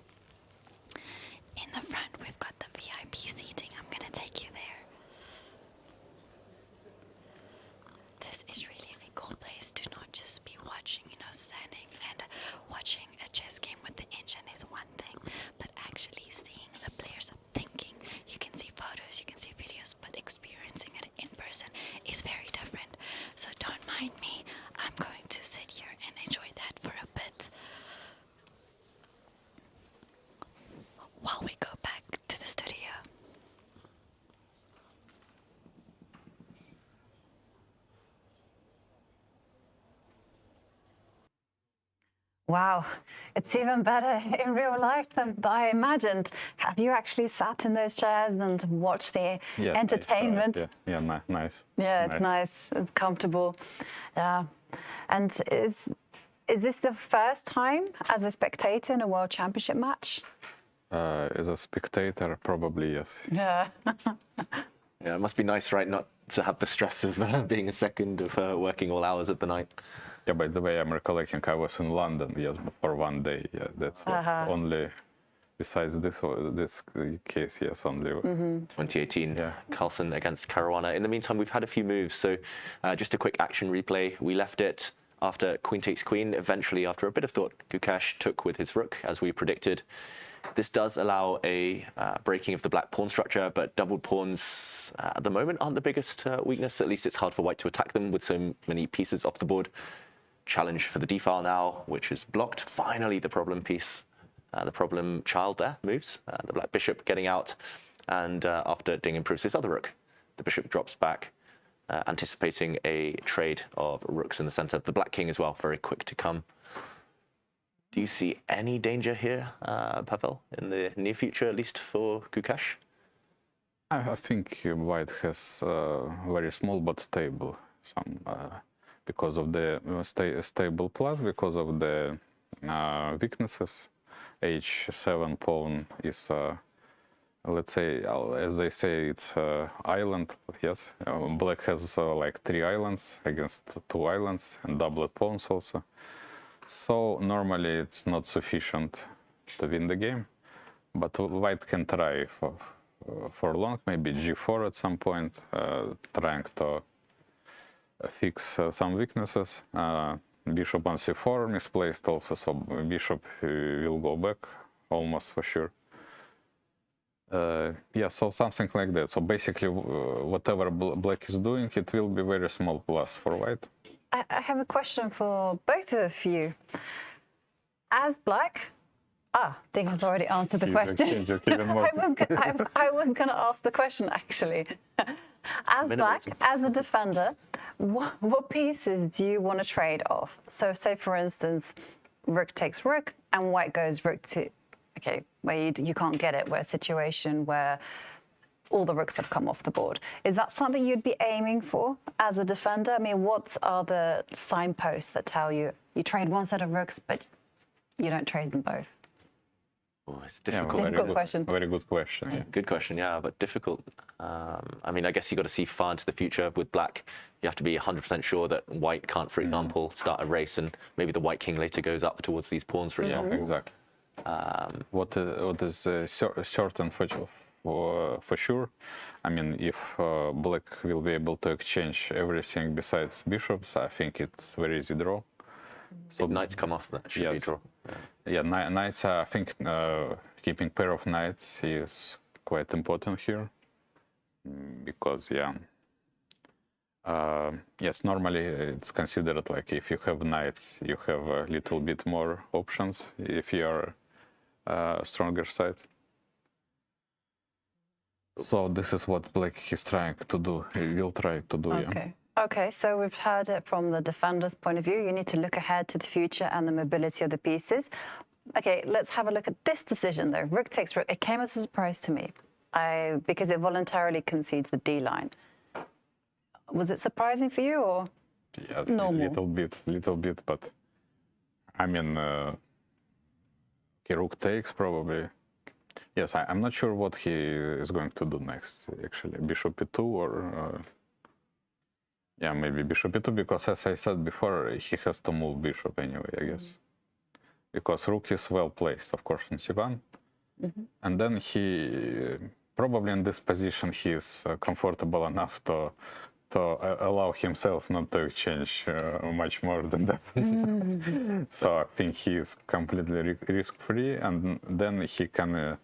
In the front, we've got the VIP seating. I'm going to take you there. This is really a cool place to not just be watching, standing and watching a chess game with the engine is one thing, but actually seeing the players thinking. You can see photos, you can see videos, but experiencing it in person is very different. So don't mind me. I'm going to sit here and enjoy that for a bit while we go back to the studio. Wow, it's even better in real life than I imagined. Have you actually sat in those chairs and watched the entertainment? Yeah, nice. Yeah, it's nice. It's comfortable. Yeah, and is this the first time as a spectator in a World Championship match? As a spectator, probably yes. Yeah. Yeah, it must be nice, right, not to have the stress of being a second, of working all hours of the night. Yeah, by the way, I'm recollecting I was in London, yes, for one day. Yeah, that's only, besides this case, yes, only. 2018, Carlsen against Caruana. In the meantime, we've had a few moves. So just a quick action replay. We left it after queen takes queen. Eventually, after a bit of thought, Gukesh took with his rook, as we predicted. This does allow a breaking of the black pawn structure, but doubled pawns at the moment aren't the biggest weakness. At least it's hard for white to attack them with so many pieces off the board. Challenge for the d-file now, which is blocked. Finally, the problem piece, the problem child there moves. The black bishop getting out, and after Ding improves his other rook, the bishop drops back, anticipating a trade of rooks in the center. The black king as well, very quick to come. Do you see any danger here, Pavel, in the near future, at least for Gukesh? I think white has very small but stable because of the stable plus, because of the weaknesses. H7 pawn is, let's say, as they say, it's island. Yes, black has like 3 islands against 2 islands and doublet pawns also. So normally it's not sufficient to win the game, but white can try for long, maybe g4 at some point, trying to fix some weaknesses. Bishop on c4 misplaced also, so bishop will go back almost for sure. Yeah, so something like that. So basically, whatever black is doing, it will be very small plus for white. I have a question for both of you. As black, Ding has already answered the question. I was going to ask the question actually. As black, as a defender, what pieces do you want to trade off? So say for instance, rook takes rook and white goes rook to, okay, where you can't get it, where a situation where all the rooks have come off the board. Is that something you'd be aiming for as a defender? I mean, what are the signposts that tell you trade one set of rooks, but you don't trade them both? Oh, it's difficult. Yeah, difficult question. Very good question. Yeah. Good question, yeah, but difficult. I mean, I guess you got to see far into the future. With black, you have to be 100% sure that white can't, for example, start a race, and maybe the white king later goes up towards these pawns, for example. Yeah, exactly. What is certain for sure? I mean, if black will be able to exchange everything besides bishops, I think it's very easy draw. So if knights come off, that should be draw. Yeah, knights, I think keeping pair of knights is quite important here. Because, yeah, yes, normally it's considered like if you have knights, you have a little bit more options if you are stronger side. So this is what black is trying to do. He will try to do, okay. yeah. Okay, so we've heard it from the defender's point of view. You need to look ahead to the future and the mobility of the pieces. Okay, let's have a look at this decision, though. Rook takes rook. It came as a surprise to me because it voluntarily concedes the D line. Was it surprising for you, or normal? Little bit, but I mean, rook takes probably. Yes, I'm not sure what he is going to do next, actually. Bishop e2 or... yeah, maybe bishop e2, because as I said before, he has to move bishop anyway, I guess. Because rook is well placed, of course, in c1. And then he, probably in this position, he is comfortable enough to allow himself not to exchange much more than that. So I think he is completely risk-free, and then he can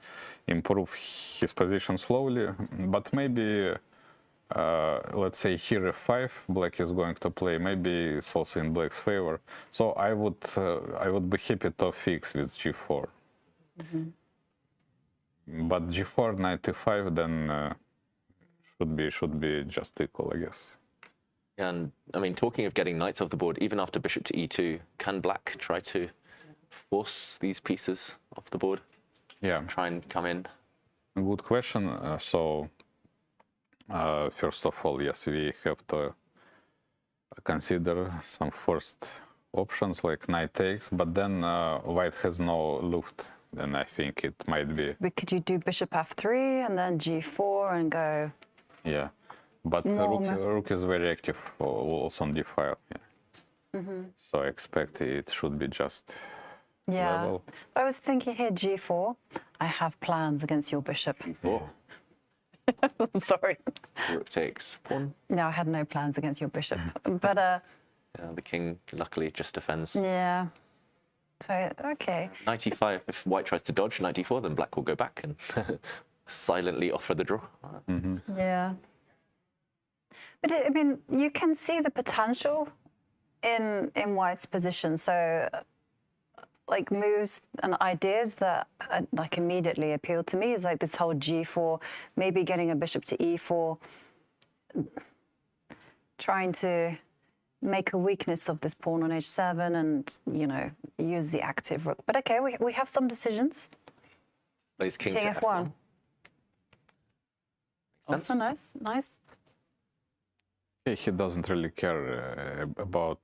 improve his position slowly, but maybe let's say here f5, black is going to play. Maybe it's also in black's favor. So I would be happy to fix with g4. But g4, knight e5, then should be just equal, I guess. And I mean, talking of getting knights off the board, even after bishop to e2, can black try to force these pieces off the board? Yeah. Try and come in. Good question. First of all, yes, we have to consider some first options like knight takes, but then white has no luft. Then I think it might be. But could you do bishop f3 and then g4 and go? Yeah, but rook is very active also on d5. Yeah. So I expect it should be just level. But I was thinking here g4. I have plans against your bishop. I'm sorry. Rook takes pawn. No, I had no plans against your bishop. But yeah, the king luckily just defends. Yeah. So okay. Knight e5. If white tries to dodge knight e4, then black will go back and silently offer the draw. Yeah. But I mean, you can see the potential in white's position. So like moves and ideas that like immediately appeal to me is like this whole g4, maybe getting a bishop to e4, trying to make a weakness of this pawn on h7 and, you know, use the active rook. But okay, we have some decisions. Plays king to f1. Also nice. He doesn't really care about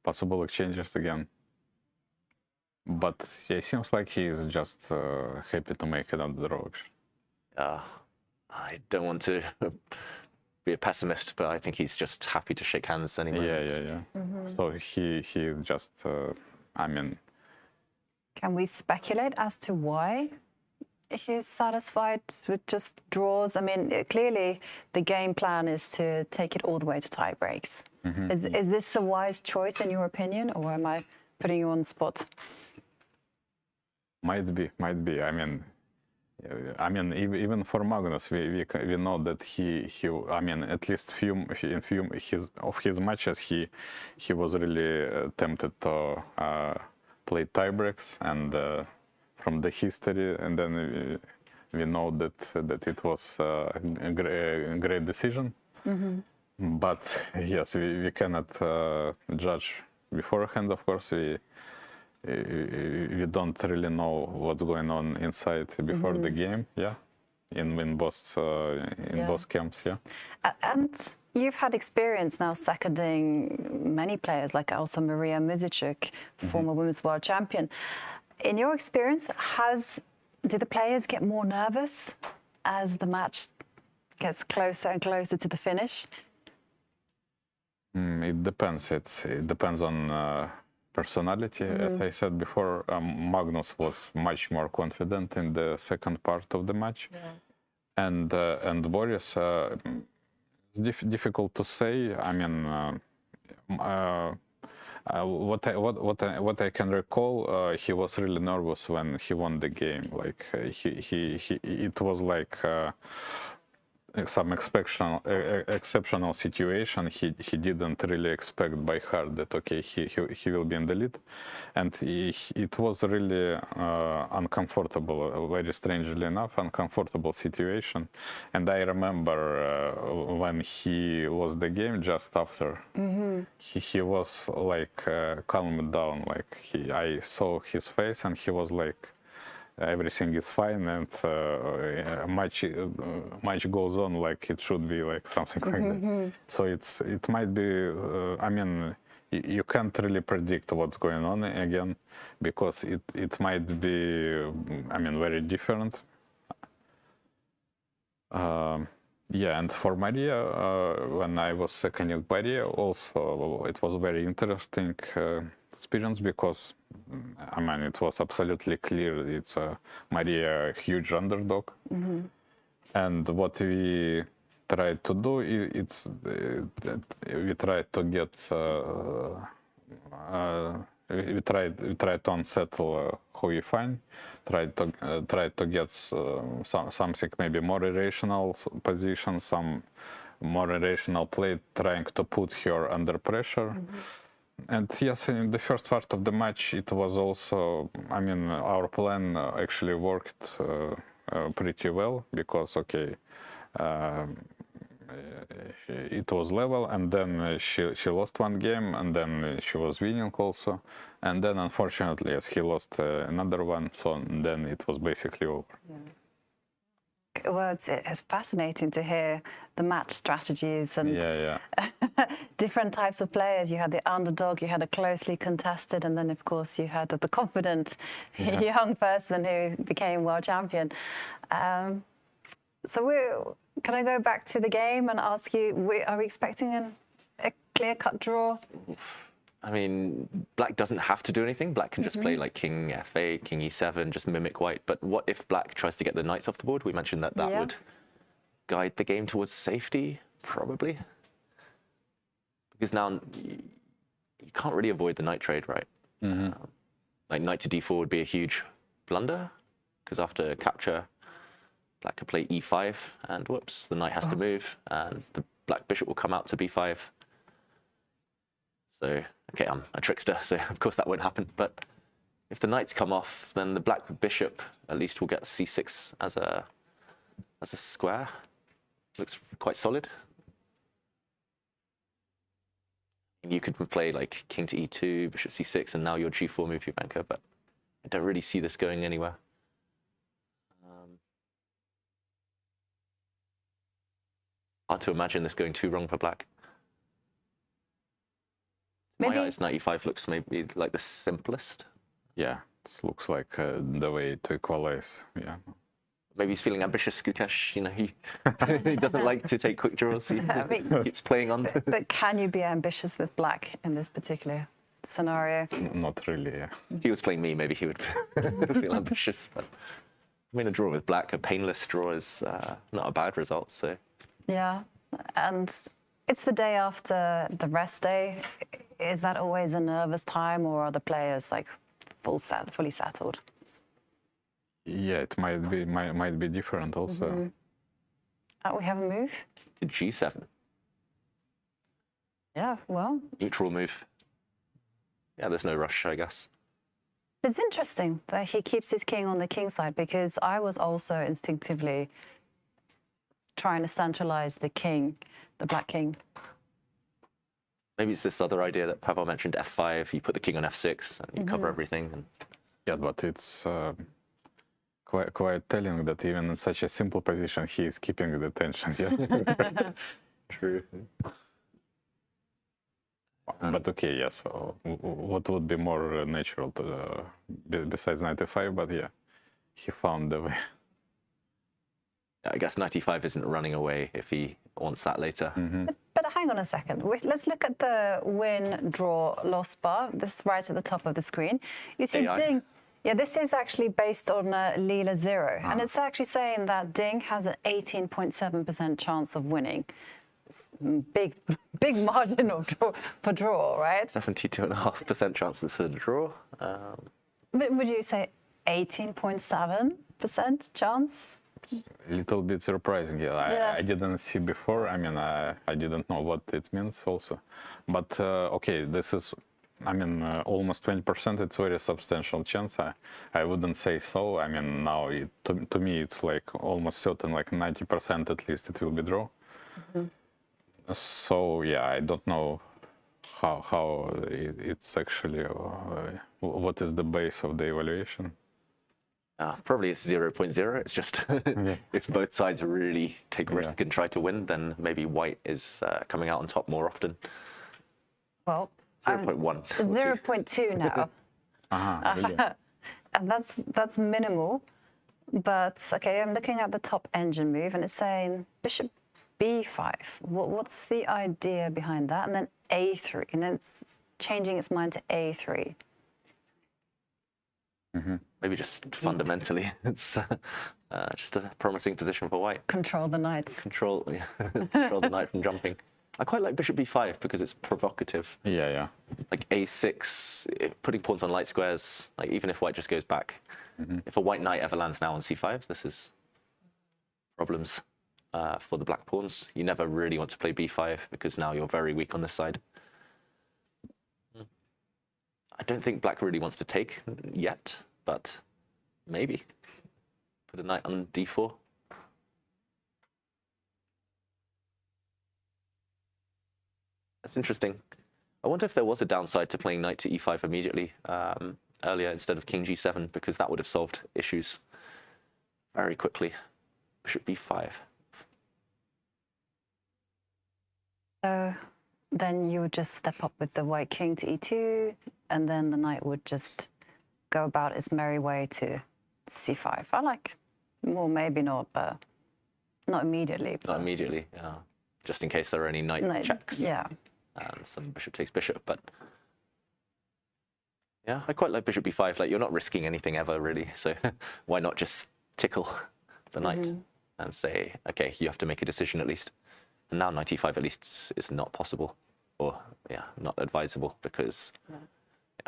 possible exchanges again. But yeah, it seems like he is just happy to make it on the draw. I don't want to be a pessimist, but I think he's just happy to shake hands anyway. Yeah. So he is just, I mean... Can we speculate as to why he's satisfied with just draws? I mean, clearly the game plan is to take it all the way to tie breaks. Is this a wise choice in your opinion, or am I putting you on the spot? Might be. I mean, even for Magnus, we know that he I mean, at least in few of his matches, he was really tempted to play tiebreaks, and from the history, and then we know that it was a great decision. But yes, we cannot judge beforehand. Of course, we don't really know what's going on inside before the game. Yeah, in both camps. Yeah. And you've had experience now seconding many players, like also Maria Muzicic, former Women's World Champion. In your experience, do the players get more nervous as the match gets closer and closer to the finish? It depends. It depends on personality. As I said before, Magnus was much more confident in the second part of the match, and Boris. It's difficult to say. I mean, what I can recall, he was really nervous when he won the game. Like it was like some exceptional situation. He didn't really expect by heart that okay he will be in the lead, and it was really uncomfortable, very strangely enough, uncomfortable situation. And I remember when he lost the game just after, he was like calmed down. Like I saw his face, and he was like, everything is fine, and much goes on like it should be, like something like that. So it might be. I mean, you can't really predict what's going on again, because it might be. I mean, very different. Yeah, and for Maria, when I was seconding Maria, also it was very interesting experience, because I mean it was absolutely clear it's Maria a huge underdog, and what we tried to do it's we tried to get we tried to unsettle Hou Yifan, tried to get something maybe more irrational position, some more irrational play, trying to put her under pressure. And yes, in the first part of the match, it was also, I mean, our plan actually worked pretty well, because, okay, it was level, and then she lost one game, and then she was winning also, and then unfortunately, yes, he lost another one, so then it was basically over. Well, it's fascinating to hear the match strategies and different types of players. You had the underdog, you had a closely contested, and then of course you had the confident young person who became world champion. So can I go back to the game and ask you, are we expecting a clear-cut draw? I mean, Black doesn't have to do anything. Black can just play like King F8, King E7, just mimic White. But what if Black tries to get the knights off the board? We mentioned that would guide the game towards safety, probably. Because now you can't really avoid the knight trade, right? Like knight to D4 would be a huge blunder, because after capture, Black could play E5, and whoops, the knight has to move, and the Black bishop will come out to B5. So, okay, I'm a trickster, so of course that won't happen. But if the knights come off, then the Black bishop at least will get C6 as a square. Looks quite solid. You could play like King to E2, Bishop C6, and now your G4 move, Jovanka, but I don't really see this going anywhere. Hard to imagine this going too wrong for Black. My eyes, 95 looks maybe like the simplest. Yeah, it looks like the way to equalize. Yeah. Maybe he's feeling ambitious, Gukesh. You know, he doesn't like to take quick draws. He keeps playing on. But can you be ambitious with Black in this particular scenario? Not really. Yeah. If he was playing me, maybe he would feel ambitious. But I mean, a draw with Black, a painless draw, is not a bad result. So. Yeah, and it's the day after the rest day. Is that always a nervous time, or are the players like fully settled? Yeah, it might be different also. We have a move. To G7. Yeah, well. Neutral move. Yeah, there's no rush, I guess. It's interesting that he keeps his king on the king side, because I was also instinctively trying to centralize the king, the Black king. Maybe it's this other idea that Pavel mentioned, F5, you put the king on F6 and you cover everything. And... Yeah, but it's quite telling that even in such a simple position, he is keeping the tension. Yeah. True. But okay, yeah. So what would be more natural to besides 95? But yeah, he found the way. I guess 95 isn't running away if he wants that later. But hang on a second. Let's look at the win, draw, loss bar. This right at the top of the screen. You see AI. Ding. Yeah, this is actually based on Lila 0. And it's actually saying that Ding has an 18.7% chance of winning. Big margin of for draw, right? 72.5% chances to draw. But would you say 18.7% chance? A little bit surprising. Yeah, I didn't see before. I mean, I didn't know what it means also. But okay, this is, I mean, almost 20%. It's very substantial chance. I wouldn't say so. I mean, now to me it's like almost certain, like 90% at least it will be draw. So yeah, I don't know how it's actually what is the base of the evaluation. Probably it's 0.0. It's just if both sides really take risk and try to win, then maybe white is coming out on top more often. Well, 0.1. 0.2 now. Really? And that's minimal. But okay, I'm looking at the top engine move, and it's saying bishop b5. What's the idea behind that? And then a3, and then it's changing its mind to a3. Maybe just fundamentally, it's just a promising position for white. Control the knights. Control the knight from jumping. I quite like bishop b5 because it's provocative. Yeah. Like a6, putting pawns on light squares. Like even if white just goes back, if a white knight ever lands now on c5, this is problems for the black pawns. You never really want to play b5 because now you're very weak on this side. I don't think black really wants to take yet, but maybe. Put a knight on d4. That's interesting. I wonder if there was a downside to playing knight to e5 immediately earlier instead of king g7, because that would have solved issues very quickly. Bishop b5. So then you would just step up with the white king to e2, and then the knight would just go about its merry way to c5. I like, well, maybe not, but not immediately. Not immediately, yeah. Just in case there are any knight checks. Yeah. And some bishop takes bishop, but yeah, I quite like bishop b5. Like, you're not risking anything ever, really, so why not just tickle the knight and say, okay, you have to make a decision at least. And now knight e5 at least is not possible, or not advisable, because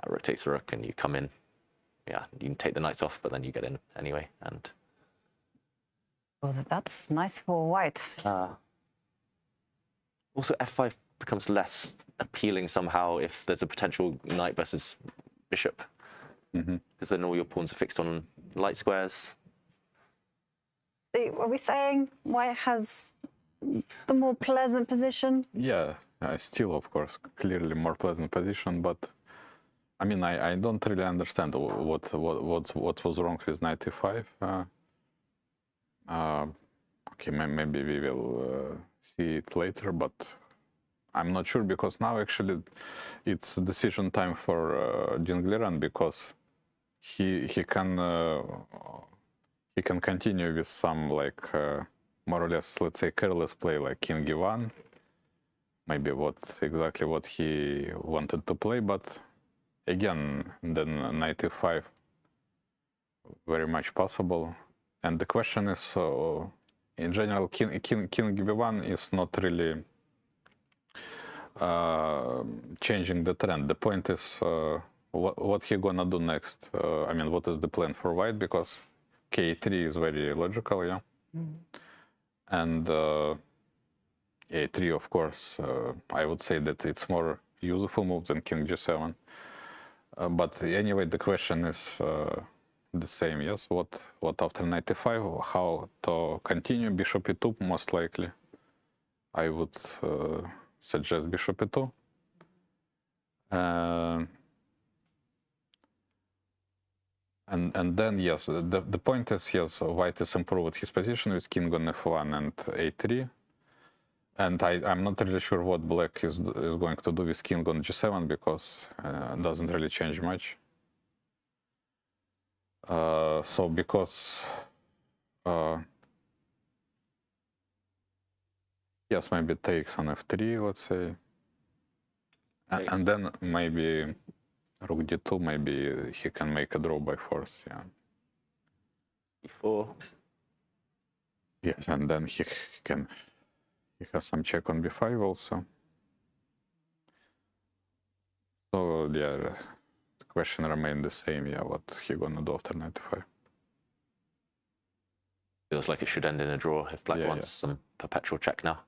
rook takes rook and you come in. Yeah, you can take the knights off, but then you get in anyway. And well, that's nice for white. Also, f5 becomes less appealing somehow if there's a potential knight versus bishop, because then all your pawns are fixed on light squares. See, are we saying white has the more pleasant position? Yeah, still, of course, clearly more pleasant position, but I mean, I don't really understand what was wrong with knight e5. Okay, maybe we will see it later, but I'm not sure, because now actually it's decision time for Ding Liren, because he can continue with some like more or less, let's say, careless play like king e1, maybe exactly what he wanted to play, but again, then knight e5 very much possible. And the question is, in general, king b1 is not really changing the trend. The point is what he gonna do next. I mean, what is the plan for white? Because k3 is very logical, yeah. And a3, of course, I would say that it's more useful move than king g7. But anyway, the question is the same, yes. What after knight e5? How to continue? Bishop e2, most likely. I would suggest bishop e2. And then, yes, the point is, yes, white is improved his position with king on f1 and a3. And I'm not really sure what black is going to do with king on g7, because it doesn't really change much. So because yes, maybe takes on f3, let's say, and then maybe rook d2. Maybe he can make a draw by force. Yeah. Before. Yes, and then he has some check on b5 also. So yeah, the question remained the same. Yeah, what he gonna do after knight e5? Feels like it should end in a draw if black wants some perpetual check now.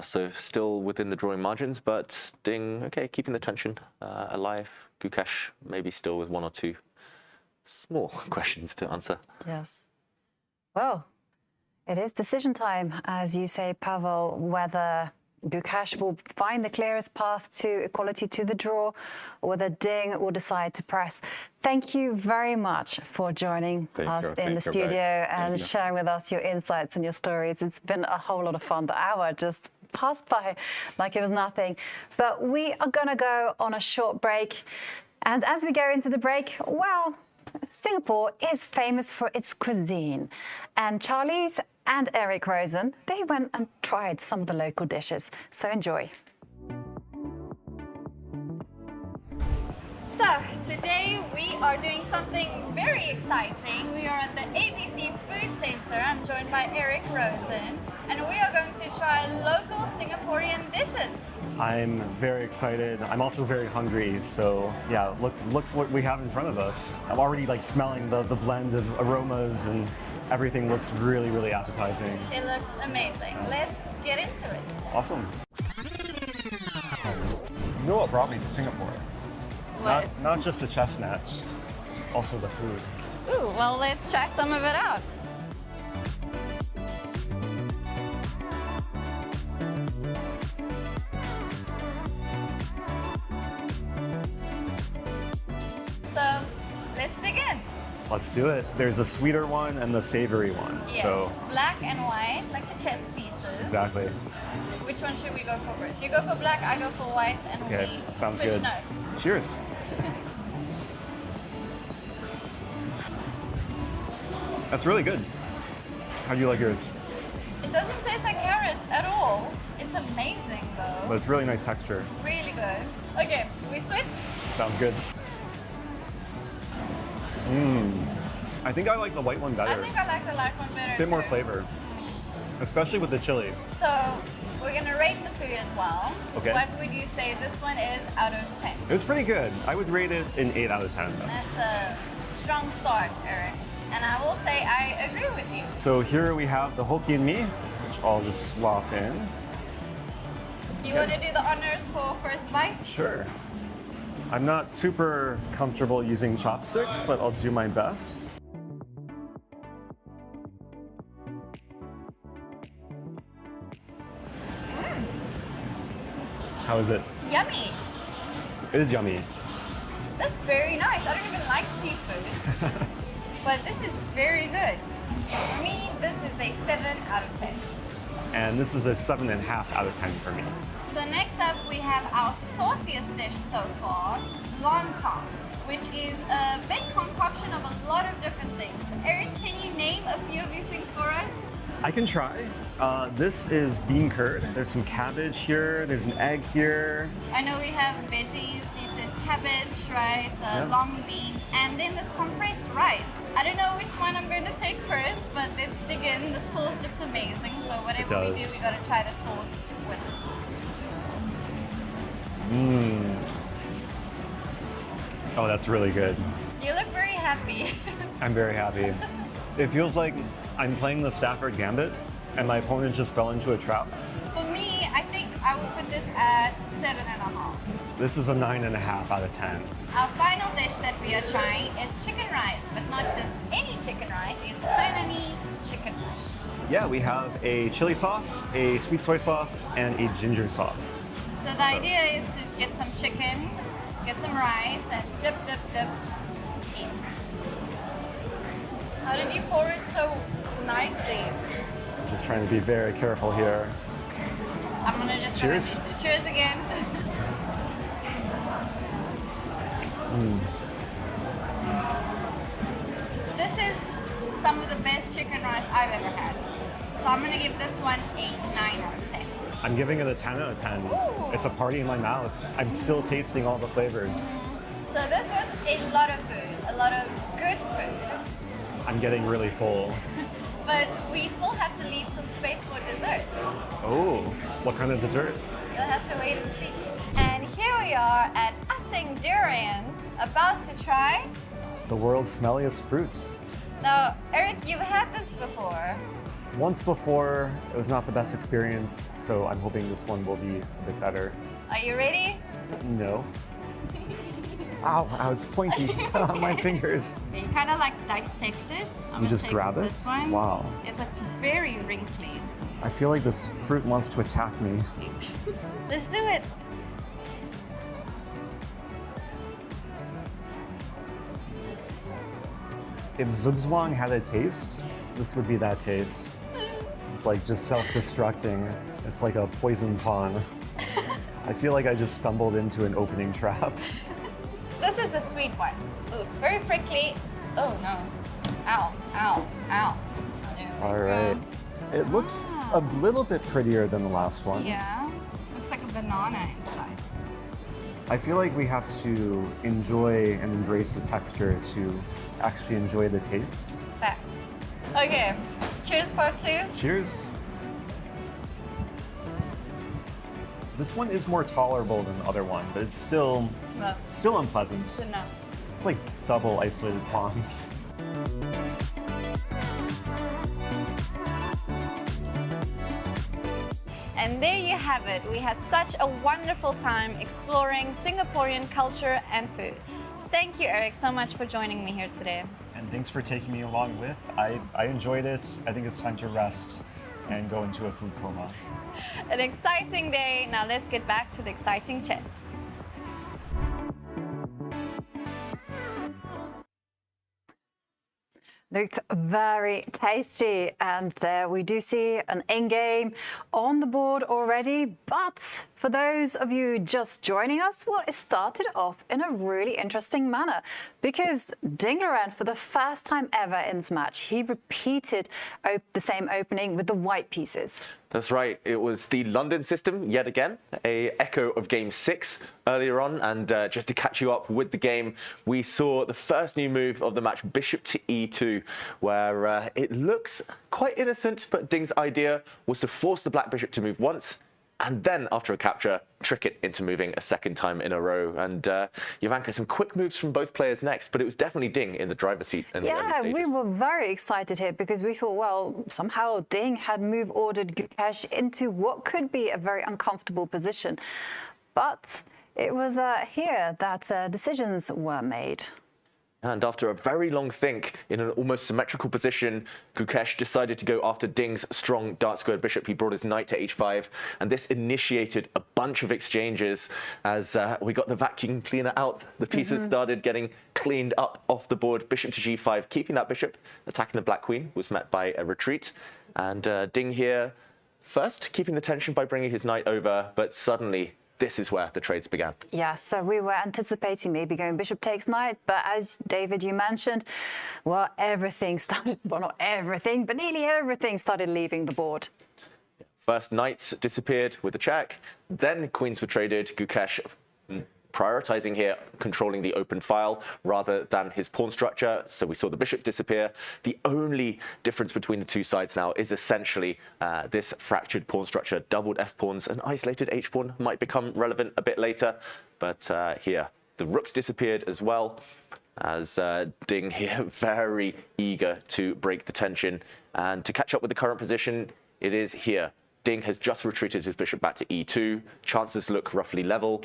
So still within the drawing margins, but Ding, okay, keeping the tension alive. Gukesh maybe still with one or two small questions to answer. Yes. Well, it is decision time, as you say, Pavel, whether Gukesh will find the clearest path to equality to the draw, or whether Ding will decide to press. Thank you very much for joining us in the studio and sharing with us your insights and your stories. It's been a whole lot of fun. The hour just passed by like it was nothing. But we are going to go on a short break. And as we go into the break, well, Singapore is famous for its cuisine. And Charlie's and Eric Rosen, they went and tried some of the local dishes. So enjoy. So today we are doing something very exciting. We are at the ABC Food Center. I'm joined by Eric Rosen, and we are going to try local Singaporean dishes. I'm very excited. I'm also very hungry. So yeah, look what we have in front of us. I'm already like smelling the blend of aromas, and everything looks really, really appetizing. It looks amazing. Let's get into it. Awesome. You know what brought me to Singapore? What? Not just the chess match, also the food. Ooh, well, let's try some of it out. So, let's dig in. Let's do it. There's a sweeter one and the savory one. Yes, so black and white, like the chess pieces. exactly. Which one should we go for first? You go for black, I go for white, and Okay, we sounds switch good. notes. Cheers. That's really good. How do you like yours? It doesn't taste like carrots at all. It's amazing though. But it's really nice texture. Really good. Okay, we switch. Sounds good. I think I like the white one better. I think I like the black one better A bit more too. flavor, especially with the chili. So we're gonna rate the food as well. Okay. What would you say this one is out of 10? It was pretty good. I would rate it an 8 out of 10. That's a strong start, Eric. And I will say I agree with you. So here we have the Hokkien mee, which I'll just swap in. You want to do the honors for first bite? Sure. I'm not super comfortable using chopsticks, but I'll do my best. How is it? Yummy. It is yummy. That's very nice. I don't even like seafood. But this is very good. For me, this is a 7 out of 10. And this is a 7.5 out of 10 for me. So next up, we have our sauciest dish so far, lontong, which is a big concoction of a lot of different things. Eric, can you name a few of these things for us? I can try. This is bean curd. There's some cabbage here. There's an egg here. I know we have veggies. You said cabbage, right? Yeah. Long beans, and then this compressed rice. I don't know which one I'm going to take first, but let's dig in. The sauce looks amazing, so whatever we do, we got to try the sauce with it. Oh, that's really good. You look very happy. I'm very happy. It feels like I'm playing the Stafford Gambit and my opponent just fell into a trap. For me, I think I would put this at 7.5. This is a 9.5 out of 10. Our final dish that we are trying is chicken rice, but not just any chicken rice, it's Hainanese chicken rice. Yeah, we have a chili sauce, a sweet soy sauce, and a ginger sauce. So the idea is to get some chicken, Get some rice and dip, dip, dip in. How did you pour it so nicely? I'm just trying to be very careful here. I'm gonna just Cheers. Cheers again. This is some of the best chicken rice I've ever had. So I'm gonna give this one a 9 out of 10. I'm giving it a 10 out of 10. Ooh. It's a party in my mouth. I'm still tasting all the flavors. So this was a lot of food, a lot of good food. I'm getting really full. But we still have to leave some space for desserts. Oh, what kind of dessert? You'll have to wait and see. And here we are at Ding Liren, about to try. The world's smelliest fruits. Now, Eric, you've had this before. Once before, it was not the best experience, so I'm hoping this one will be a bit better. Are you ready? No. Ow, ow, it's pointy on my fingers. You kind of like dissect it. You just grab it? This one. Wow. It looks very wrinkly. I feel like this fruit wants to attack me. Let's do it. If zugzwang had a taste, this would be that taste. It's like just self-destructing. It's like a poison pawn. I feel like I just stumbled into an opening trap. This is the sweet one. Ooh, it's very prickly. Oh no. Ow, ow, ow. All right. It looks a little bit prettier than the last one. Yeah. Looks like a banana inside. I feel like we have to enjoy and embrace the texture to actually enjoy the taste. Facts. Okay. Cheers, part 2. Cheers. This one is more tolerable than the other one, but it's still unpleasant. It's enough. It's like double isolated pawns. And there you have it. We had such a wonderful time exploring Singaporean culture and food. Thank you, Eric, so much for joining me here today. And thanks for taking me along with. I enjoyed it. I think it's time to rest and go into a food coma. An exciting day. Now let's get back to the exciting chess. Looked very tasty, and we do see an endgame on the board already. But for those of you just joining us, well, it started off in a really interesting manner because Ding Liren, for the first time ever in this match, he repeated the same opening with the white pieces. That's right. It was the London system yet again, a echo of Game 6 earlier on. And just to catch you up with the game, we saw the first new move of the match, Bishop to E2, where it looks quite innocent, but Ding's idea was to force the black bishop to move once, and then after a capture, trick it into moving a second time in a row. And Jovanka, some quick moves from both players next, but it was definitely Ding in the driver's seat in the early stages. We were very excited here because we thought, well, somehow Ding had move ordered Gukesh into what could be a very uncomfortable position. But it was here that decisions were made. And after a very long think in an almost symmetrical position, Gukesh decided to go after Ding's strong dark squared bishop. He brought his knight to h5, and this initiated a bunch of exchanges as we got the vacuum cleaner out. The pieces started getting cleaned up off the board. Bishop to g5, keeping that bishop, attacking the black queen, was met by a retreat. And Ding here, first keeping the tension by bringing his knight over, but suddenly this is where the trades began. Yeah, so we were anticipating maybe going bishop takes knight, but as David, you mentioned, well, everything started, well, not everything, but nearly everything started leaving the board. First, knights disappeared with a check, then queens were traded. Gukesh prioritizing here, controlling the open file rather than his pawn structure. So we saw the bishop disappear. The only difference between the two sides now is essentially this fractured pawn structure. Doubled f pawns, an isolated h pawn might become relevant a bit later. But here, the rooks disappeared as well, as Ding here very eager to break the tension. And to catch up with the current position, it is here. Ding has just retreated his bishop back to e2. Chances look roughly level.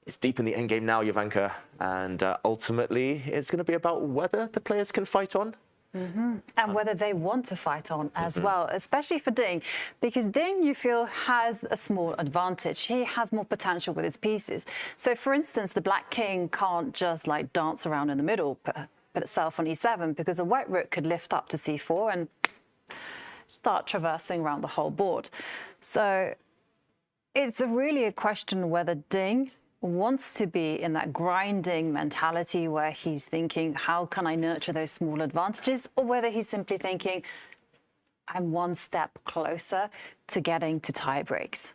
It's deep in the endgame now, Jovanka, and ultimately it's going to be about whether the players can fight on. And whether they want to fight on as well, especially for Ding, because Ding, you feel, has a small advantage. He has more potential with his pieces. So, for instance, the Black King can't just like dance around in the middle, put itself on e7, because a white rook could lift up to c4 and start traversing around the whole board. So it's really a question whether Ding wants to be in that grinding mentality where he's thinking, how can I nurture those small advantages? Or whether he's simply thinking, I'm one step closer to getting to tie breaks.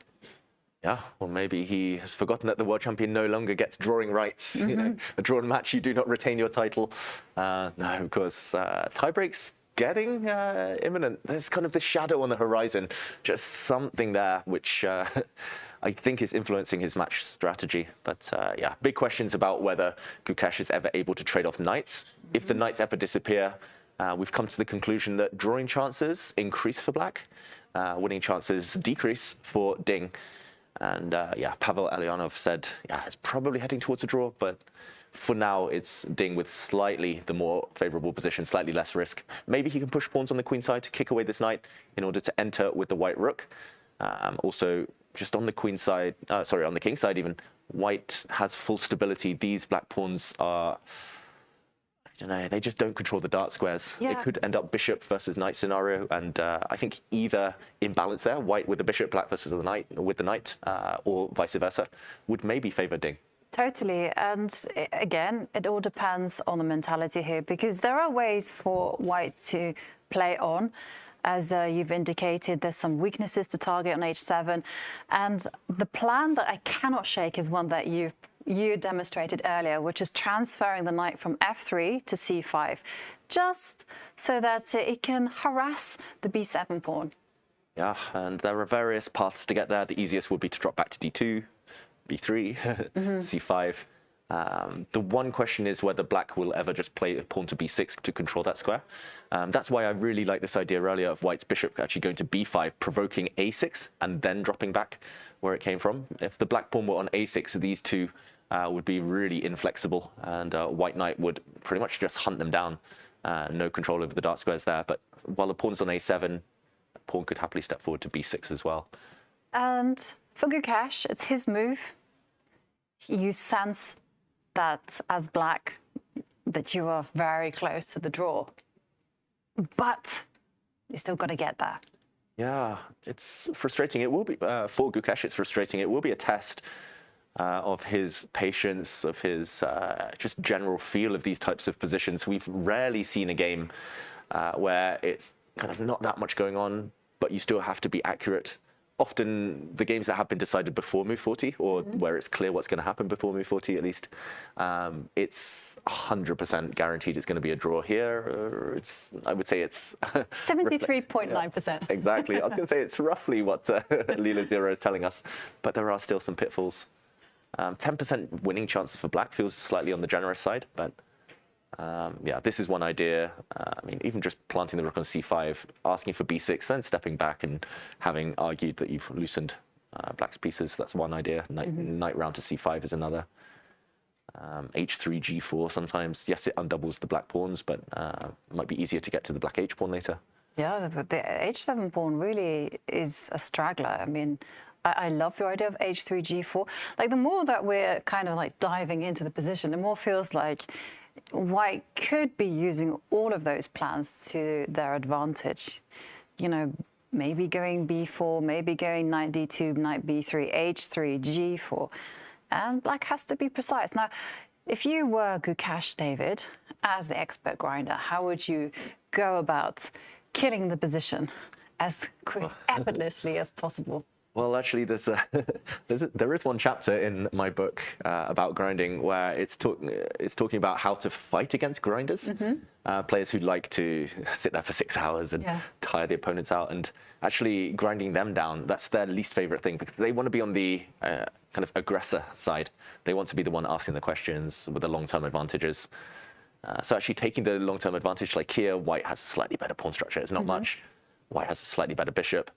Yeah, or maybe he has forgotten that the world champion no longer gets drawing rights. You know, a drawn match, you do not retain your title. No, of course, tie breaks getting imminent. There's kind of this shadow on the horizon, just something there which I think is influencing his match strategy. But yeah, big questions about whether Gukesh is ever able to trade off knights. If the knights ever disappear, we've come to the conclusion that drawing chances increase for Black, winning chances decrease for Ding. And yeah, Pavel Elyanov said, yeah, it's probably heading towards a draw, but for now, it's Ding with slightly the more favorable position, slightly less risk. Maybe he can push pawns on the queen side to kick away this knight in order to enter with the white rook. Also, just on the queen side, sorry, on the king side even, white has full stability. These black pawns are, I don't know, they just don't control the dart squares. Yeah. It could end up bishop versus knight scenario, and I think either imbalance there, white with the bishop, black versus the knight with the knight, or vice versa, would maybe favor Ding. Totally. And again, it all depends on the mentality here, because there are ways for white to play on. As you've indicated, there's some weaknesses to target on h7. And the plan that I cannot shake is one that you demonstrated earlier, which is transferring the knight from f3 to c5, just so that it can harass the b7 pawn. Yeah, and there are various paths to get there. The easiest would be to drop back to d2, b3, c5. The one question is whether black will ever just play a pawn to b6 to control that square. That's why I really like this idea earlier of white's bishop actually going to b5, provoking a6, and then dropping back where it came from. If the black pawn were on a6, these two would be really inflexible, and white knight would pretty much just hunt them down. No control over the dark squares there, but while the pawn's on a7, pawn could happily step forward to b6 as well. And for Gukesh, it's his move. You sense that as black, that you are very close to the draw, but you still got to get there. Yeah, it's frustrating. It will be for Gukesh. It's frustrating. It will be a test of his patience, of his just general feel of these types of positions. We've rarely seen a game where it's kind of not that much going on, but you still have to be accurate. Often the games that have been decided before move 40, or where it's clear what's going to happen before move 40 at least, it's 100% guaranteed it's going to be a draw here. I would say it's 73.9%. Exactly. I was going to say it's roughly what Lila Zero is telling us, but there are still some pitfalls. 10% winning chances for black feels slightly on the generous side, but yeah, this is one idea. I mean, even just planting the rook on c5, asking for b6, then stepping back and having argued that you've loosened black's pieces. That's one idea. Knight round to c5 is another. h3, g4 sometimes. Yes, it undoubles the black pawns, but it might be easier to get to the black h pawn later. Yeah, but the h7 pawn really is a straggler. I mean, I love your idea of h3, g4. Like, the more that we're kind of like diving into the position, the more feels like white could be using all of those plans to their advantage. You know, maybe going b4, maybe going knight d2, knight b3, h3, g4. And black has to be precise. Now, if you were Gukesh, David, as the expert grinder, how would you go about killing the position as effortlessly as possible? Well, actually, there is one chapter in my book about grinding where it's talking about how to fight against grinders, players who like to sit there for 6 hours and tire the opponents out, and actually grinding them down. That's their least favorite thing, because they want to be on the kind of aggressor side. They want to be the one asking the questions with the long-term advantages. So actually taking the long-term advantage, like here, white has a slightly better pawn structure. It's not much. White has a slightly better bishop.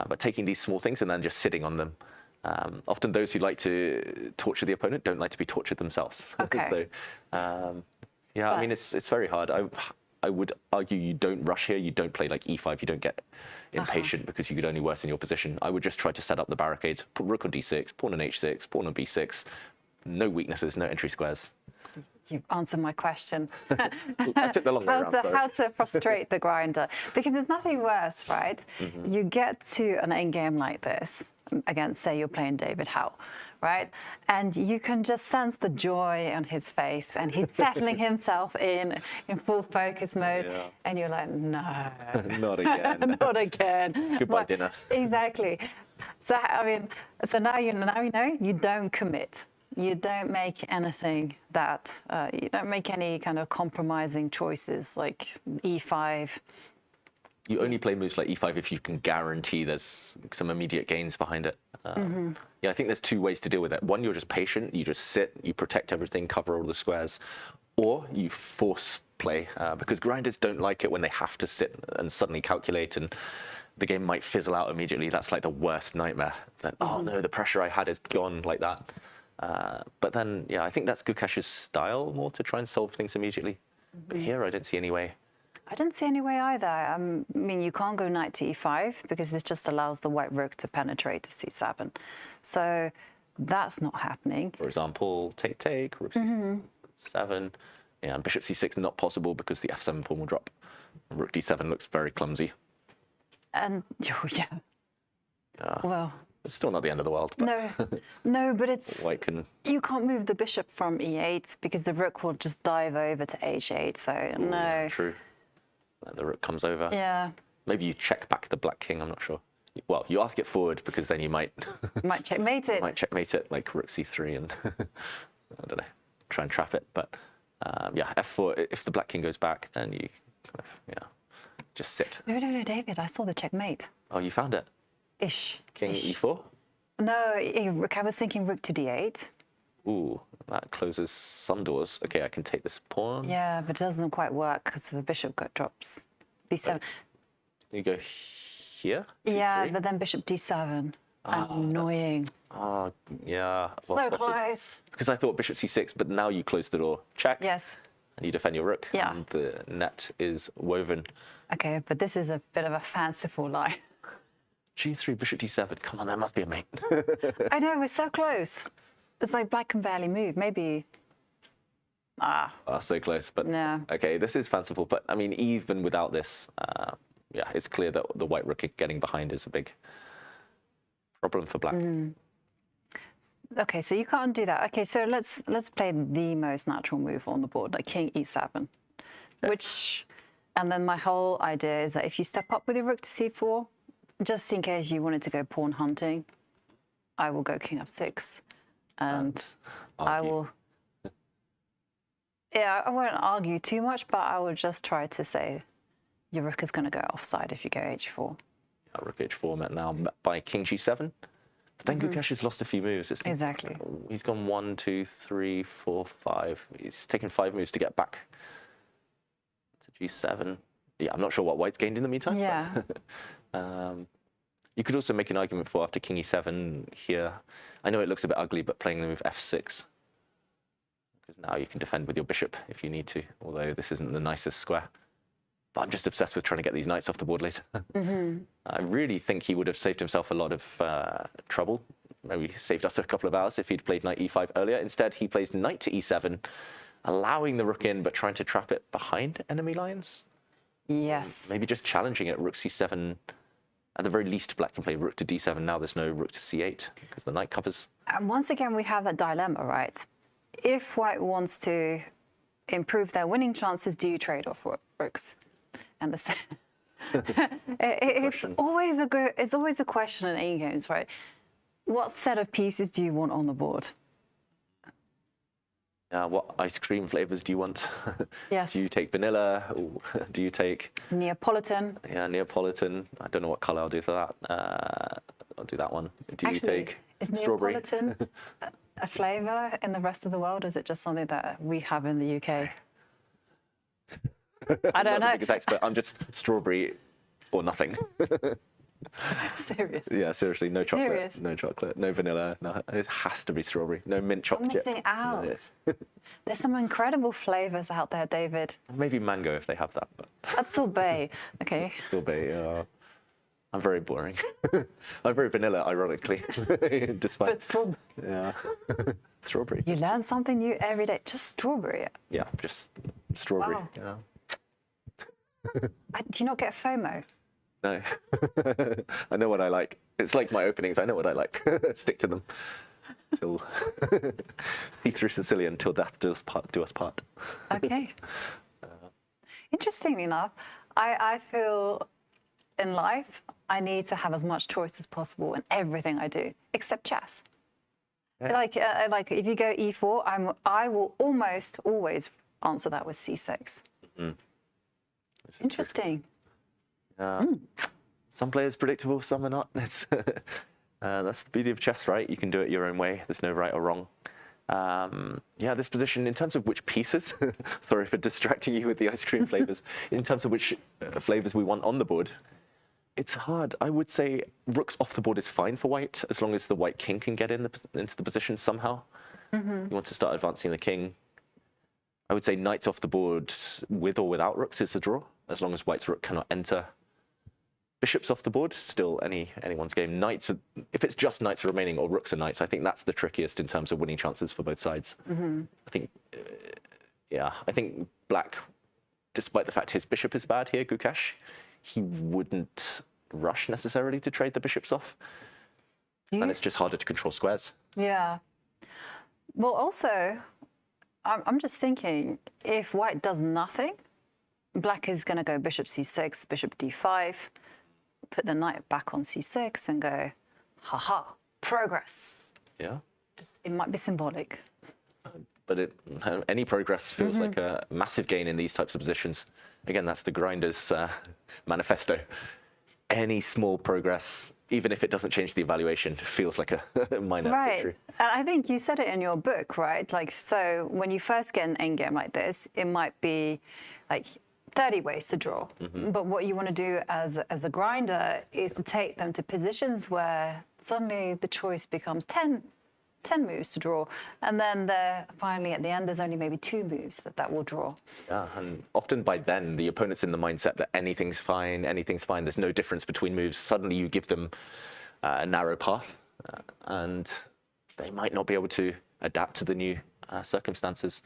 But taking these small things and then just sitting on them. Often those who like to torture the opponent don't like to be tortured themselves. Okay. So, yeah, I mean, it's very hard. I would argue you don't rush here. You don't play like e5. You don't get impatient because you could only worsen your position. I would just try to set up the barricades. Put rook on d6, pawn on h6, pawn on b6. No weaknesses, no entry squares. You've answered my question. I took the long way around, How to frustrate the grinder. Because there's nothing worse, right? Mm-hmm. You get to an endgame like this, against, say you're playing David Howell, right? And you can just sense the joy on his face, and he's settling himself in full focus mode. Yeah. And you're like, no. Not again. Not again. Goodbye, dinner. Exactly. So, I mean, so now you know you don't commit. You don't make anything that, you don't make any kind of compromising choices like e5. You only play moves like e5 if you can guarantee there's some immediate gains behind it. Yeah, I think there's two ways to deal with it. One, you're just patient. You just sit, you protect everything, cover all the squares. Or you force play, because grinders don't like it when they have to sit and suddenly calculate, and the game might fizzle out immediately. That's like the worst nightmare. It's like, oh no, the pressure I had is gone like that. But then, yeah, I think that's Gukesh's style more to try and solve things immediately. But here, I don't see any way. I didn't see any way either. I mean, you can't go knight to e5 because this just allows the white rook to penetrate to c7. So that's not happening. For example, take, rook c7. Yeah, and bishop c6 not possible because the f7 pawn will drop. Rook d7 looks very clumsy. And, oh, yeah. Well, it's still not the end of the world. But no, but it's... White can... You can't move the bishop from e8 because the rook will just dive over to h8, so no. Yeah, true. And the rook comes over. Yeah. Maybe you check back the black king, I'm not sure. Well, you ask it forward because then you might... might checkmate it. Might checkmate it, like rook c3 and, I don't know, try and trap it. But yeah, f4, if the black king goes back, then you kind of, yeah, just sit. No, David, I saw the checkmate. Oh, you found it? Ish. King Ish. e4? No, I was thinking rook to d8. Ooh, that closes some doors. Okay, I can take this pawn. Yeah, but it doesn't quite work because the bishop drops. b7. Right. You go here? Yeah, but then bishop d7. Annoying. Oh, yeah. So close. Because I thought bishop c6, but now you close the door. Check. Yes. And you defend your rook. Yeah. And the net is woven. Okay, but this is a bit of a fanciful lie. g3, bishop d7. Come on, that must be a mate. I know, we're so close. It's like black can barely move. Maybe. So close. But yeah. Okay, this is fanciful. But I mean, even without this, yeah, it's clear that the white rook getting behind is a big problem for black. Okay, so you can't do that. Okay, so let's play the most natural move on the board, like king e7, which, and then my whole idea is that if you step up with your rook to c4, just in case you wanted to go pawn hunting, I will go king f6, and I will. Yeah, I won't argue too much, but I will just try to say your rook is going to go offside if you go h4. Rook h4 met now by king g7. But then Gukesh has lost a few moves. Exactly. He's gone 1, 2, 3, 4, 5. He's taken 5 moves to get back to g7. Yeah, I'm not sure what white's gained in the meantime. Yeah. You could also make an argument for after king e7 here. I know it looks a bit ugly, but playing the move f6. Because now you can defend with your bishop if you need to, although this isn't the nicest square. But I'm just obsessed with trying to get these knights off the board later. I really think he would have saved himself a lot of trouble. Maybe saved us a couple of hours if he'd played knight e5 earlier. Instead, he plays knight to e7, allowing the rook in, but trying to trap it behind enemy lines. Yes. Maybe just challenging it, rook c7. At the very least, black can play rook to d7. Now there's no rook to c8 because the knight covers. And once again, we have that dilemma, right? If white wants to improve their winning chances, do you trade off rooks? And it's always a question in endgames, right? What set of pieces do you want on the board? What ice cream flavors do you want? Yes. Do you take vanilla? Or do you take Neapolitan? Yeah, Neapolitan. I don't know what color I'll do for that. I'll do that one. Do you take strawberry? Is Neapolitan a flavor in the rest of the world? Or is it just something that we have in the UK? I don't know. I'm not the biggest expert. I'm just strawberry or nothing. Serious. Yeah, seriously, no chocolate, Serious? no chocolate, no vanilla. No, it has to be strawberry. No mint I'm chocolate. missing out. There's some incredible flavors out there, David. Maybe mango if they have that. But That's sorbet. Okay. sorbet. I'm very boring. I'm very vanilla, ironically, despite. But strawberry. Yeah. Strawberry. You learn something new every day. Just strawberry. Yeah, just strawberry. Wow. Yeah. Do you not get FOMO? No. I know what I like. It's like my openings. I know what I like. Stick to them. Till see through Sicilian till death do us part. Okay. Interestingly enough, I feel in life I need to have as much choice as possible in everything I do, except chess. Yeah. Like if you go e4, I will almost always answer that with c6. Mm. Interesting. Some players predictable, some are not. That's the beauty of chess, right? You can do it your own way. There's no right or wrong. Yeah, this position, in terms of which pieces, sorry for distracting you with the ice cream flavors, in terms of which flavors we want on the board, it's hard. I would say rooks off the board is fine for white, as long as the white king can get into the position somehow. You want to start advancing the king. I would say knights off the board with or without rooks is a draw, as long as white's rook cannot enter. Bishops off the board, still anyone's game. Knights, if it's just knights remaining or rooks and knights, I think that's the trickiest in terms of winning chances for both sides. I think, I think black, despite the fact his bishop is bad here, Gukesh, he wouldn't rush necessarily to trade the bishops off. And it's just harder to control squares. Yeah. Well, also, I'm just thinking, if white does nothing, black is going to go bishop c6, bishop d5, put the knight back on c6 and go, haha, progress. Yeah. It might be symbolic. But any progress feels like a massive gain in these types of positions. Again, that's the grinder's manifesto. Any small progress, even if it doesn't change the evaluation, feels like a minor victory. And I think you said it in your book, right? Like, so when you first get an endgame like this, it might be like 30 ways to draw. But what you want to do as a grinder is to take them to positions where suddenly the choice becomes 10 moves to draw. And then finally at the end, there's only maybe 2 moves that will draw. Yeah, and often by then, the opponent's in the mindset that anything's fine, there's no difference between moves. Suddenly you give them a narrow path, and they might not be able to adapt to the new circumstances.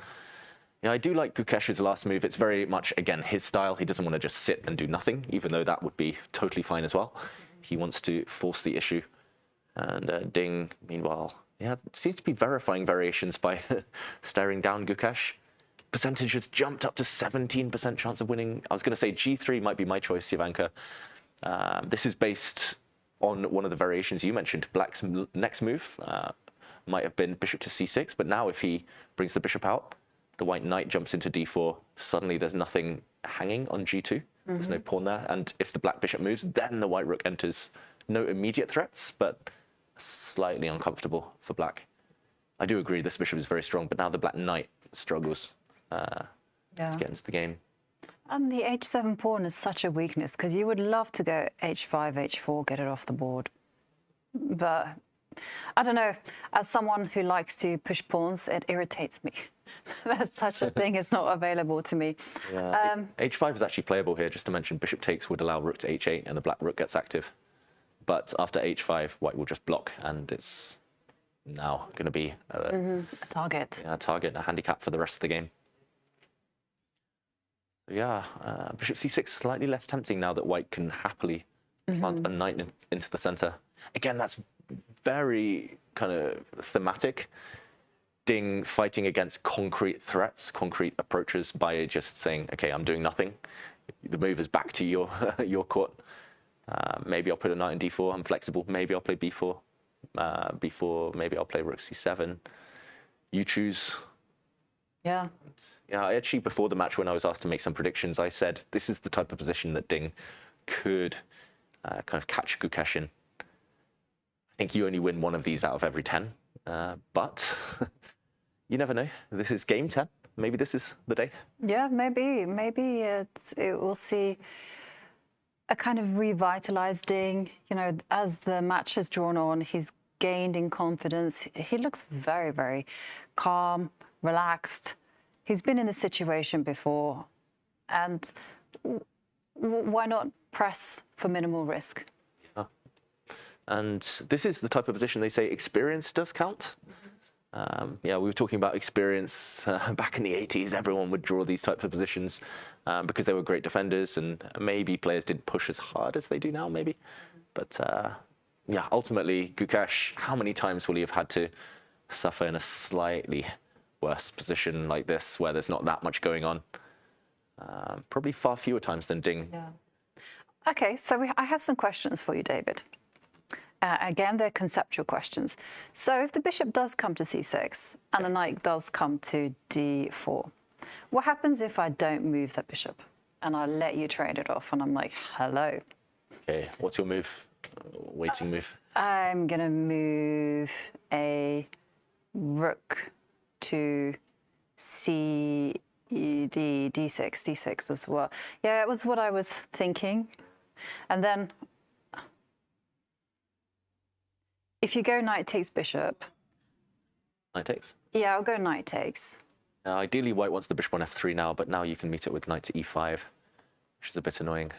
Yeah, I do like Gukesh's last move. It's very much, again, his style. He doesn't want to just sit and do nothing, even though that would be totally fine as well. He wants to force the issue. And Ding, meanwhile, seems to be verifying variations by staring down Gukesh. Percentage has jumped up to 17% chance of winning. I was going to say G3 might be my choice, Jovanka. This is based on one of the variations you mentioned. Black's next move might have been bishop to c6, but now if he brings the bishop out, the white knight jumps into d4. Suddenly there's nothing hanging on g2. There's no pawn there. And if the black bishop moves, then the white rook enters. No immediate threats, but slightly uncomfortable for black. I do agree this bishop is very strong, but now the black knight struggles to get into the game. And the h7 pawn is such a weakness, because you would love to go h5, h4, get it off the board. But I don't know, as someone who likes to push pawns, it irritates me that such a thing is not available to me. Yeah, h5 is actually playable here. Just to mention, bishop takes would allow rook to h8 and the black rook gets active. But after h5, white will just block, and it's now going to be a target. Yeah, a target, a handicap for the rest of the game. So yeah, bishop c6 slightly less tempting now that white can happily plant a knight into the center. Again, that's very kind of thematic. Ding fighting against concrete threats, concrete approaches by just saying, okay, I'm doing nothing. The move is back to your court. Maybe I'll put a knight in d4. I'm flexible. Maybe I'll play b4. b4. Maybe I'll play rook c7. You choose. Yeah. Yeah. Actually, before the match, when I was asked to make some predictions, I said this is the type of position that Ding could kind of catch Gukesh in. I think you only win one of these out of every 10, but you never know. This is game 10. Maybe this is the day. Yeah, maybe we'll see. a kind of revitalized Ding. You know, as the match has drawn on, he's gained in confidence. He looks very, very calm, relaxed. He's been in this situation before, and why not press for minimal risk? Yeah. And this is the type of position they say experience does count. Yeah, we were talking about experience back in the 80s. Everyone would draw these types of positions because they were great defenders, and maybe players didn't push as hard as they do now, maybe. But yeah, ultimately, Gukesh, how many times will he have had to suffer in a slightly worse position like this, where there's not that much going on? Probably far fewer times than Ding. Yeah. Okay, so I have some questions for you, David. Again, they're conceptual questions. So if the bishop does come to c6 and the knight does come to d4, what happens if I don't move that bishop and I let you trade it off and I'm like, hello? Okay, what's your move? Waiting move? I'm going to move a rook to d6. D6 was what? Yeah, it was what I was thinking. And then if you go knight takes bishop. Knight takes? Yeah, I'll go knight takes. Ideally, white wants the bishop on f3 now, but now you can meet it with knight to e5, which is a bit annoying.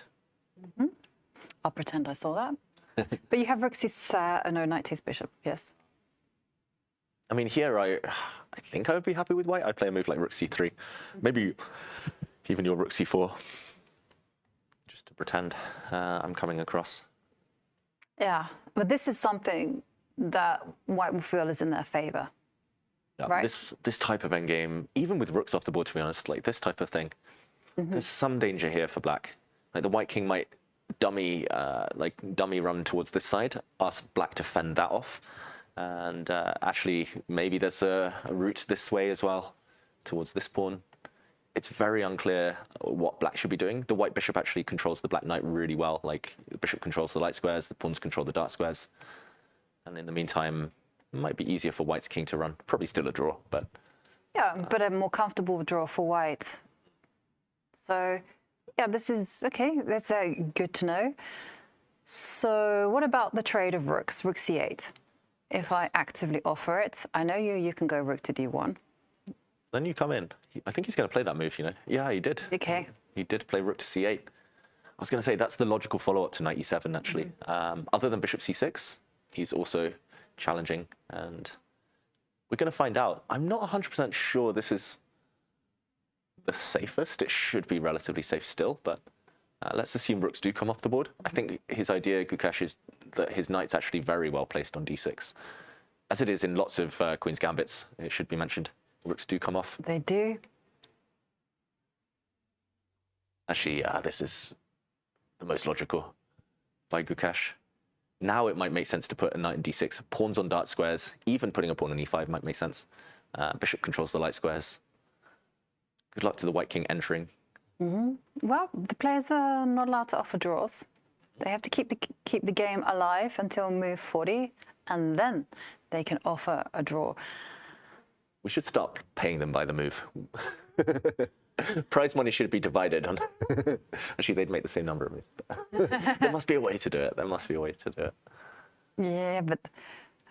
I'll pretend I saw that. But you have rook c7, no, knight takes bishop, yes. I mean, here I think I would be happy with white. I'd play a move like rook c3, maybe even your rook c4, just to pretend I'm coming across. Yeah, but this is something that white will feel is in their favor. Yeah, right? This type of endgame, even with rooks off the board, to be honest, like this type of thing, there's some danger here for black. Like the white king might dummy run towards this side, ask black to fend that off, and actually maybe there's a route this way as well, towards this pawn. It's very unclear what black should be doing. The white bishop actually controls the black knight really well. Like the bishop controls the light squares, the pawns control the dark squares, and in the meantime, it might be easier for white's king to run. Probably still a draw, but yeah, but a more comfortable draw for white. So yeah, this is okay. That's good to know. So what about the trade of rooks? Rook c8. If I actively offer it, I know you can go rook to d1. Then you come in. I think he's going to play that move, you know. Yeah, he did. Okay. He did play rook to c8. I was going to say that's the logical follow-up to knight e7, actually. Other than bishop c6, he's also challenging, and we're going to find out. I'm not 100% sure this is the safest. It should be relatively safe still, but let's assume rooks do come off the board. I think his idea, Gukesh, is that his knight's actually very well placed on d6, as it is in lots of Queen's Gambits, it should be mentioned. Rooks do come off. They do. Actually, this is the most logical by Gukesh. Now it might make sense to put a knight in d6. Pawns on dark squares, even putting a pawn on e5 might make sense. Bishop controls the light squares. Good luck to the white king entering. Well, the players are not allowed to offer draws. They have to keep the game alive until move 40, and then they can offer a draw. We should start paying them by the move. Prize money should be divided on. Actually, they'd make the same number of moves. There must be a way to do it. There must be a way to do it. Yeah, but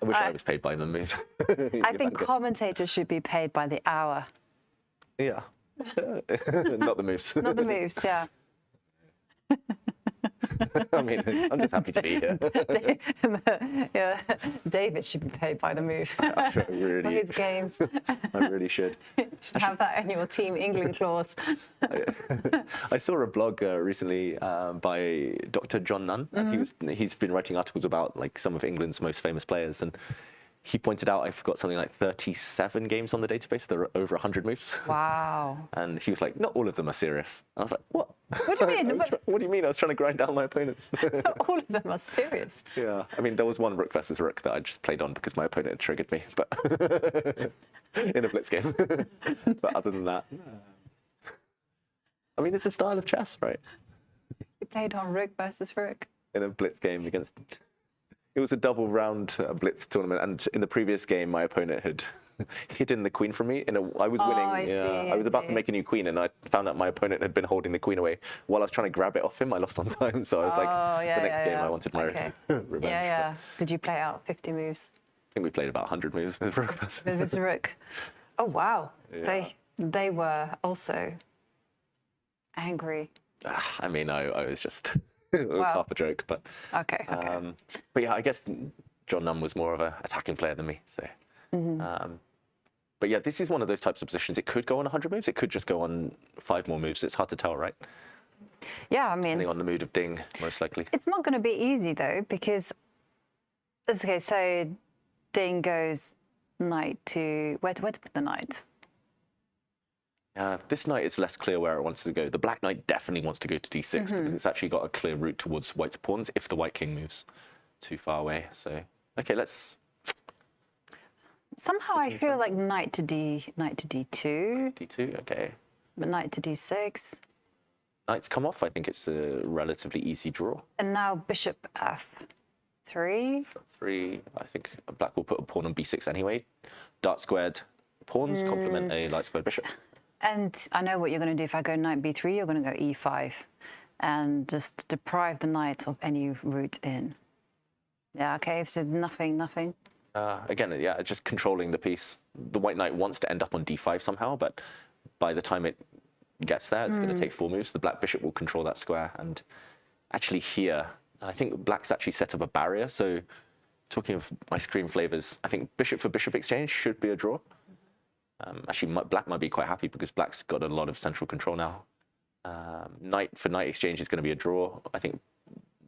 I wish I was paid by the move. I think commentators should be paid by the hour. Yeah. Not the moves. Not the moves, yeah. I mean, I'm just happy to be here. Yeah, David should be paid by the move really, for his games. I really should. Should have that in your Team England clause. I saw a blog recently by Dr. John Nunn. He's been writing articles about like some of England's most famous players, and he pointed out I've got something like 37 games on the database. There are over 100 moves. Wow. And he was like, not all of them are serious. I was like, what? What do you mean? What do you mean? I was trying to grind down my opponents. All of them are serious. Yeah. I mean, there was one rook versus rook that I just played on because my opponent had triggered me, but in a blitz game. But other than that, I mean, it's a style of chess, right? You played on rook versus rook. In a blitz game against... It was a double round blitz tournament, and in the previous game, my opponent had hidden the queen from me. I was winning. I was about to make a new queen, and I found out my opponent had been holding the queen away. While I was trying to grab it off him, I lost on time. So I was like, the next game I wanted my revenge. Yeah. Did you play out 50 moves? I think we played about 100 moves with Rook. With Rook. Oh, wow. Yeah. So they were also angry. I mean, I was just, it was half a joke, but. Okay. But yeah, I guess John Nunn was more of an attacking player than me, so. But yeah, this is one of those types of positions. It could go on 100 moves. It could just go on 5 more moves. It's hard to tell, right? Yeah, I mean. Depending on the mood of Ding, most likely. It's not going to be easy, though, because, okay, so Ding goes knight to, where to put the knight? This knight, it's less clear where it wants to go. The black knight definitely wants to go to d6 because it's actually got a clear route towards white's pawns if the white king moves too far away. So, okay, let's. Somehow I feel like knight to d2. D2, okay. But knight to d6. Knight's come off. I think it's a relatively easy draw. And now bishop f3. 3. I think black will put a pawn on b6 anyway. Dark squared pawns complement a light squared bishop. And I know what you're going to do. If I go knight b3, you're going to go e5 and just deprive the knight of any route in. Yeah, okay, so nothing. Again, yeah, just controlling the piece. The white knight wants to end up on d5 somehow, but by the time it gets there, it's going to take 4 moves. The black bishop will control that square. And actually here, I think black's actually set up a barrier. So talking of ice cream flavors, I think bishop for bishop exchange should be a draw. Actually, black might be quite happy because black's got a lot of central control now. Knight for knight exchange is going to be a draw. I think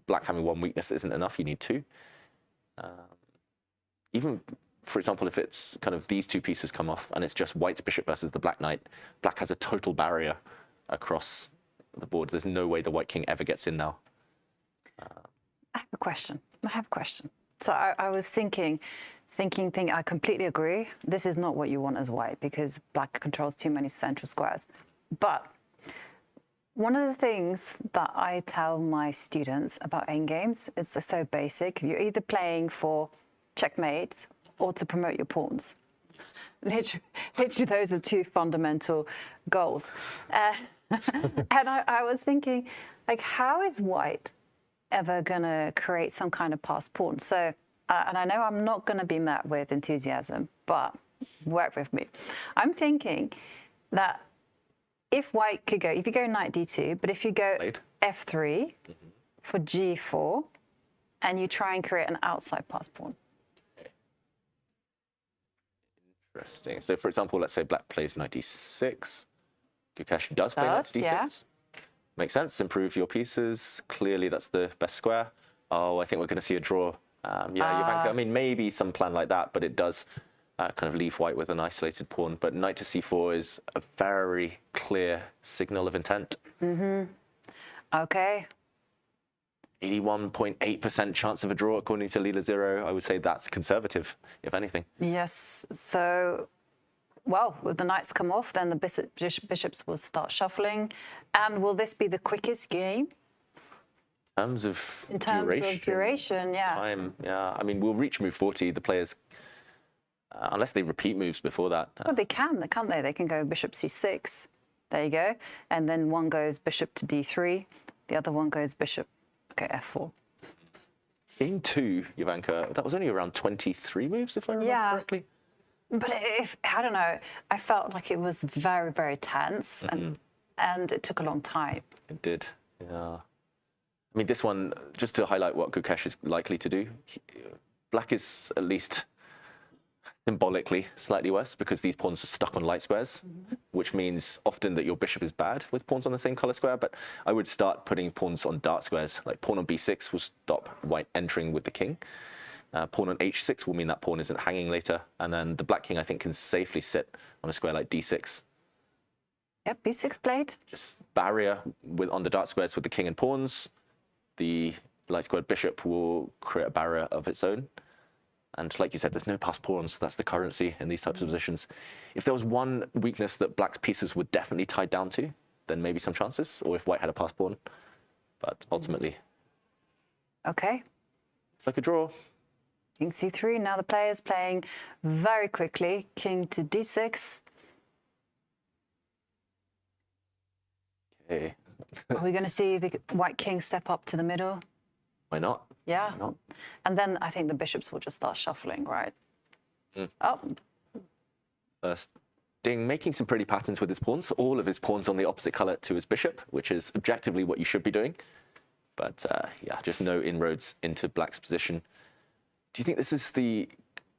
black having 1 weakness isn't enough. You need 2. Even, for example, if it's kind of these 2 pieces come off and it's just white's bishop versus the black knight, black has a total barrier across the board. There's no way the white king ever gets in now. I have a question. So I was thinking, I completely agree. This is not what you want as white because black controls too many central squares. But one of the things that I tell my students about endgames is so basic. You're either playing for checkmate or to promote your pawns. Literally those are 2 fundamental goals. And I was thinking, like, how is white ever going to create some kind of passed pawn? So, and I know I'm not going to be met with enthusiasm, but work with me. I'm thinking that if white could go, if you go knight d2, but if you go f3 for g4, and you try and create an outside passed pawn. Interesting. So, for example, let's say black plays knight d6. Gukesh does play knight d6. Yeah. Makes sense. Improve your pieces. Clearly, that's the best square. Oh, I think we're going to see a draw. Jovanka, I mean, maybe some plan like that, but it does kind of leave white with an isolated pawn. But knight to c4 is a very clear signal of intent. Okay. 81.8% chance of a draw according to Leela Zero. I would say that's conservative, if anything. Yes. So, well, with the knights come off, then the bishops will start shuffling. And will this be the quickest game? In terms of duration, yeah. Time, yeah. I mean, we'll reach move 40. The players, unless they repeat moves before that. Well, they can, can't they? They can go bishop c6. There you go. And then one goes bishop to d3. The other one goes bishop, okay, f4. Game 2, Jovanka, that was only around 23 moves, if I remember correctly. But I don't know, I felt like it was very, very tense, and it took a long time. It did, yeah. I mean, this one, just to highlight what Gukesh is likely to do, black is at least symbolically slightly worse because these pawns are stuck on light squares, which means often that your bishop is bad with pawns on the same color square. But I would start putting pawns on dark squares. Like pawn on b6 will stop white entering with the king. Pawn on h6 will mean that pawn isn't hanging later. And then the black king, I think, can safely sit on a square like d6. Yep, b6 played. Just barrier on the dark squares with the king and pawns. The light squared bishop will create a barrier of its own. And like you said, there's no passed pawns. That's the currency in these types of positions. If there was one weakness that black's pieces were definitely tied down to, then maybe some chances, or if white had a passed pawn. But ultimately, okay, it's like a draw. King c3. Now the player's playing very quickly. King to d6. Okay. Are we going to see the white king step up to the middle? Why not? Yeah. Why not? And then I think the bishops will just start shuffling, right? Oh. First, Ding making some pretty patterns with his pawns. All of his pawns on the opposite color to his bishop, which is objectively what you should be doing. But yeah, just no inroads into black's position. Do you think this is the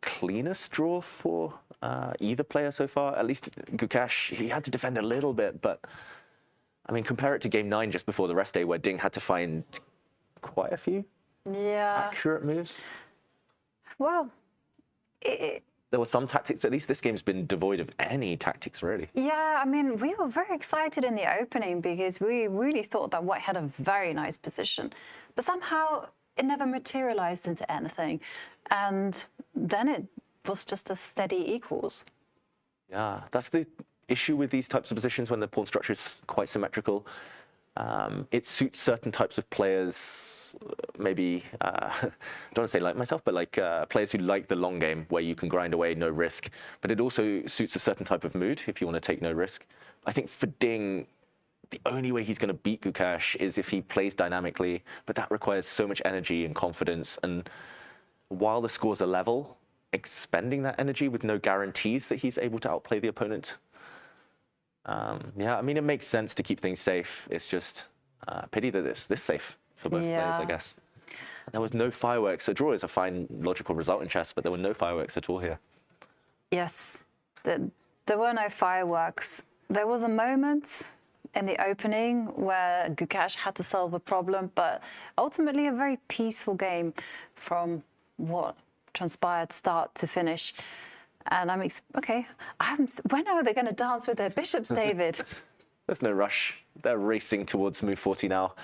cleanest draw for either player so far? At least Gukesh, he had to defend a little bit, but I mean, compare it to game 9 just before the rest day, where Ding had to find quite a few accurate moves. Well, there were some tactics. At least this game's been devoid of any tactics, really. yeah, I mean, we were very excited in the opening because we really thought that white had a very nice position. But somehow it never materialized into anything. And then it was just a steady equals. Yeah, that's the issue with these types of positions when the pawn structure is quite symmetrical. It suits certain types of players, maybe, I don't want to say like myself, but like players who like the long game where you can grind away, no risk. But it also suits a certain type of mood if you want to take no risk. I think for Ding, the only way he's going to beat Gukesh is if he plays dynamically, but that requires so much energy and confidence. And while the scores are level, expending that energy with no guarantees that he's able to outplay the opponent. Yeah, I mean, it makes sense to keep things safe. It's just pity that it's this safe for both players, I guess. There was no fireworks. A draw is a fine logical result in chess, but there were no fireworks at all here. Yes, there were no fireworks. There was a moment in the opening where Gukesh had to solve a problem, but ultimately a very peaceful game from what transpired start to finish. And I'm when are they going to dance with their bishops, David? There's no rush. They're racing towards move 40 now.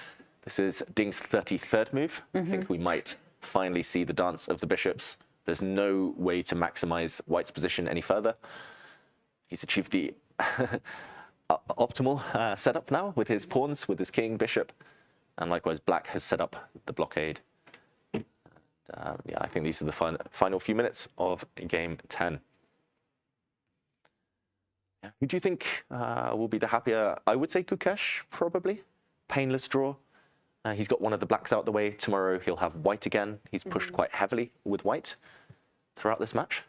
This is Ding's 33rd move. I think we might finally see the dance of the bishops. There's no way to maximize white's position any further. He's achieved the optimal setup now with his pawns, with his king, bishop, and likewise black has set up the blockade. Yeah, I think these are the final few minutes of game 10. Who do you think will be the happier? I would say Gukesh, probably. Painless draw. He's got one of the blacks out the way. Tomorrow he'll have white again. He's pushed quite heavily with white throughout this match.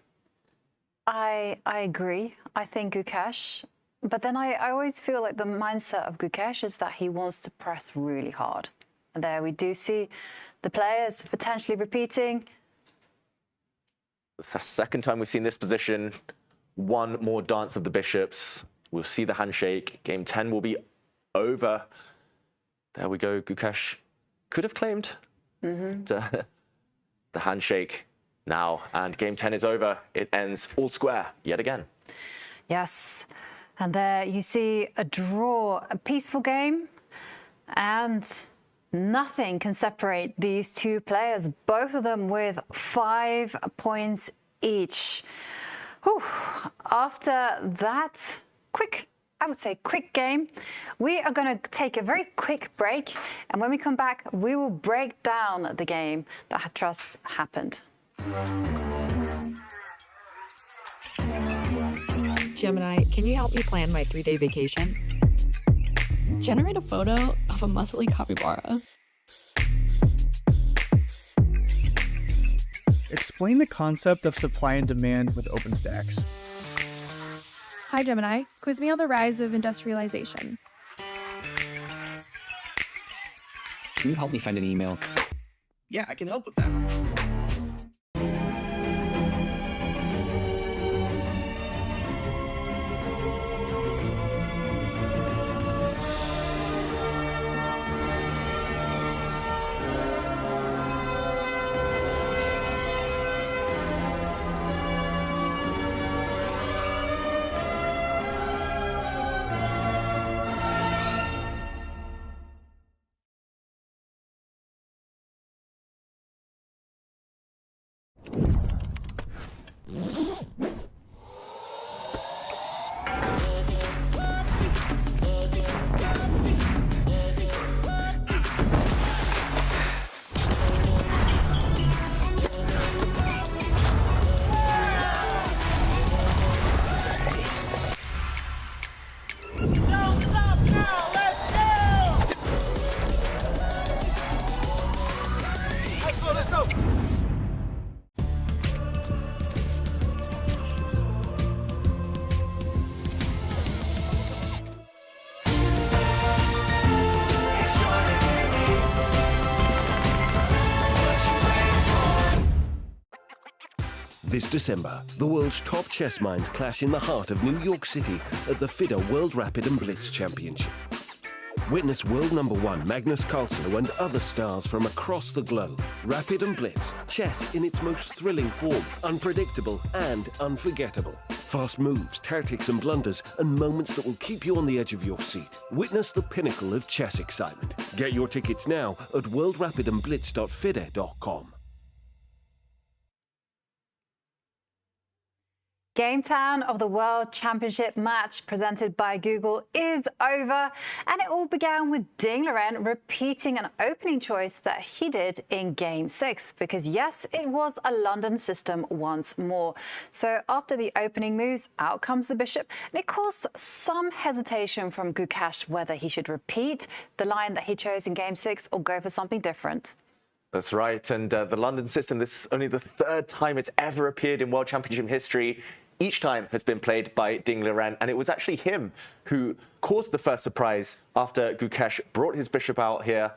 I agree. I think Gukesh. But then I always feel like the mindset of Gukesh is that he wants to press really hard. And there we do see the players potentially repeating. It's the second time we've seen this position. One more dance of the bishops. We'll see the handshake. Game 10 will be over. There we go. Gukesh could have claimed the handshake now. And game 10 is over. It ends all square yet again. Yes. And there you see a draw, a peaceful game. And nothing can separate these two players, both of them with 5 points each. Whew. After that quick game, we are going to take a very quick break. And when we come back, we will break down the game that just happened. Gemini, can you help me plan my 3-day vacation? Generate a photo of a muscly capybara. Explain the concept of supply and demand with OpenStax. Hi, Gemini. Quiz me on the rise of industrialization. Can you help me find an email? Yeah, I can help with that. This December, the world's top chess minds clash in the heart of New York City at the FIDE World Rapid and Blitz Championship. Witness world number one Magnus Carlsen and other stars from across the globe. Rapid and Blitz, chess in its most thrilling form, unpredictable and unforgettable. Fast moves, tactics and blunders, and moments that will keep you on the edge of your seat. Witness the pinnacle of chess excitement. Get your tickets now at worldrapidandblitz.fide.com. Game 10 of the World Championship match presented by Google is over, and it all began with Ding Liren repeating an opening choice that he did in Game 6, because yes, it was a London system once more. So after the opening moves, out comes the bishop, and it caused some hesitation from Gukesh whether he should repeat the line that he chose in Game 6 or go for something different. That's right, and the London system, this is only the third time it's ever appeared in World Championship history. Each time has been played by Ding Liren, and it was actually him who caused the first surprise after Gukesh brought his bishop out here,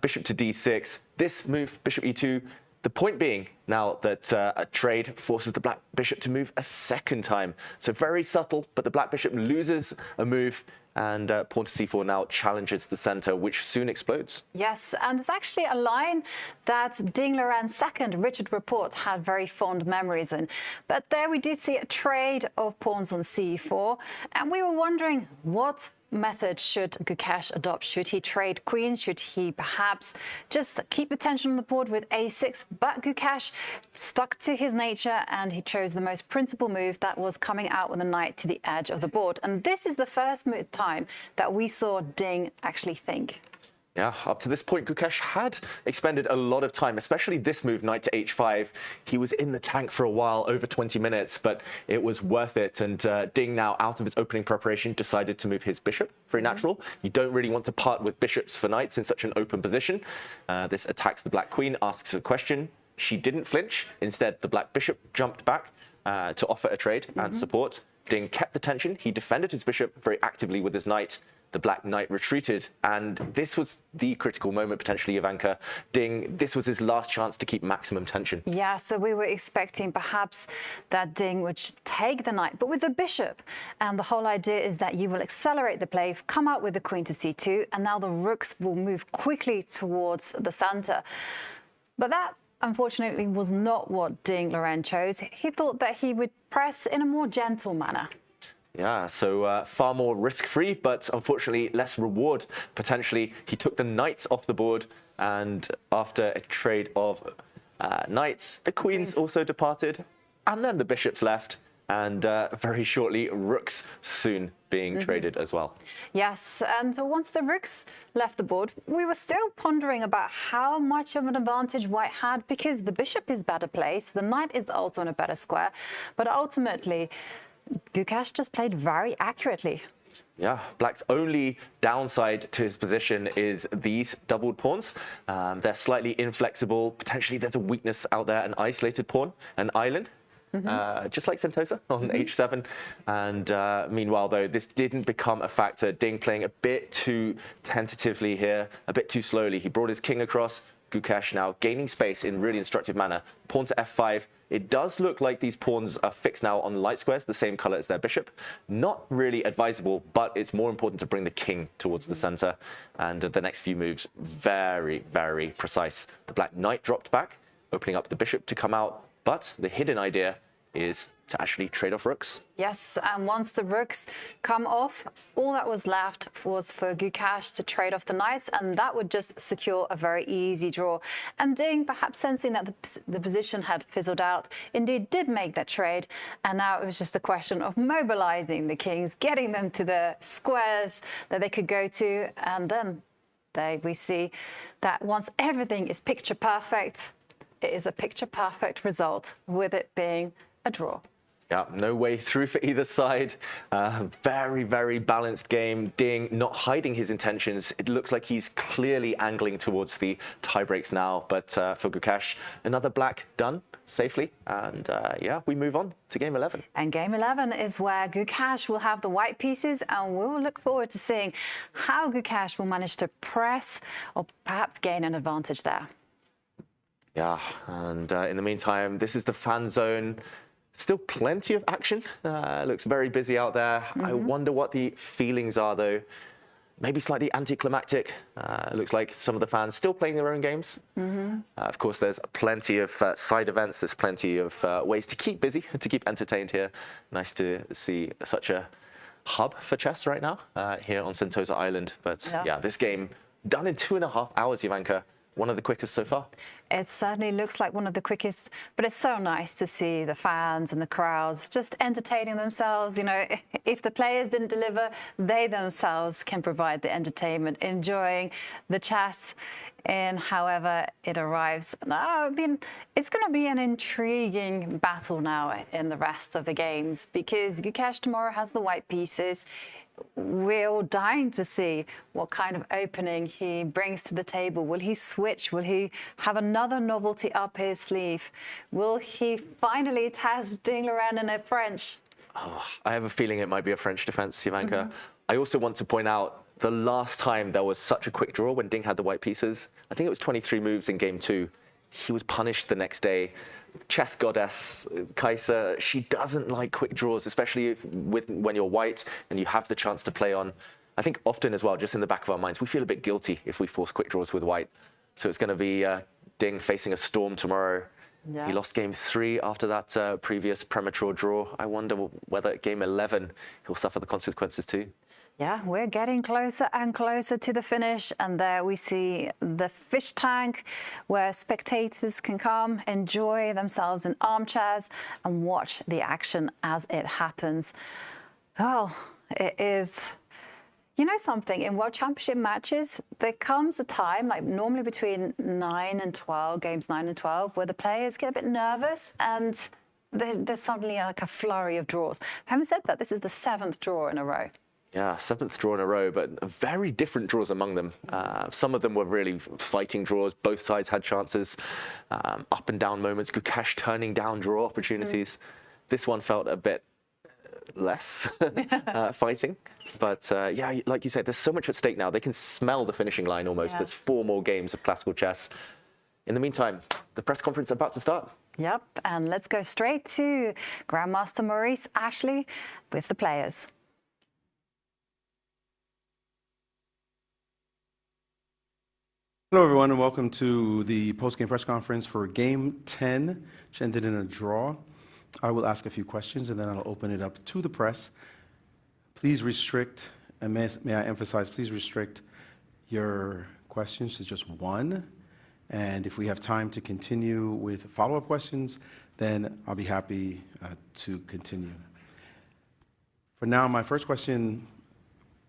bishop to d6. This move, bishop e2, the point being now that a trade forces the black bishop to move a second time. So very subtle, but the black bishop loses a move, and pawn to c4 now challenges the center, which soon explodes. Yes, and it's actually a line that Ding Liren's second, Richard Report, had very fond memories in. But there we did see a trade of pawns on c4, and we were wondering what method should Gukesh adopt? Should he trade queens? Should he perhaps just keep the tension on the board with a6? But Gukesh stuck to his nature, and he chose the most principal move, that was coming out with the knight to the edge of the board. And this is the first time that we saw Ding actually think. Yeah, up to this point, Gukesh had expended a lot of time, especially this move, knight to h5. He was in the tank for a while, over 20 minutes, but it was worth it. And Ding, now out of his opening preparation, decided to move his bishop. Very natural. You don't really want to part with bishops for knights in such an open position. This attacks the black queen, asks a question. She didn't flinch. Instead, the black bishop jumped back to offer a trade and support. Ding kept the tension. He defended his bishop very actively with his knight. The black knight retreated, and this was the critical moment, potentially, Jovanka. Ding, this was his last chance to keep maximum tension. Yeah, so we were expecting perhaps that Ding would take the knight, but with the bishop. And the whole idea is that you will accelerate the play, come out with the queen to c2, and now the rooks will move quickly towards the center. But that, unfortunately, was not what Ding Liren chose. He thought that he would press in a more gentle manner. Yeah, so far more risk-free, but unfortunately less reward. Potentially, he took the knights off the board, and after a trade of knights, the queens also departed, and then the bishops left, and very shortly, rooks soon being traded as well. Yes, and once the rooks left the board, we were still pondering about how much of an advantage white had, because the bishop is better placed, the knight is also in a better square, but ultimately, Gukesh just played very accurately. Yeah, black's only downside to his position is these doubled pawns. They're slightly inflexible. Potentially there's a weakness out there, an isolated pawn, an island, just like Sentosa on h7. And meanwhile, though, this didn't become a factor. Ding playing a bit too tentatively here, a bit too slowly. He brought his king across. Gukesh now gaining space in really instructive manner. Pawn to f5. It does look like these pawns are fixed now on light squares, the same color as their bishop. Not really advisable, but it's more important to bring the king towards the center. And the next few moves, very, very precise. The black knight dropped back, opening up the bishop to come out. But the hidden idea is to actually trade off rooks. Yes, and once the rooks come off, all that was left was for Gukesh to trade off the knights, and that would just secure a very easy draw. And Ding, perhaps sensing that the position had fizzled out, indeed did make that trade, and now it was just a question of mobilizing the kings, getting them to the squares that they could go to, and then we see that once everything is picture perfect, it is a picture perfect result, with it being a draw. Yeah, no way through for either side. Very, very balanced game. Ding not hiding his intentions. It looks like he's clearly angling towards the tie breaks now. But for Gukesh, another black done safely. And yeah, we move on to game 11. And game 11 is where Gukesh will have the white pieces, and we'll look forward to seeing how Gukesh will manage to press or perhaps gain an advantage there. Yeah, and in the meantime, this is the fan zone. Still plenty of action. Looks very busy out there. I wonder what the feelings are, though. Maybe slightly anticlimactic. Looks like some of the fans still playing their own games. Of course, there's plenty of side events. There's plenty of ways to keep busy, to keep entertained here. Nice to see such a hub for chess right now here on Sentosa Island. But yeah, this game done in 2.5 hours, Jovanka. One of the quickest so far. It certainly looks like one of the quickest, but it's so nice to see the fans and the crowds just entertaining themselves. You know, if the players didn't deliver, they themselves can provide the entertainment, enjoying the chess and however it arrives. Now, I mean, it's going to be an intriguing battle now in the rest of the games because Gukesh tomorrow has the white pieces. We're all dying to see what kind of opening he brings to the table. Will he switch? Will he have another novelty up his sleeve? Will he finally test Ding Liren in a French? Oh, I have a feeling it might be a French defense, Jovanka. I also want to point out the last time there was such a quick draw when Ding had the white pieces, I think it was 23 moves in game 2. He was punished the next day. Chess goddess Kaiser, she doesn't like quick draws, especially when you're white and you have the chance to play on. I think often as well, just in the back of our minds, we feel a bit guilty if we force quick draws with white. So it's going to be Ding facing a storm tomorrow. He lost game 3 after that previous premature draw. I wonder whether at game 11 he'll suffer the consequences too. Yeah, we're getting closer and closer to the finish. And there we see the fish tank where spectators can come, enjoy themselves in armchairs and watch the action as it happens. Oh, it is... You know something, in World Championship matches, there comes a time, like normally between 9 and 12, games 9 and 12, where the players get a bit nervous and there's suddenly like a flurry of draws. Having said that, this is the 7th draw in a row. Yeah, 7th draw in a row, but very different draws among them. Some of them were really fighting draws. Both sides had chances, up and down moments. Gukesh turning down draw opportunities. This one felt a bit less fighting. But yeah, like you said, there's so much at stake now. They can smell the finishing line almost. There's 4 more games of classical chess. In the meantime, the press conference is about to start. Yep, and let's go straight to Grandmaster Maurice Ashley with the players. Hello, everyone, and welcome to the post-game press conference for Game 10, which ended in a draw. I will ask a few questions, and then I'll open it up to the press. Please restrict, and may I emphasize, please restrict your questions to just 1. And if we have time to continue with follow-up questions, then I'll be happy to continue. For now, my first question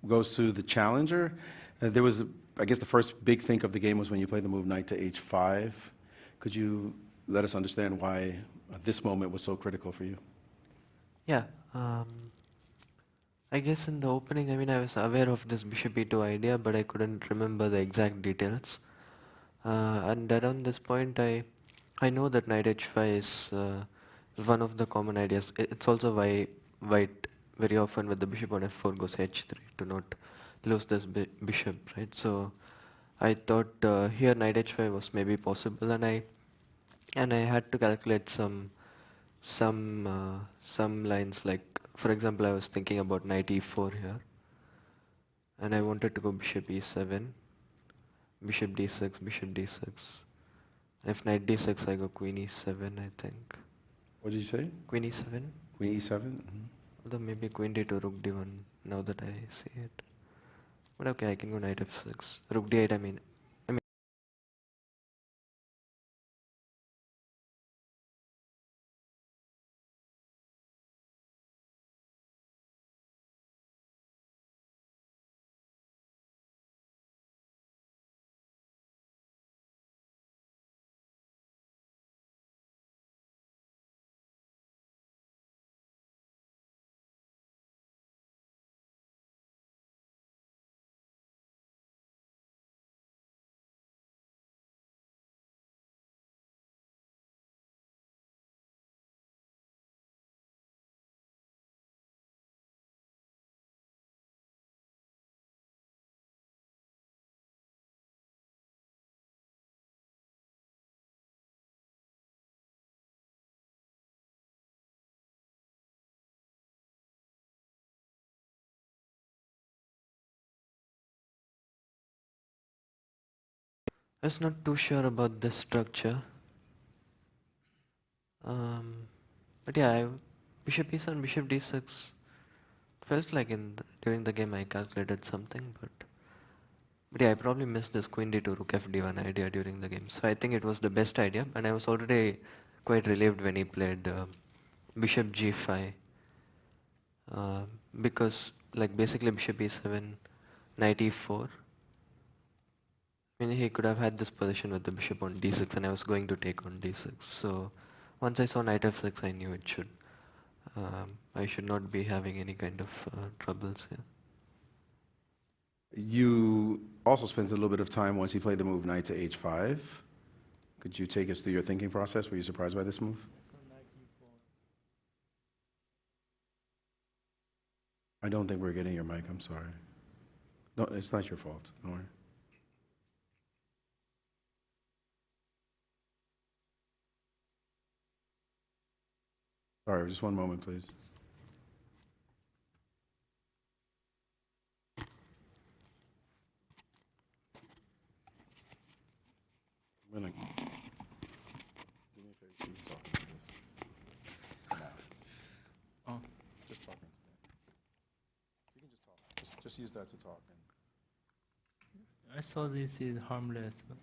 goes to the challenger. There was I guess the first big think of the game was when you played the move knight to h5. Could you let us understand why this moment was so critical for you? Yeah, I guess in the opening, I mean, I was aware of this bishop e2 idea, but I couldn't remember the exact details. And around this point, I know that knight h5 is one of the common ideas. It's also why white very often with the bishop on f4 goes h3 to not lose this bishop, right? So I thought here knight h5 was maybe possible, and I had to calculate some lines, like for example I was thinking about knight e4 here, and I wanted to go bishop e7, bishop d6, bishop d6. If knight d6 I go queen e7, I think. What did you say? Queen e7. Queen e7? Although maybe queen d2, rook d1 now that I see it. But okay, I can go knight f6. Rook d8, I mean, was not too sure about the structure. But yeah, bishop e7, bishop d6. Felt like during the game I calculated something, but yeah, I probably missed this queen d2 rook f d1 idea during the game. So I think it was the best idea, and I was already quite relieved when he played bishop g5, because like basically bishop e7, knight e4. I mean, he could have had this position with the bishop on d6, and I was going to take on d6. So once I saw knight f6, I knew it should. I should not be having any kind of troubles here. You also spent a little bit of time once you played the move knight to h5. Could you take us through your thinking process? Were you surprised by this move? I don't think we're getting your mic, I'm sorry. No, it's not your fault, don't worry. Sorry, just one moment, please. I'm gonna, do me a favor, keep talking to this. Now. Oh. Just talking to that. You can just talk. Just use that to talk. I thought this is harmless, but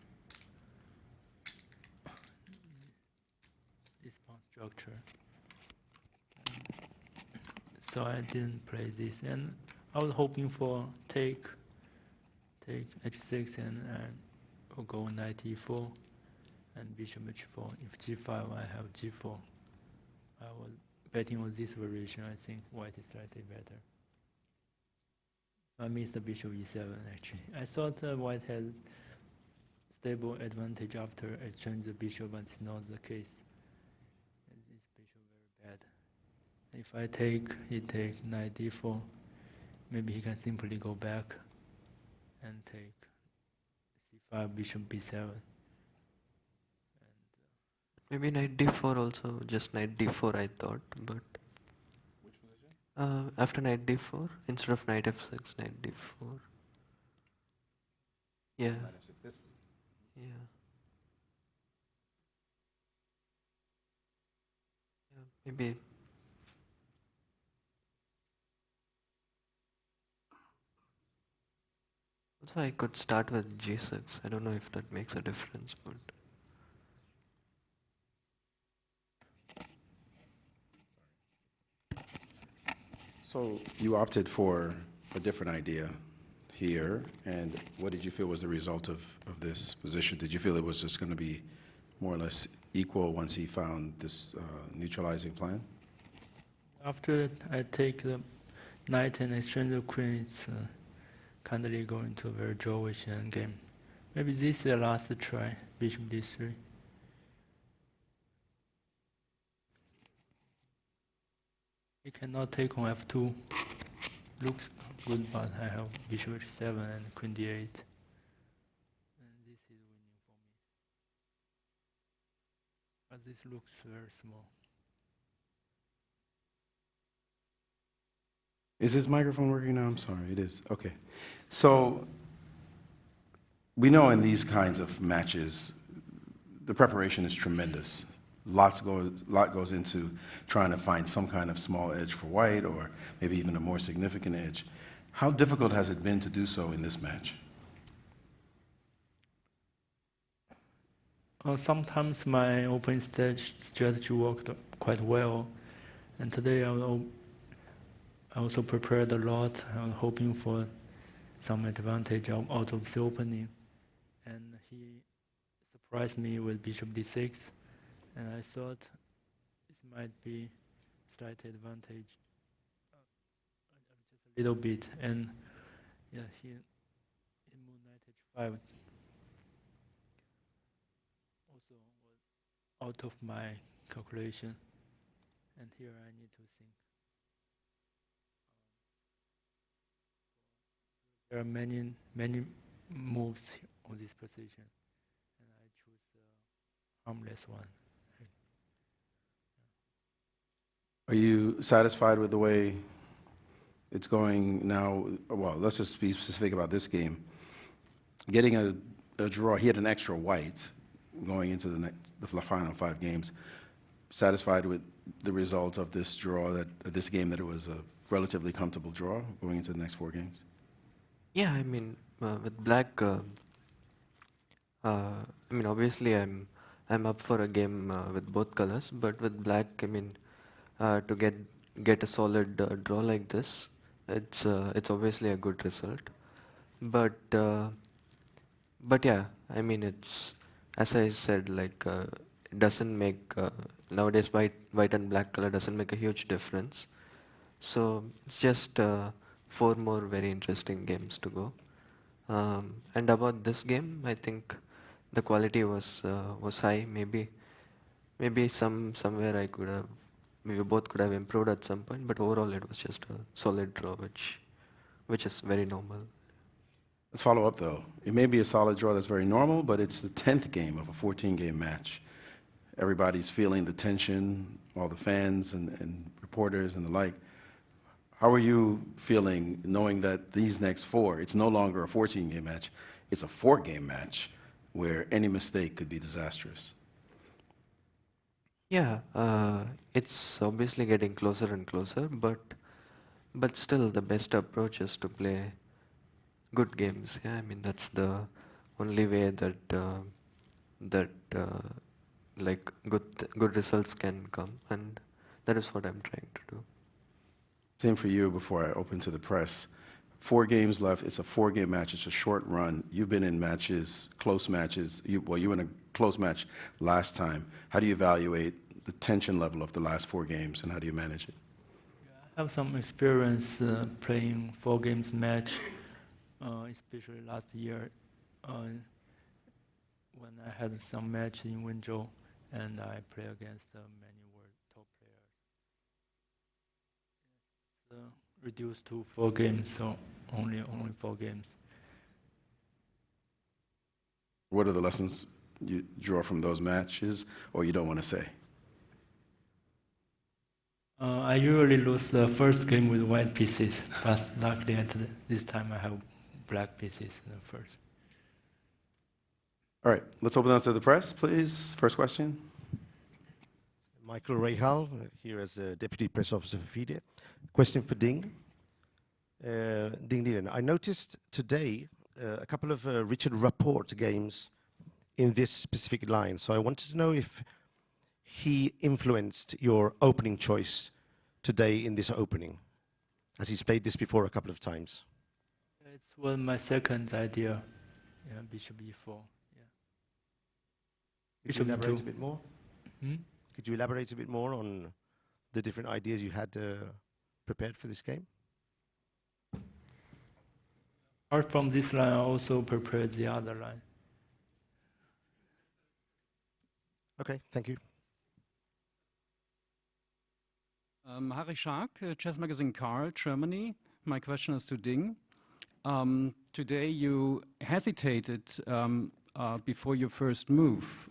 this pawn structure. So I didn't play this, and I was hoping for take h6 and we'll go knight e4 and bishop h4. If g5, I have g4. I was betting on this variation. I think white is slightly better. I missed the bishop e7 actually. I thought white had stable advantage after exchange the bishop, but it's not the case. And this bishop very bad. If I take, he take knight d4. Maybe he can simply go back and take c5, bishop b7. Maybe knight d4 also, just knight d4 I thought, but... Which position? After knight d4, instead of knight f6, knight d4. Yeah. Knight f6, this position. Yeah. Yeah, maybe... Also, I could start with g6. I don't know if that makes a difference, but... So you opted for a different idea here, and what did you feel was the result of this position? Did you feel it was just going to be more or less equal once he found this neutralizing plan? After I take the knight and exchange the queen, it's kindly going to a very drawish endgame. Maybe this is the last try, bishop d3. He cannot take on f2. Looks good, but I have bishop h7 and queen d8. And this is winning for me. But this looks very small. Is this microphone working now? I'm sorry, it is. Okay. So we know in these kinds of matches, the preparation is tremendous. Lot goes into trying to find some kind of small edge for white, or maybe even a more significant edge. How difficult has it been to do so in this match? Sometimes my open stage strategy worked quite well, and today I also prepared a lot. I was hoping for some advantage out of the opening, and he surprised me with bishop d6. And I thought this might be slight advantage, just a little bit. And yeah, he moved knight h5. Also was out of my calculation, and here I need to think. There are many moves on this position, and I choose the harmless one. Are you satisfied with the way it's going now? Well, let's just be specific about this game. Getting a a draw. He had an extra white going into the final 5 games. Satisfied with the result of this draw, this game, that it was a relatively comfortable draw going into the next 4 games? Yeah, I mean, with black, I mean, obviously I'm up for a game with both colors, but with black, I mean, to get a solid draw like this, it's obviously a good result. But yeah, I mean, it's, as I said, like it doesn't make nowadays white and black color doesn't make a huge difference. So it's just 4 more very interesting games to go. And about this game, I think the quality was high. Maybe somewhere I could have, maybe both could have improved at some point. But overall, it was just a solid draw, which is very normal. Let's follow up though. It may be a solid draw that's very normal, but it's the 10th game of a 14-game match. Everybody's feeling the tension, all the fans and reporters and the like. How are you feeling knowing that these next 4, it's no longer a 14-game match, it's a 4-game match where any mistake could be disastrous? Yeah, it's obviously getting closer and closer, but still the best approach is to play good games. Yeah, I mean, that's the only way that like good results can come, and that is what I'm trying to do. Same for you before I open to the press. 4 games left. It's a 4-game match. It's a short run. You've been in matches, close matches. You were in a close match last time. How do you evaluate the tension level of the last 4 games, and how do you manage it? I have some experience playing 4 games match, especially last year when I had some match in Wenzhou and I play against many world top players. Reduced to 4 games, so only 4 games. What are the lessons you draw from those matches, or you don't want to say? I usually lose the first game with white pieces, but luckily this time I have black pieces first. All right, let's open up to the press, please. First question. Michael Rahal, here as a Deputy Press Officer for FIDE. Question for Ding. Ding Liren, I noticed today a couple of Richard Rapport games in this specific line, so I wanted to know if he influenced your opening choice today in this opening, as he's played this before a couple of times. It was my second idea, Bishop E4. Could you elaborate a bit more? Hmm? Could you elaborate a bit more on the different ideas you had prepared for this game? Apart from this line, I also prepared the other line. Okay, thank you. Harry Schark, Chess Magazine Carl, Germany. My question is to Ding. Today you hesitated before your first move.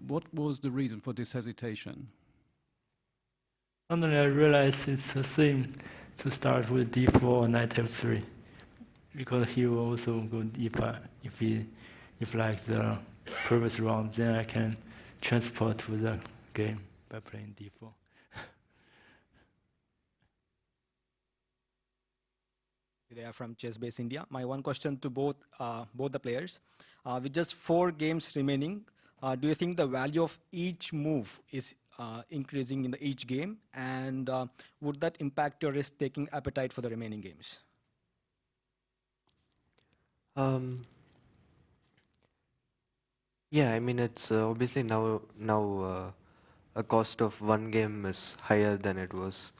What was the reason for this hesitation? Suddenly I realized it's the same to start with d4 or knight f3, because he will also go d5 if like the previous round, then I can transport to the game by playing d4. They are from Chess Base India. My one question to both the players. With just 4 games remaining, do you think the value of each move is increasing in each game? And would that impact your risk-taking appetite for the remaining games? Yeah, I mean, it's obviously now a cost of 1 game is higher than it was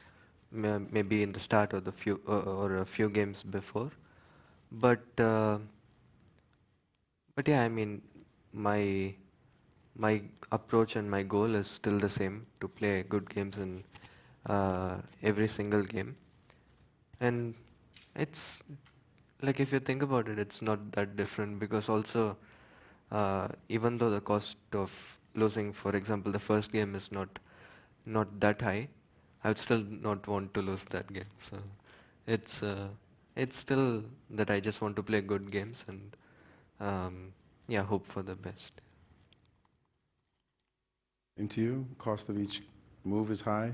maybe in the start of the a few games before, but yeah, I mean, my approach and my goal is still the same, to play good games in every single game. And it's like, if you think about it, it's not that different, because also even though the cost of losing, for example, the first game is not that high, I would still not want to lose that game. So it's still that I just want to play good games, and yeah, hope for the best. Into you, cost of each move is high.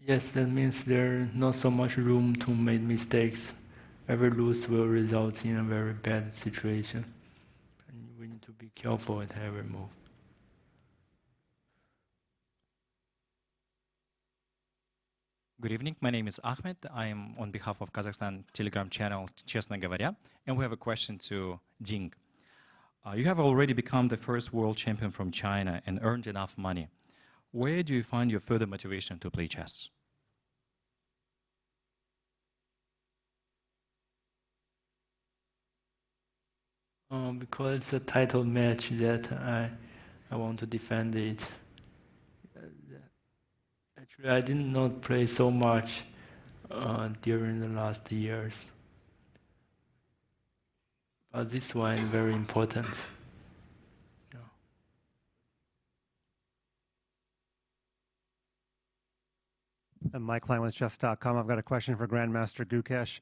Yes, that means there's not so much room to make mistakes. Every lose will result in a very bad situation. And we need to be careful at every move. Good evening, my name is Ahmed. I am on behalf of Kazakhstan Telegram channel Честно говоря, and we have a question to Ding. You have already become the first world champion from China and earned enough money. Where do you find your further motivation to play chess? Because it's a title match that I want to defend it. Actually, I did not play so much during the last years. But this one is very important. I'm Mike Klein with Chess.com. I've got a question for Grandmaster Gukesh.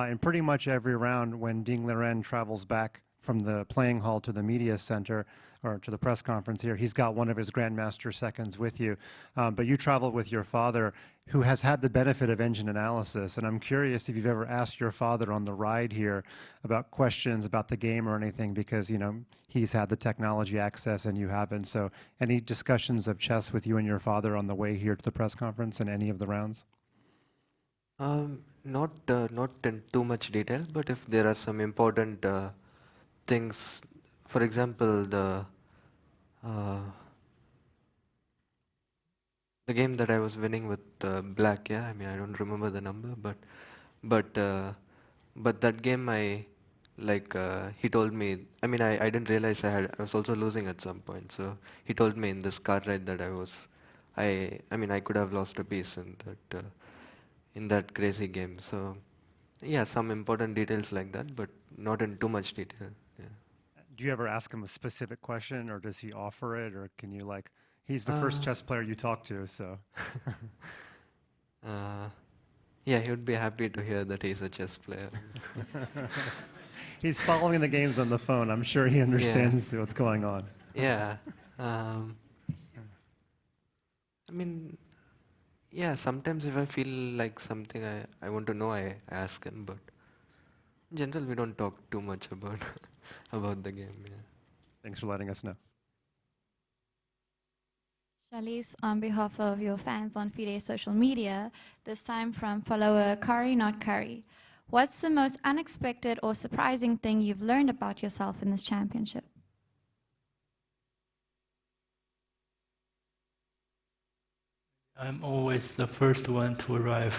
In pretty much every round, when Ding Liren travels back from the playing hall to the media center or to the press conference here, he's got one of his Grandmaster seconds with you. But you traveled with your father, who has had the benefit of engine analysis. And I'm curious if you've ever asked your father on the ride here about questions about the game or anything, because, you know, he's had the technology access and you haven't. So any discussions of chess with you and your father on the way here to the press conference in any of the rounds? Not in too much detail, but if there are some important things, for example, the game that I was winning with black, yeah, I mean, I don't remember the number, but that game he told me, I mean, I didn't realize I was also losing at some point, so he told me in this car ride that I mean, I could have lost a piece in that crazy game. So yeah, some important details like that, but not in too much detail. Yeah. Do you ever ask him a specific question, or does he offer it, or can you, like, he's the first chess player you talk to, so. Yeah, he would be happy to hear that he's a chess player. He's following the games on the phone. I'm sure he understands what's going on. Yeah. I mean, yeah, sometimes if I feel like something I want to know, I ask him, but in general, we don't talk too much about about the game. Yeah. Thanks for letting us know. Charlize, on behalf of your fans on FIDE social media, this time from follower Curry Not Curry. What's the most unexpected or surprising thing you've learned about yourself in this championship? I'm always the first one to arrive.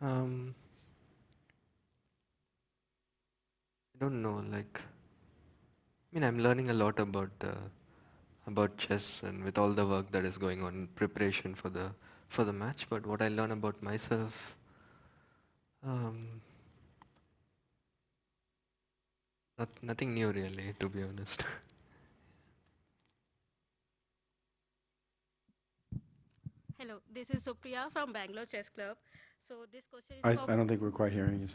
I don't know, like, I mean, I'm learning a lot about chess and with all the work that is going on in preparation for the match, but what I learn about myself, nothing new really, to be honest. Hello, this is Supriya from Bangalore Chess Club. So this question is I don't think we're quite hearing you.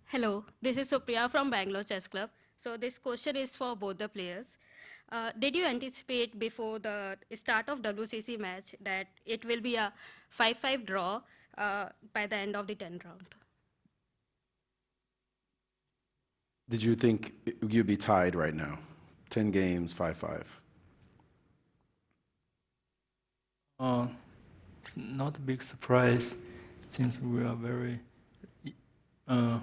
Hello, this is Supriya from Bangalore Chess Club. So this question is for both the players. Did you anticipate before the start of WCC match that it will be a 5-5 draw by the end of the 10th round? Did you think you'd be tied right now? 10 games, 5-5. It's not a big surprise since we are very have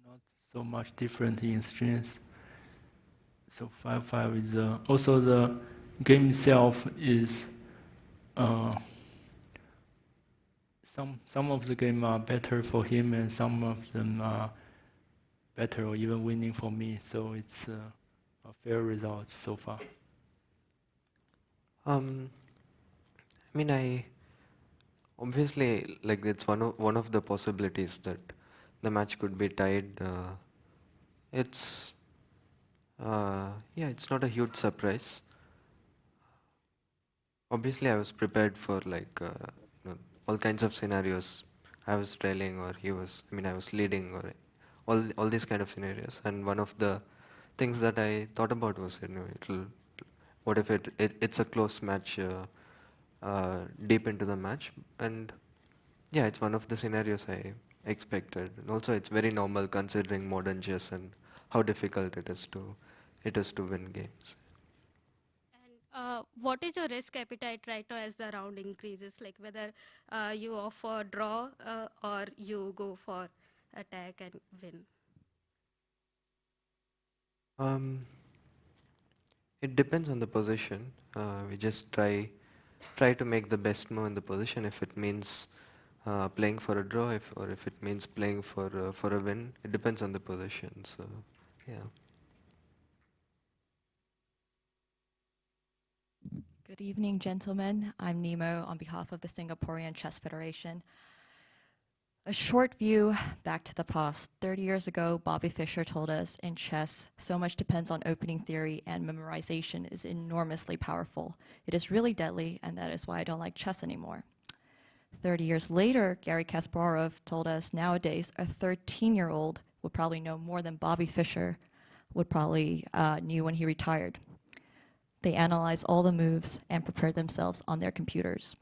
not so much different in strengths. So 5-5 is also the game itself is some of the game are better for him and some of them are better or even winning for me. So it's a fair result so far. I mean, obviously, like, it's one of the possibilities that the match could be tied. It's Yeah, it's not a huge surprise. Obviously, I was prepared for like all kinds of scenarios. I was trailing, or I was leading, or all these kind of scenarios. And one of the things that I thought about was, what if it's a close match deep into the match, and yeah, it's one of the scenarios I expected. And also, it's very normal considering modern chess and how difficult it is to win games. What is your risk appetite right now as the round increases? Like whether you offer draw or you go for attack and win? It depends on the position. We just try to make the best move in the position. If it means playing for a draw, or if it means playing for a win, it depends on the position. So, yeah. Good evening, gentlemen. I'm Nemo on behalf of the Singaporean Chess Federation. A short view back to the past. 30 years ago, Bobby Fischer told us in chess, so much depends on opening theory, and memorization is enormously powerful. It is really deadly, and that is why I don't like chess anymore. 30 years later, Garry Kasparov told us nowadays a 13-year-old would probably know more than Bobby Fischer would probably knew when he retired. They analyzed all the moves and prepared themselves on their computers.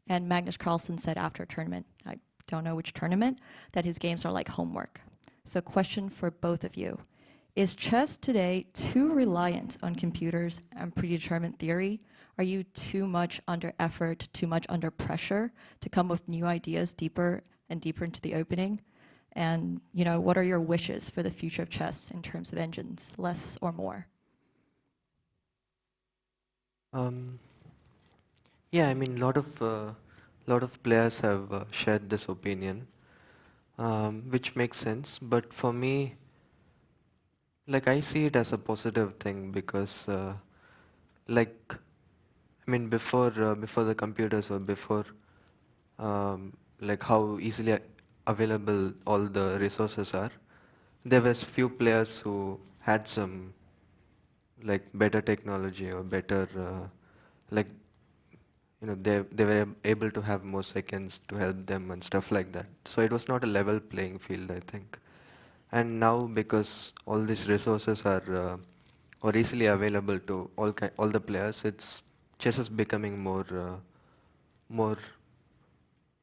And Magnus Carlsen said after a tournament, I don't know which tournament, that his games are like homework. So question for both of you. Is chess today too reliant on computers and predetermined theory? Are you too much under effort, too much under pressure to come with new ideas deeper and deeper into the opening? And what are your wishes for the future of chess in terms of engines, less or more? Yeah, I mean, lot of players have shared this opinion, which makes sense. But for me, like I see it as a positive thing because, before the computers, or before like how easily available all the resources are, there was few players who had some like better technology, or better like they were able to have more seconds to help them and stuff like that. So it was not a level playing field, I think. And now, because all these resources are easily available to all the players, chess is becoming more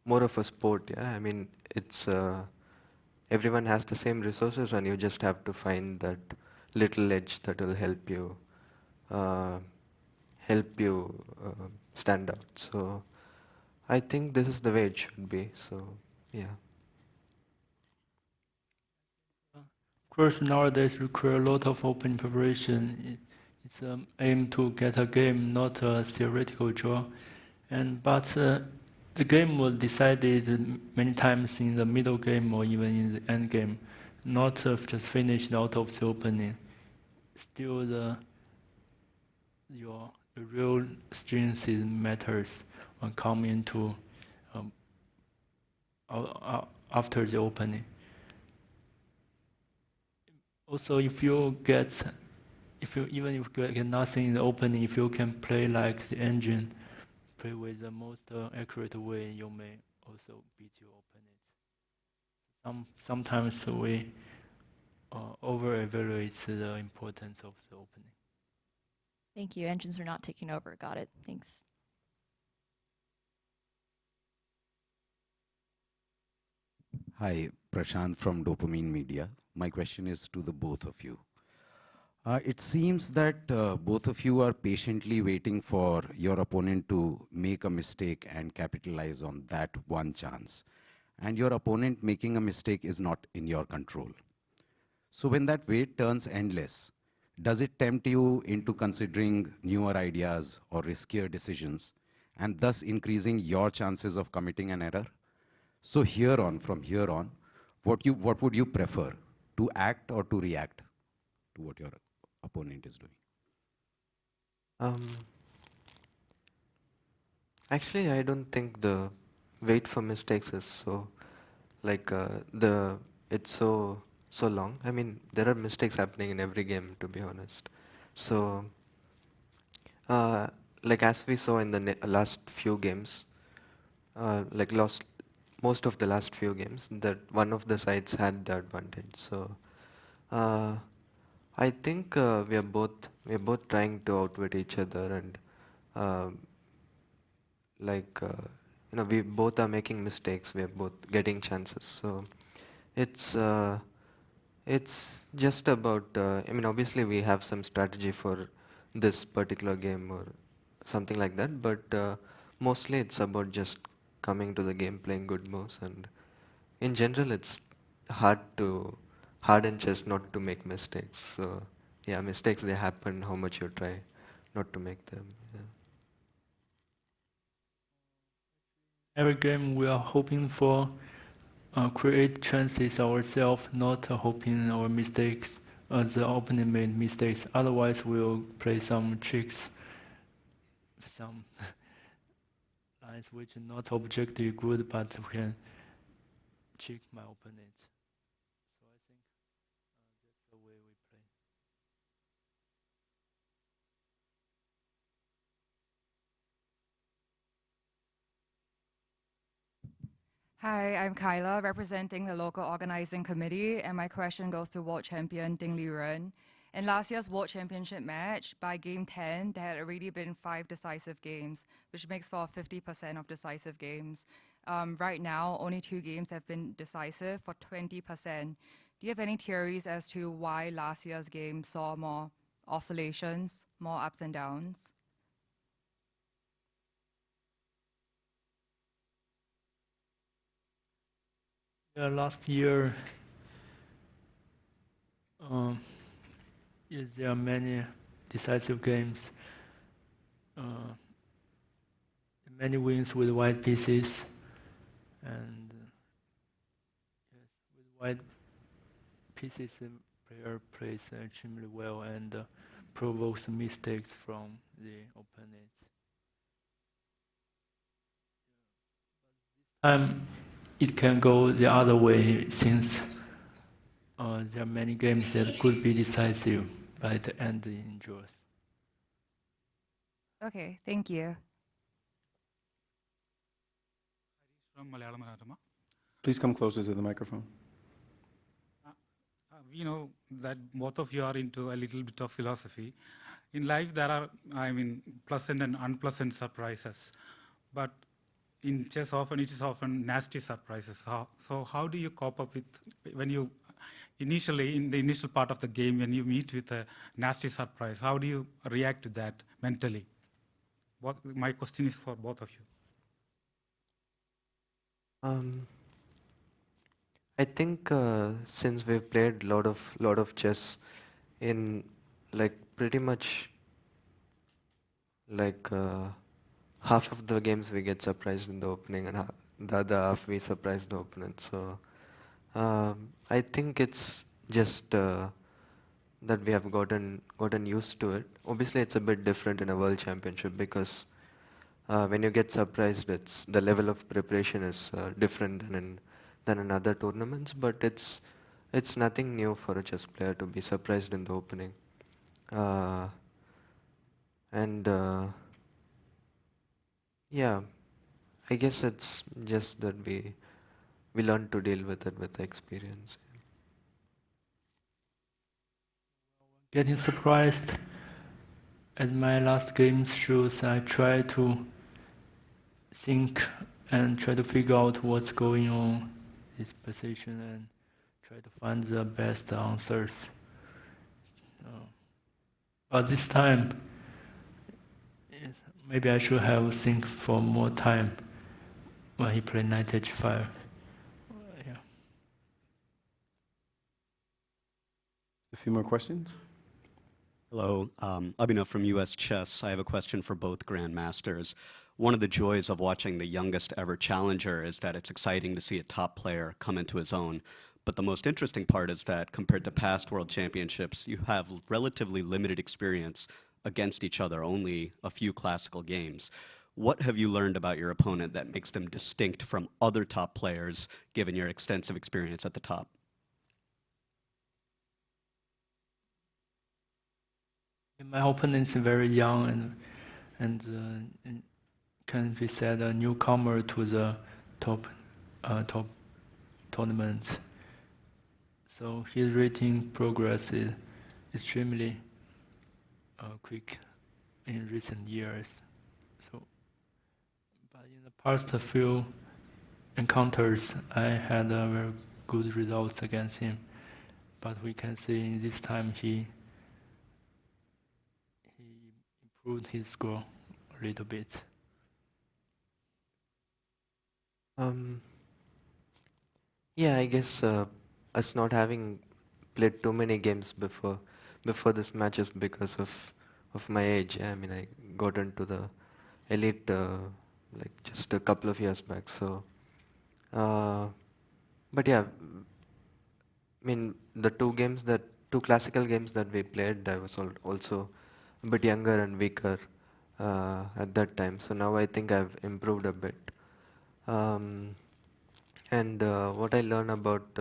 of a sport. Yeah, I mean, it's everyone has the same resources, and you just have to find that little edge that will help you stand out. So I think this is the way it should be. So yeah. Course nowadays require a lot of open preparation. It's aim to get a game, not a theoretical draw. But the game was decided many times in the middle game or even in the end game, not just finished out of the opening. Still, your real strength matters when coming to after the opening. Also, even if you get nothing in the opening, if you can play like the engine, play with the most accurate way, you may also beat your opponent. Sometimes we over-evaluate the importance of the opening. Thank you. Engines are not taking over. Got it. Thanks. Hi, Prashant from Dopamine Media. My question is to the both of you. It seems that both of you are patiently waiting for your opponent to make a mistake and capitalize on that one chance. And your opponent making a mistake is not in your control. So when that wait turns endless, does it tempt you into considering newer ideas or riskier decisions, and thus increasing your chances of committing an error? So from here on, what would you prefer, to act or to react to what your opponent is doing? Actually, I don't think the wait for mistakes is so like it's so so long. I mean, there are mistakes happening in every game, to be honest. So, like as we saw in the last few games, like most of the last few games, that one of the sides had the advantage. So, I think we are both trying to outwit each other, and like we both are making mistakes. We are both getting chances. So it's just about. I mean, obviously we have some strategy for this particular game or something like that, but mostly it's about just coming to the game, playing good moves, and in general it's hard in chess not to make mistakes. So yeah, mistakes they happen how much you try not to make them. Yeah. Every game we are hoping for create chances ourselves, not hoping our mistakes, the opponent made mistakes. Otherwise, we'll play some tricks, some lines which are not objectively good, but we can trick my opponent. So I think that's the way we play. Hi, I'm Kyla, representing the local organizing committee, and my question goes to world champion Ding Liren. In last year's World Championship match, by game 10, there had already been 5 decisive games, which makes for 50% of decisive games. Right now, only 2 games have been decisive for 20%. Do you have any theories as to why last year's game saw more oscillations, more ups and downs? Yeah, last year, yes, there are many decisive games. Many wins with white pieces, and yes, with white pieces, the player plays extremely well and provokes mistakes from the opponent. It can go the other way since there are many games that could be decisive, but the end in draws. Okay, thank you. From Malayalam Manatama. Please come closer to the microphone. We know that both of you are into a little bit of philosophy. In life, there are, I mean, pleasant and unpleasant surprises. But in chess, it is often nasty surprises. So how do you cope up with, when you initially, in the initial part of the game, when you meet with a nasty surprise, how do you react to that mentally? My question is for both of you. I think since we've played lot of chess, in like pretty much like half of the games we get surprised in the opening, and the other half we surprise the opponent. So I think it's just that we have gotten used to it. Obviously, it's a bit different in a world championship because when you get surprised, it's the level of preparation is different than in other tournaments. But it's nothing new for a chess player to be surprised in the opening, and yeah, I guess it's just that we learn to deal with it with the experience. Getting surprised at my last game shows I try to think and try to figure out what's going on this position and try to find the best answers. But this time, maybe I should have think for more time when he played knight h5. Yeah. A few more questions. Hello, Abhinav from US Chess. I have a question for both grandmasters. One of the joys of watching the youngest ever challenger is that it's exciting to see a top player come into his own. But the most interesting part is that compared to past world championships, you have relatively limited experience against each other, only a few classical games. What have you learned about your opponent that makes them distinct from other top players, given your extensive experience at the top? My opponent is very young and can be said a newcomer to the top tournaments. So his rating progress is extremely quick in recent years. So, but in the past few encounters, I had very good results against him. But we can see in this time he improved his score a little bit. Yeah, I guess us not having played too many games before this match is because of my age. I mean, I got into the elite like just a couple of years back. So, but yeah, I mean the two classical games that we played, I was also a bit younger and weaker at that time. So now I think I've improved a bit. And what I learned about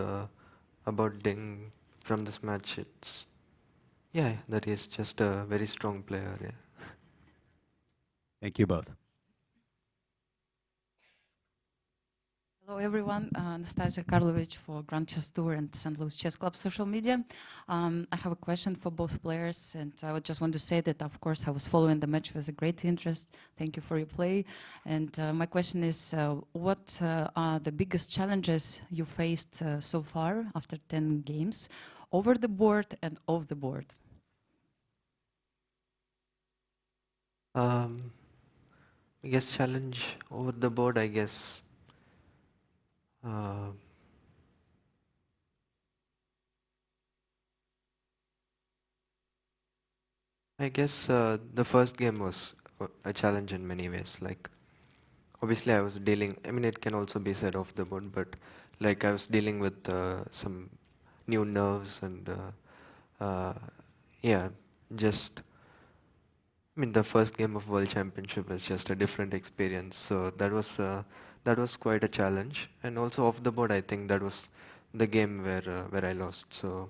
Ding from this match, it's that he's just a very strong player. Yeah. Thank you both. Hello everyone, Anastasia Karlovich for Grand Chess Tour and St. Louis Chess Club social media. I have a question for both players, and I would just want to say that of course I was following the match with a great interest. Thank you for your play. And my question is, what are the biggest challenges you faced so far after 10 games, over the board and off the board? Biggest challenge over the board, I guess. I guess the first game was a challenge in many ways. Like, obviously, I was dealing. I mean, it can also be said off the board, but like I was dealing with some new nerves and just. I mean, the first game of World Championship was just a different experience. So that was quite a challenge. And also off the board, I think that was the game where I lost. So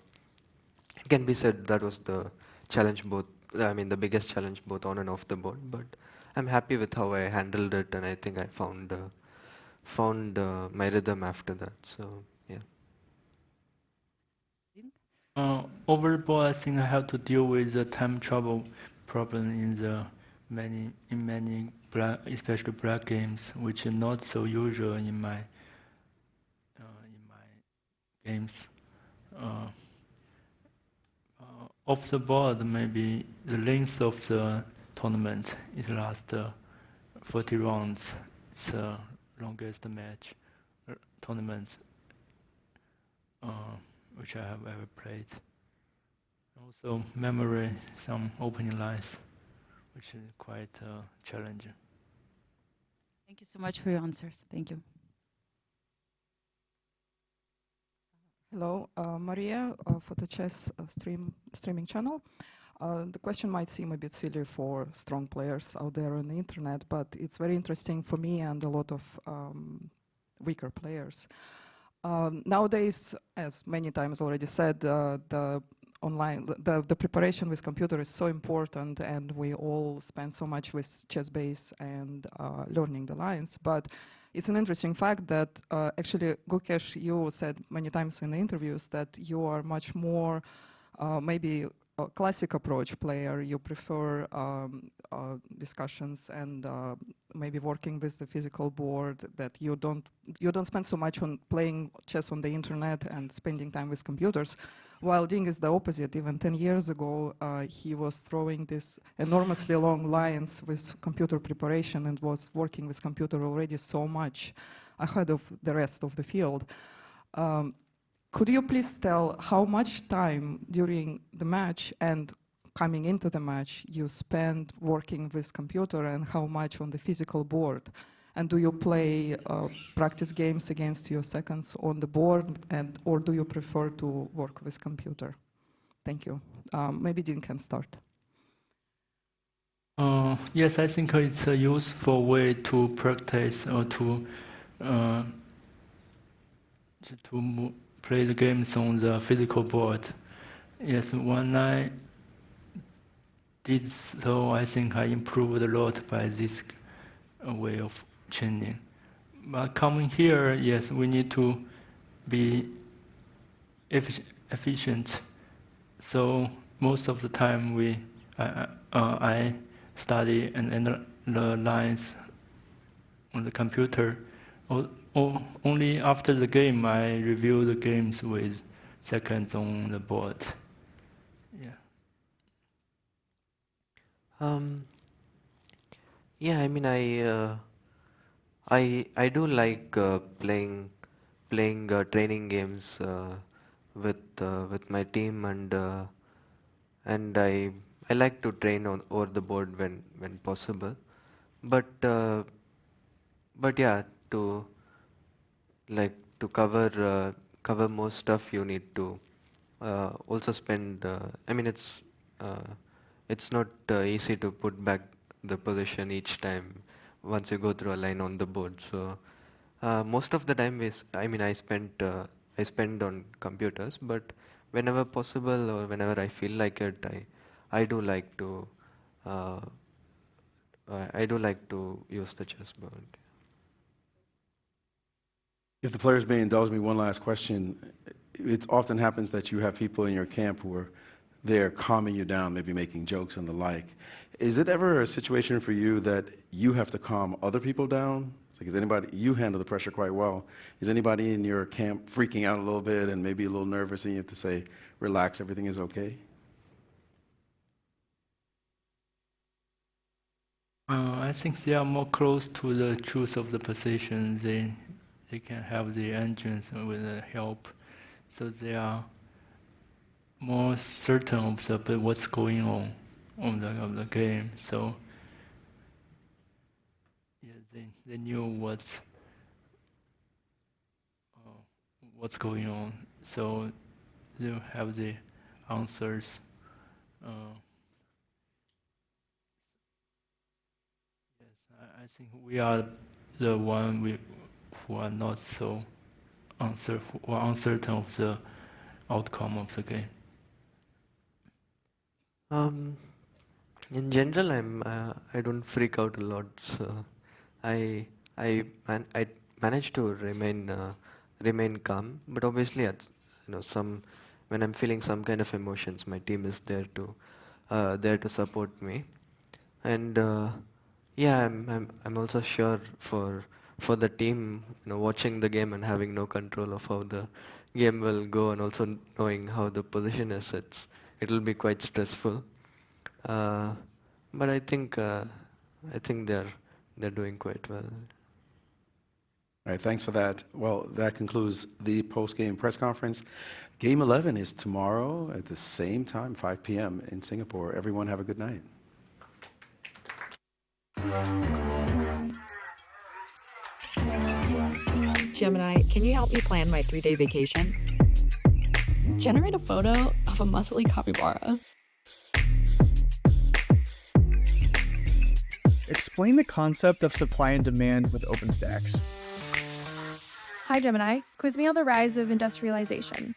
it can be said that was the challenge both. I mean, the biggest challenge both on and off the board. But I'm happy with how I handled it, and I think I found my rhythm after that. So yeah. Over the board, I think I have to deal with the time trouble problem in many especially black games, which are not so usual in my games. Off the board, maybe the length of the tournament it lasts 40 rounds. It's the longest match tournament which I have ever played. Also, memory some opening lines, which is quite challenging. Thank you so much for your answers. Thank you. Hello, Maria for the chess streaming channel. The question might seem a bit silly for strong players out there on the internet, but it's very interesting for me and a lot of weaker players. Nowadays, as many times already said, the preparation with computer is so important, and we all spend so much with ChessBase and learning the lines. But it's an interesting fact that actually, Gukesh, you said many times in the interviews that you are much more maybe a classic approach player. You prefer discussions and maybe working with the physical board, that you don't spend so much on playing chess on the internet and spending time with computers. While Ding is the opposite. Even 10 years ago, he was throwing these enormously long lines with computer preparation and was working with computer already so much ahead of the rest of the field. Could you please tell how much time during the match and coming into the match you spend working with computer, and how much on the physical board? And do you play practice games against your seconds on the board, or do you prefer to work with computer? Thank you. Maybe Dean can start. Yes, I think it's a useful way to practice or to play the games on the physical board. Yes, when I did so, I think I improved a lot by this way of training. But coming here, yes, we need to be efficient. So most of the time I study and analyze on the computer. Only after the game I review the games with seconds on the board. Yeah. Yeah, I mean, I do like playing training games with my team, and I like to train on over the board when possible, but yeah, to like to cover more stuff, you need to also spend. I mean, it's not easy to put back the position each time once you go through a line on the board. So most of the time I spend on computers, but whenever possible or whenever I feel like it, I do like to uh, I do like to use the chessboard. If the players may indulge me one last question, it often happens that you have people in your camp who are there calming you down, maybe making jokes and the like. Is it ever a situation for you that you have to calm other people down? Like, is anybody, you handle the pressure quite well. Is anybody in your camp freaking out a little bit and maybe a little nervous and you have to say, relax, everything is okay? I think they are more close to the truth of the position. They can have the engines with the help, so they are more certain of what's going on of the game. So yeah, they knew what's going on. So they have the answers. I think we are the one who are not so uncertain of the outcome of the game. In general, I don't freak out a lot, so I manage to remain calm. But obviously, when I'm feeling some kind of emotions, my team is there to support me, and yeah, I'm also sure for the team, watching the game and having no control of how the game will go, and also knowing how the position is, it'll be quite stressful. But I think they're doing quite well. All right, thanks for that. Well, that concludes the post-game press conference. Game 11 is tomorrow at the same time, 5 p.m. in Singapore. Everyone have a good night. Gemini, can you help me plan my 3-day vacation? Generate a photo of a muscly capybara. Explain the concept of supply and demand with OpenStax. Hi, Gemini. Quiz me on the rise of industrialization.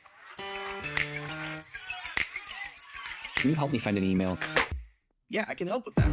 Can you help me find an email? Yeah, I can help with that.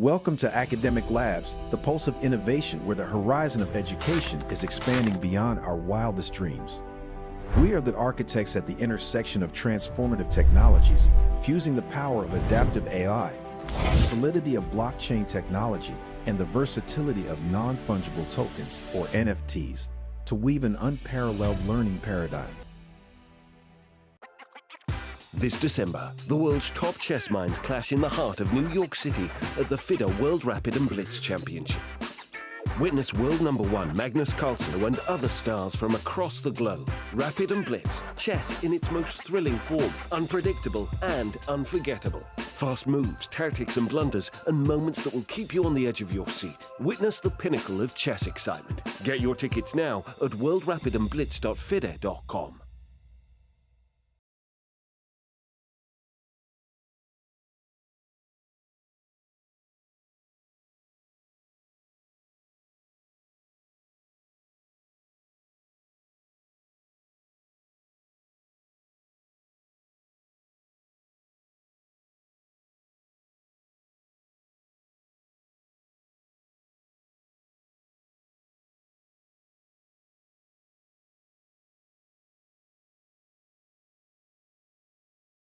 Welcome to Academic Labs, the pulse of innovation where the horizon of education is expanding beyond our wildest dreams. We are the architects at the intersection of transformative technologies, fusing the power of adaptive AI, the solidity of blockchain technology, and the versatility of non-fungible tokens, or NFTs, to weave an unparalleled learning paradigm. This December, the world's top chess minds clash in the heart of New York City at the FIDE World Rapid and Blitz Championship. Witness world #1 Magnus Carlsen and other stars from across the globe. Rapid and Blitz, chess in its most thrilling form, unpredictable and unforgettable. Fast moves, tactics and blunders, and moments that will keep you on the edge of your seat. Witness the pinnacle of chess excitement. Get your tickets now at worldrapidandblitz.fide.com.